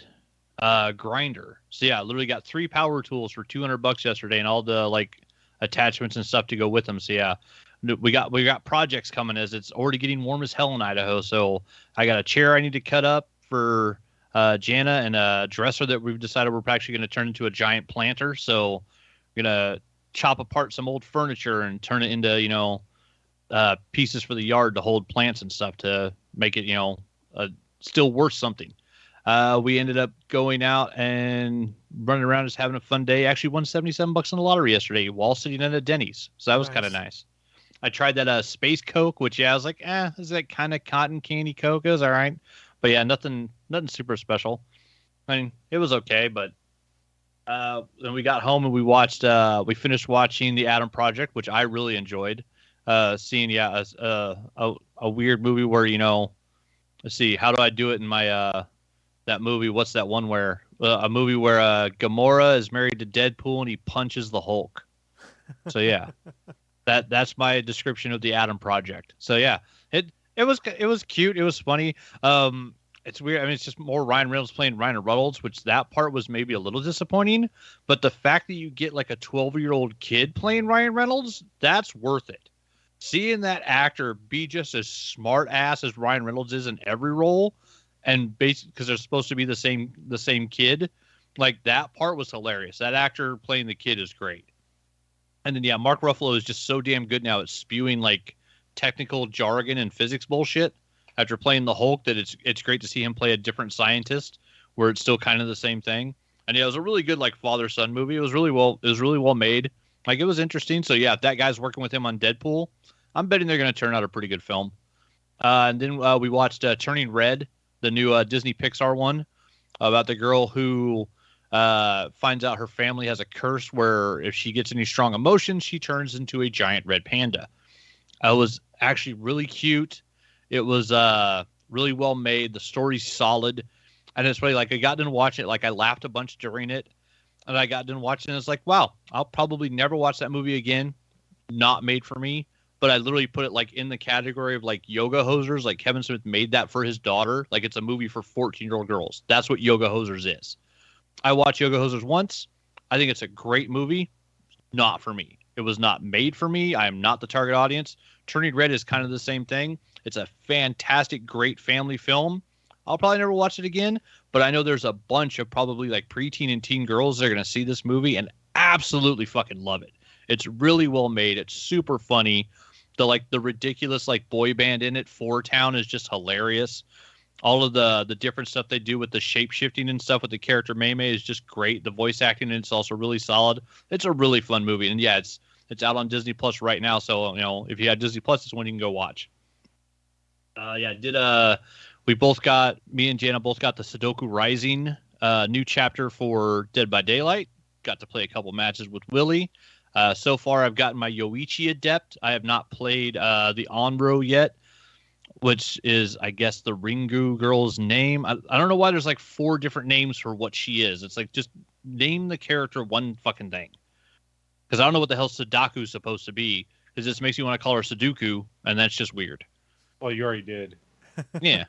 grinder. So yeah, I literally got 3 power tools for $200 yesterday, and all the like attachments and stuff to go with them. So yeah, we got projects coming as it's already getting warm as hell in Idaho. So I got a chair I need to cut up for Jana, and a dresser that we've decided we're actually going to turn into a giant planter. So we're gonna chop apart some old furniture and turn it into pieces for the yard to hold plants and stuff to make it still worth something. We ended up going out and running around, just having a fun day. Actually won $77 on the lottery yesterday while sitting at a Denny's. So that was kind of nice. I tried that Space Coke, which I was like, is that kind of cotton candy Coke? It was all right. But yeah, nothing super special. I mean, it was okay, but then we got home and we finished watching The Adam Project, which I really enjoyed. Seeing a weird movie where, let's see, how do I do it in my that movie? What's that one where a movie where Gamora is married to Deadpool and he punches the Hulk? So yeah, that's my description of The Adam Project. So yeah, it was cute. It was funny. It's weird. I mean, it's just more Ryan Reynolds playing Ryan Reynolds, which that part was maybe a little disappointing. But the fact that you get like a 12-year-old kid playing Ryan Reynolds, that's worth it. Seeing that actor be just as smart ass as Ryan Reynolds is in every role, and basically because they're supposed to be the same kid, like that part was hilarious. That actor playing the kid is great. And then yeah, Mark Ruffalo is just so damn good now at spewing like technical jargon and physics bullshit. After playing the Hulk, that it's great to see him play a different scientist where it's still kind of the same thing. And yeah, it was a really good like father-son movie. It was really well made. Like it was interesting. So yeah, if that guy's working with him on Deadpool, I'm betting they're going to turn out a pretty good film. And then we watched Turning Red, the new Disney Pixar one about the girl who finds out her family has a curse where if she gets any strong emotions, she turns into a giant red panda. It was actually really cute. It was really well made. The story's solid. And it's really like I got done watching it. Like I laughed a bunch during it. And I got done watching it. It's like, wow, I'll probably never watch that movie again. Not made for me. But I literally put it like in the category of like Yoga Hosers. Like Kevin Smith made that for his daughter. Like it's a movie for 14-year-old girls. That's what Yoga Hosers is. I watched Yoga Hosers once. I think it's a great movie. Not for me. It was not made for me. I am not the target audience. Turning Red is kind of the same thing. It's a fantastic, great family film. I'll probably never watch it again, but I know there's a bunch of probably like preteen and teen girls that are going to see this movie and absolutely fucking love it. It's really well made. It's super funny. The ridiculous like boy band in it, Four Town, is just hilarious. All of the different stuff they do with the shape shifting and stuff with the character Mei Mei is just great. The voice acting in it's also really solid. It's a really fun movie, and yeah, It's out on Disney Plus right now. So, if you had Disney Plus, it's when you can go watch. Me and Jana both got the Sudoku Rising new chapter for Dead by Daylight. Got to play a couple matches with Willie. So far, I've gotten my Yoichi Adept. I have not played the Onro yet, which is, I guess, the Ringu girl's name. I don't know why there's like 4 different names for what she is. It's like, just name the character one fucking thing. Because I don't know what the hell Sudoku is supposed to be. Because this makes me want to call her Sudoku, and that's just weird. Well, you already did. Yeah.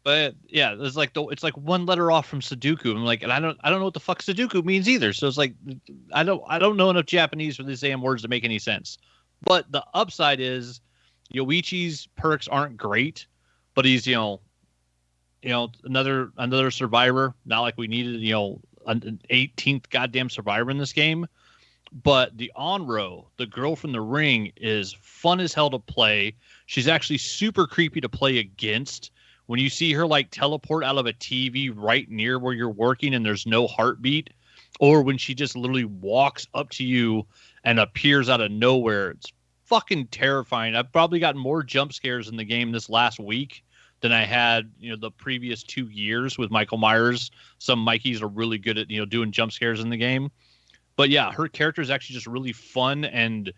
But yeah, it's like one letter off from Sudoku. I'm like, and I don't know what the fuck Sudoku means either. So it's like, I don't know enough Japanese for these damn words to make any sense. But the upside is Yoichi's perks aren't great, but he's another survivor. Not like we needed an 18th goddamn survivor in this game. But the Onro, the girl from the ring, is fun as hell to play. She's actually super creepy to play against. When you see her like teleport out of a TV right near where you're working and there's no heartbeat, or when she just literally walks up to you and appears out of nowhere, it's fucking terrifying. I've probably gotten more jump scares in the game this last week than I had, the previous 2 years with Michael Myers. Some Mikeys are really good at, doing jump scares in the game. But yeah, her character is actually just really fun, and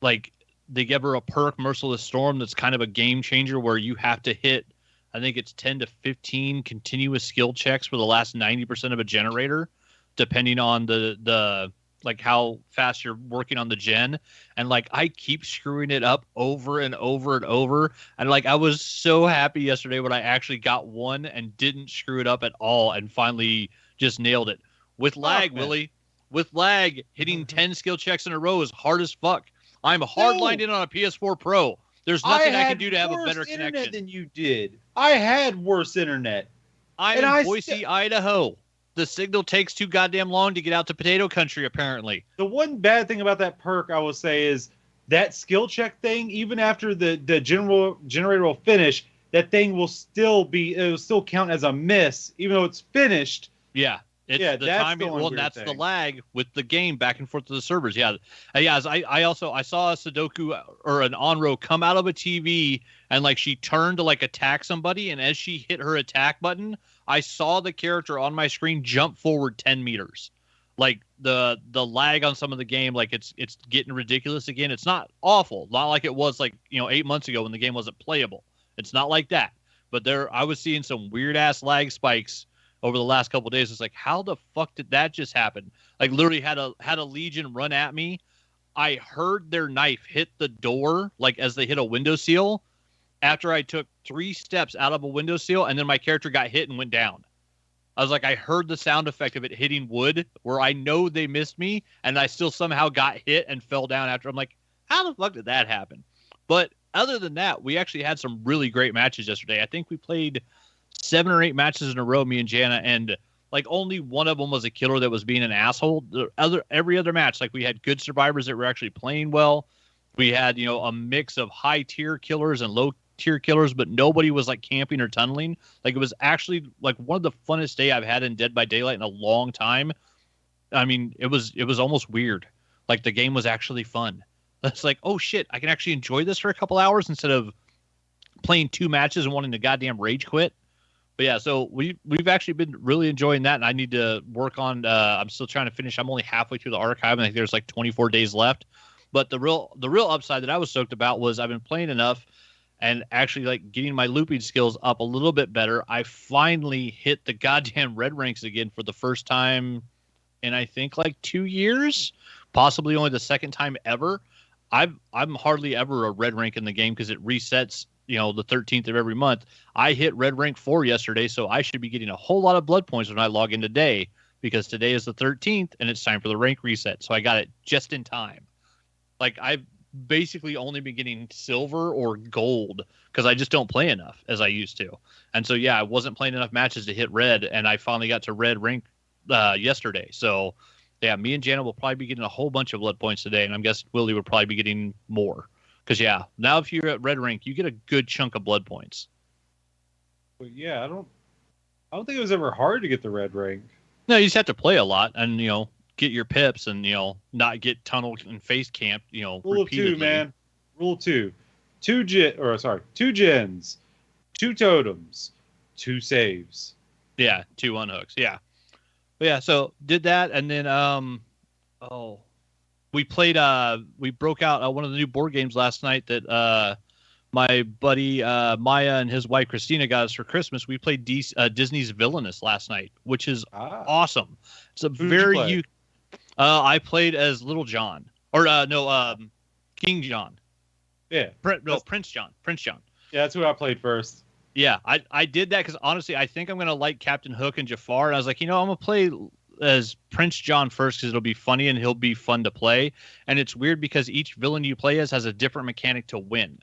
like they give her a perk, Merciless Storm, that's kind of a game changer where you have to hit, I think it's 10 to 15 continuous skill checks for the last 90% of a generator, depending on the like how fast you're working on the gen. And like I keep screwing it up over and over and over. And like I was so happy yesterday when I actually got one and didn't screw it up at all and finally just nailed it. With lag, Willie. With lag, hitting 10 skill checks in a row is hard as fuck. I'm hardlined in on a PS4 Pro. There's nothing I can do to have a better connection than you did. I had worse internet. I'm in Boise, Idaho. The signal takes too goddamn long to get out to potato country, apparently. The one bad thing about that perk, I will say, is that skill check thing, even after the generator will finish, that thing will still count as a miss, even though it's finished. Yeah. It's the timing. Well, that's the lag with the game back and forth to the servers. Yeah. I saw a Sudoku or an Onro come out of a TV and like she turned to like attack somebody. And as she hit her attack button, I saw the character on my screen jump forward 10 meters. Like the lag on some of the game, like it's getting ridiculous again. It's not awful. Not like it was like, 8 months ago when the game wasn't playable. It's not like that. But I was seeing some weird ass lag spikes over the last couple of days. It's like, how the fuck did that just happen? Like literally had a Legion run at me. I heard their knife hit the door, like as they hit a windowsill, after I took 3 steps out of a windowsill, and then my character got hit and went down. I was like, I heard the sound effect of it hitting wood, where I know they missed me, and I still somehow got hit and fell down after. I'm like, how the fuck did that happen? But other than that, we actually had some really great matches yesterday. I think we played 7 or 8 matches in a row, me and Jana, and like only one of them was a killer that was being an asshole. Every other match, like we had good survivors that were actually playing well. We had, a mix of high tier killers and low tier killers, but nobody was like camping or tunneling. Like it was actually like one of the funnest day I've had in Dead by Daylight in a long time. I mean, it was almost weird. Like the game was actually fun. It's like, oh shit, I can actually enjoy this for a couple hours instead of playing 2 matches and wanting to goddamn rage quit. But yeah, so we've actually been really enjoying that, and I need to work on. I'm still trying to finish. I'm only halfway through the archive, and I think there's like 24 days left. But the real upside that I was stoked about was I've been playing enough, and actually like getting my looping skills up a little bit better. I finally hit the goddamn red ranks again for the first time in I think like 2 years, possibly only the second time ever. I'm hardly ever a red rank in the game because it resets, the 13th of every month. I hit red rank 4 yesterday, so I should be getting a whole lot of blood points when I log in today, because today is the 13th and it's time for the rank reset. So I got it just in time. Like I've basically only been getting silver or gold because I just don't play enough as I used to. And so, yeah, I wasn't playing enough matches to hit red, and I finally got to red rank yesterday. So yeah, me and Jana will probably be getting a whole bunch of blood points today, and I'm guessing Willie will probably be getting more. Because, yeah, now if you're at red rank, you get a good chunk of blood points. But yeah, I don't think it was ever hard to get the red rank. No, you just have to play a lot, and, get your pips and not get tunneled and face camped. Rule repeatedly. of 2, man. Rule 2. 2 gens, 2 totems, 2 saves. Yeah, 2 unhooks. Yeah, but yeah. So did that, and then we played. We broke out one of the new board games last night that my buddy Maya and his wife Christina got us for Christmas. We played Disney's Villainous last night, which is awesome. It's a very I played as Little John, or King John. Yeah, Prince John. Yeah, that's who I played first. Yeah, I did that because honestly, I think I'm gonna like Captain Hook and Jafar, and I was like, I'm gonna play as Prince John first because it'll be funny and he'll be fun to play. And it's weird because each villain you play as has a different mechanic to win.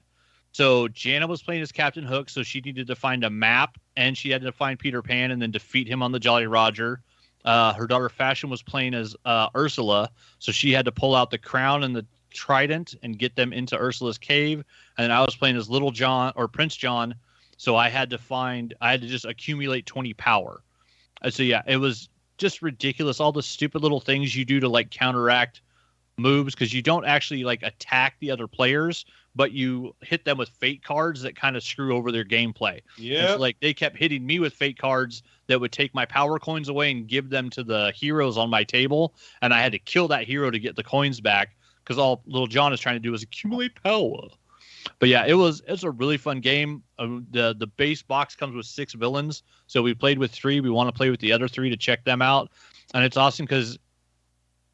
So Jana was playing as Captain Hook, so she needed to find a map, and she had to find Peter Pan and then defeat him on the Jolly Roger. Her daughter Fashion was playing as Ursula, so she had to pull out the crown and the trident and get them into Ursula's cave. And then I was playing as Little John or Prince John, so I had to just accumulate 20 power. So yeah, it was just ridiculous. All the stupid little things you do to like counteract moves, because you don't actually like attack the other players, but you hit them with fate cards that kind of screw over their gameplay. Yeah, so, like they kept hitting me with fate cards that would take my power coins away and give them to the heroes on my table, and I had to kill that hero to get the coins back because all Little John is trying to do is accumulate power. But yeah, it's a really fun game. The base box comes with 6 villains, so we played with 3. We want to play with the other 3 to check them out, and it's awesome because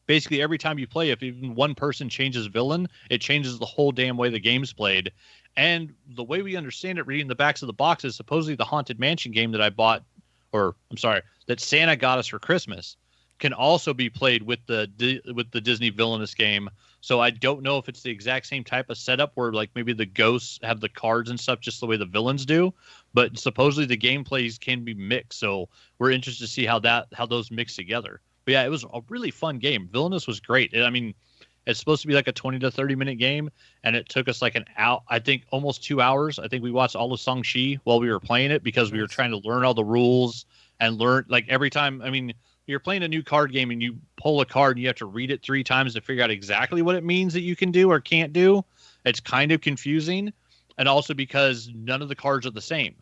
basically every time you play, if even one person changes villain, it changes the whole damn way the game's played. And the way we understand it, reading the backs of the boxes, supposedly the Haunted Mansion game that I bought, that Santa got us for Christmas, can also be played with the Disney Villainous game. So I don't know if it's the exact same type of setup where like maybe the ghosts have the cards and stuff just the way the villains do, but supposedly the gameplays can be mixed. So we're interested to see how those mix together. But yeah, it was a really fun game. Villainous was great. It's supposed to be like a 20 to 30 minute game, and it took us like I think almost 2 hours. I think we watched all of Shang-Chi while we were playing it because we were trying to learn all the rules and learn like every time. You're playing a new card game and you pull a card and you have to read it 3 times to figure out exactly what it means that you can do or can't do. It's kind of confusing. And also because none of the cards are the same.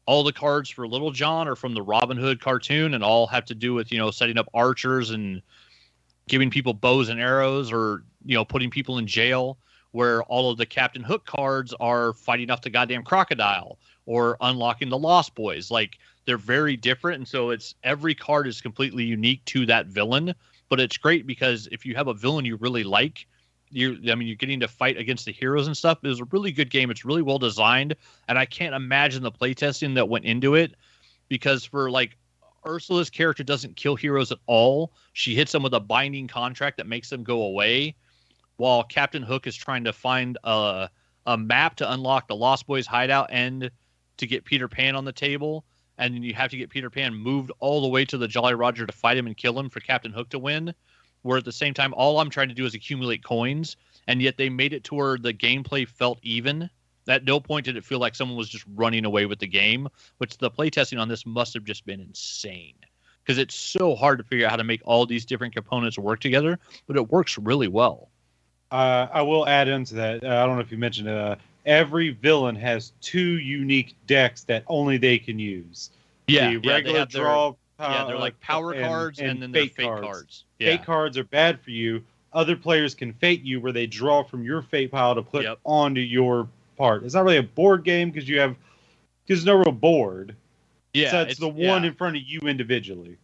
All the cards for Little John are from the Robin Hood cartoon and all have to do with, setting up archers and giving people bows and arrows or, putting people in jail, where all of the Captain Hook cards are fighting off the goddamn crocodile or unlocking the Lost Boys. Like, they're very different, and so every card is completely unique to that villain. But it's great because if you have a villain you really like, you're getting to fight against the heroes and stuff. It was a really good game. It's really well designed, and I can't imagine the playtesting that went into it, because for like Ursula's character doesn't kill heroes at all. She hits them with a binding contract that makes them go away, while Captain Hook is trying to find a map to unlock the Lost Boys hideout and to get Peter Pan on the table. And then you have to get Peter Pan moved all the way to the Jolly Roger to fight him and kill him for Captain Hook to win. Where at the same time, all I'm trying to do is accumulate coins. And yet they made it to where the gameplay felt even. At no point did it feel like someone was just running away with the game, which the playtesting on this must have just been insane. Because it's so hard to figure out how to make all these different components work together, but it works really well. I will add into that. I don't know if you mentioned it. Every villain has 2 unique decks that only they can use. Yeah, the regular draw. They're like power cards and then they're fate cards. Yeah. Fate cards are bad for you. Other players can fate you, where they draw from your fate pile to put onto your part. It's not really a board game because there's no real board. Yeah, so it's the one in front of you individually.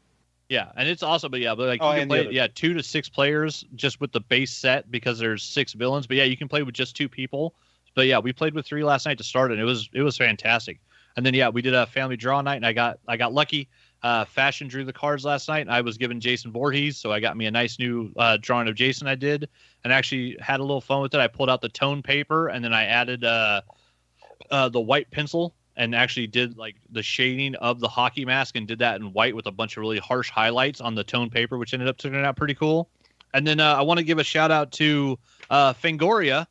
Yeah, and it's awesome, but you can play 2 to 6 players just with the base set because there's 6 villains. But yeah, you can play with just 2 people. But yeah, we played with 3 last night to start, and it was fantastic. And then we did a family draw night, and I got lucky. Fashion drew the cards last night, and I was given Jason Voorhees, so I got me a nice new drawing of Jason. I did, and actually had a little fun with it. I pulled out the tone paper, and then I added the white pencil, and actually did like the shading of the hockey mask, and did that in white with a bunch of really harsh highlights on the tone paper, which ended up turning out pretty cool. And then I want to give a shout out to Fangoria,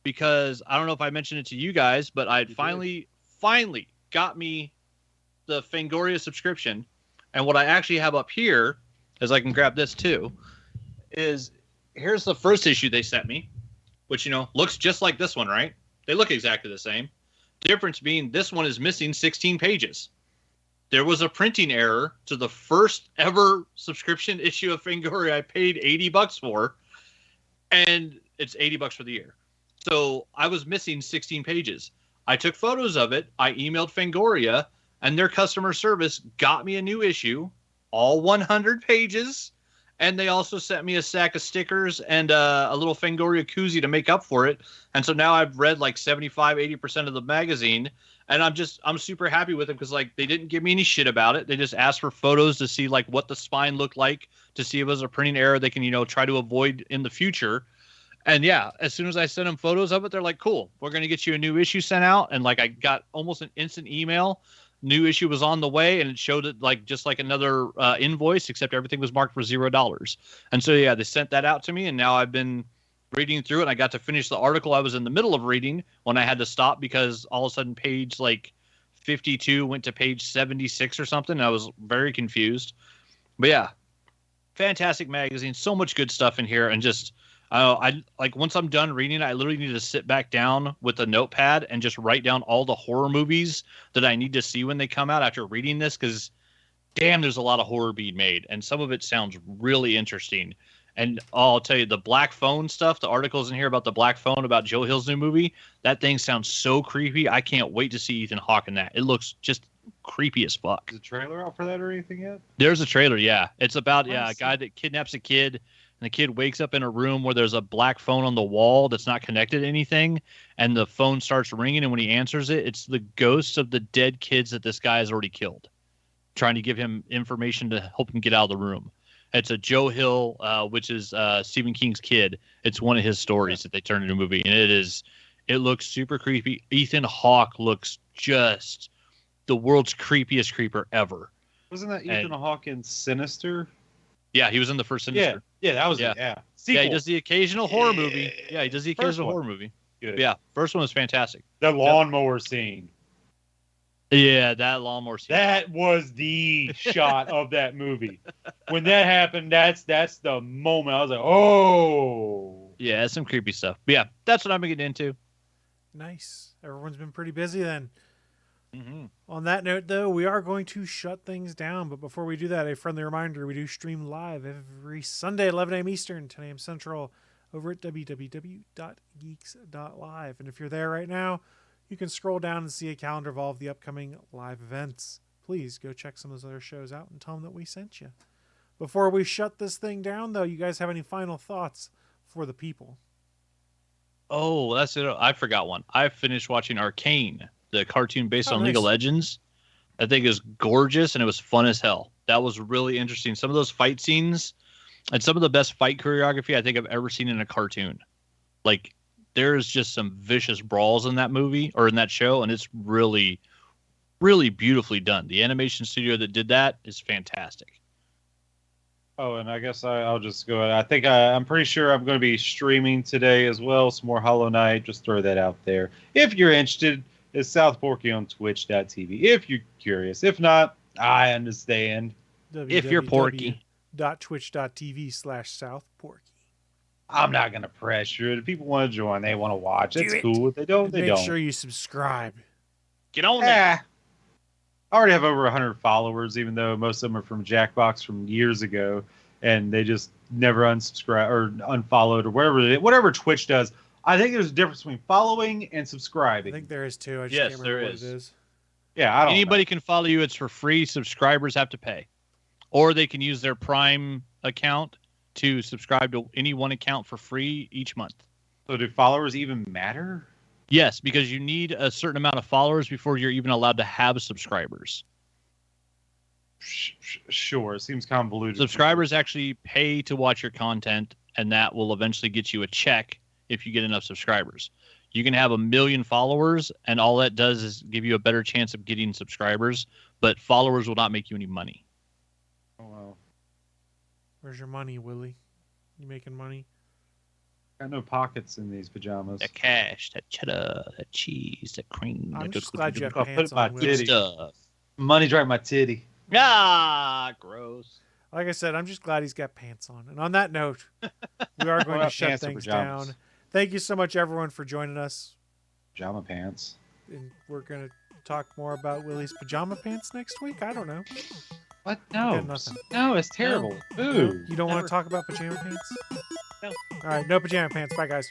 because I don't know if I mentioned it to you guys, but I finally got me the Fangoria subscription. And what I actually have up here, as I can grab this too, is here's the first issue they sent me, which, looks just like this one, right? They look exactly the same. Difference being this one is missing 16 pages. There was a printing error to the first ever subscription issue of Fangoria I paid $80 for, and it's $80 for the year. So I was missing 16 pages. I took photos of it. I emailed Fangoria, and their customer service got me a new issue, all 100 pages. And they also sent me a stack of stickers and a little Fangoria koozie to make up for it. And so now I've read like 75-80% of the magazine. And I'm super happy with it because, like, they didn't give me any shit about it. They just asked for photos to see, like, what the spine looked like, to see if it was a printing error they can, try to avoid in the future. And, yeah, as soon as I sent them photos of it, they're like, cool, we're going to get you a new issue sent out. And, like, I got almost an instant email. New issue was on the way, and it showed it like just like another invoice, except everything was marked for $0. And so, yeah, they sent that out to me, and now I've been reading through it. And I got to finish the article I was in the middle of reading when I had to stop because all of a sudden page like 52 went to page 76 or something. And I was very confused. But yeah, fantastic magazine, so much good stuff in here, and just I like once I'm done reading it, I literally need to sit back down with a notepad and just write down all the horror movies that I need to see when they come out after reading this, because damn, there's a lot of horror being made, and some of it sounds really interesting. And I'll tell you, the Black Phone stuff, the articles in here about the Black Phone, about Joe Hill's new movie, that thing sounds so creepy. I can't wait to see Ethan Hawke in that. It looks just creepy as fuck. Is the trailer out for that or anything yet? There's a trailer, yeah. It's about a guy that kidnaps a kid, and the kid wakes up in a room where there's a black phone on the wall that's not connected to anything, and the phone starts ringing, and when he answers it, it's the ghosts of the dead kids that this guy has already killed, trying to give him information to help him get out of the room. It's a Joe Hill, which is Stephen King's kid. It's one of his stories that they turned into a movie, and it looks super creepy. Ethan Hawke looks just the world's creepiest creeper ever. Wasn't that Ethan Hawke in Sinister? Yeah, he was in the first Sinister. Yeah, that was yeah. Yeah, he does the occasional horror movie. Yeah, he does the occasional horror movie. Good. But yeah, first one was fantastic. The lawnmower scene. Yeah, that lawnmower scene. That was the shot of that movie. When that happened, that's the moment. I was like, oh. Yeah, some creepy stuff. But yeah, that's what I'm getting into. Nice. Everyone's been pretty busy then. Mm-hmm. On that note, though, we are going to shut things down. But before we do that, a friendly reminder, we do stream live every Sunday, 11 a.m. Eastern, 10 a.m. Central, over at www.geeks.live. And if you're there right now, you can scroll down and see a calendar of all of the upcoming live events. Please go check some of those other shows out and tell them that we sent you. Before we shut this thing down, though, you guys have any final thoughts for the people? Oh, that's it. I forgot one. I finished watching Arcane, the cartoon based on League of Legends. I think is gorgeous, and it was fun as hell. That was really interesting. Some of those fight scenes and some of the best fight choreography I think I've ever seen in a cartoon. Like, there's just some vicious brawls in that movie or in that show, and it's really, really beautifully done. The animation studio that did that is fantastic. Oh, and I guess I'll just go ahead. I think I'm pretty sure I'm going to be streaming today as well. Some more Hollow Knight. Just throw that out there. If you're interested, it's South Porky on Twitch.tv. If you're curious. If not, I understand. If you're Porky. .twitch.tv/SouthPorky. I'm not going to pressure it. If people want to join, they want to watch. It's cool. If they don't, they don't. Make sure you subscribe. Get on there. I already have over 100 followers, even though most of them are from Jackbox from years ago, and they just never unsubscribe or unfollowed or whatever Twitch does. I think there's a difference between following and subscribing. I think there is too. I just yes, can't remember there what is. it is. Yeah, I don't Anybody can follow you. It's for free. Subscribers have to pay. Or they can use their Prime account to subscribe to any one account for free each month. So do followers even matter? Yes, because you need a certain amount of followers before you're even allowed to have subscribers. Sure, it seems convoluted. Subscribers actually pay to watch your content, and that will eventually get you a check if you get enough subscribers. You can have 1 million followers, and all that does is give you a better chance of getting subscribers, but followers will not make you any money. Oh, well. Where's your money, Willie? You making money? Got no pockets in these pajamas. That cash, that cheddar, that cheese, that cream. I'm that just good- glad you have I'll put pants my on, good Willie. titty. stuff. Money's right in my titty. Ah, gross. Like I said, I'm just glad he's got pants on. And on that note, we are going to shut Pants or things pajamas? down. Thank you so much, everyone, for joining us. Pajama pants. And we're going to talk more about Willie's pajama pants next week. I don't know. What? got No. nothing. No, it's terrible. No? Ooh. You don't want Never. to talk about pajama pants? No. All right, no pajama pants. Bye, guys.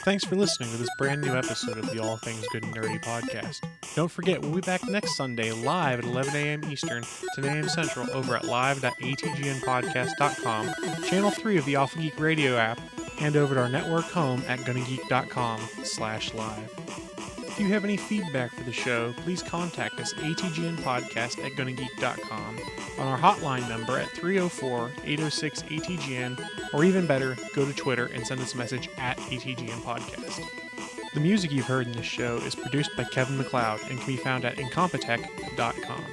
Thanks for listening to this brand new episode of the All Things Good and Nerdy podcast. Don't forget, we'll be back next Sunday live at 11 a.m. Eastern, 10 a.m. Central over at live.atgnpodcast.com, channel 3 of the Alpha Geek radio app, and over at our network home at gonnageek.com/live. If you have any feedback for the show, please contact us atgnpodcast@gonnageek.com, on our hotline number at 304-806-ATGN, or even better, go to Twitter and send us a message at ATGN Podcast. The music you've heard in this show is produced by Kevin MacLeod and can be found at incompetech.com.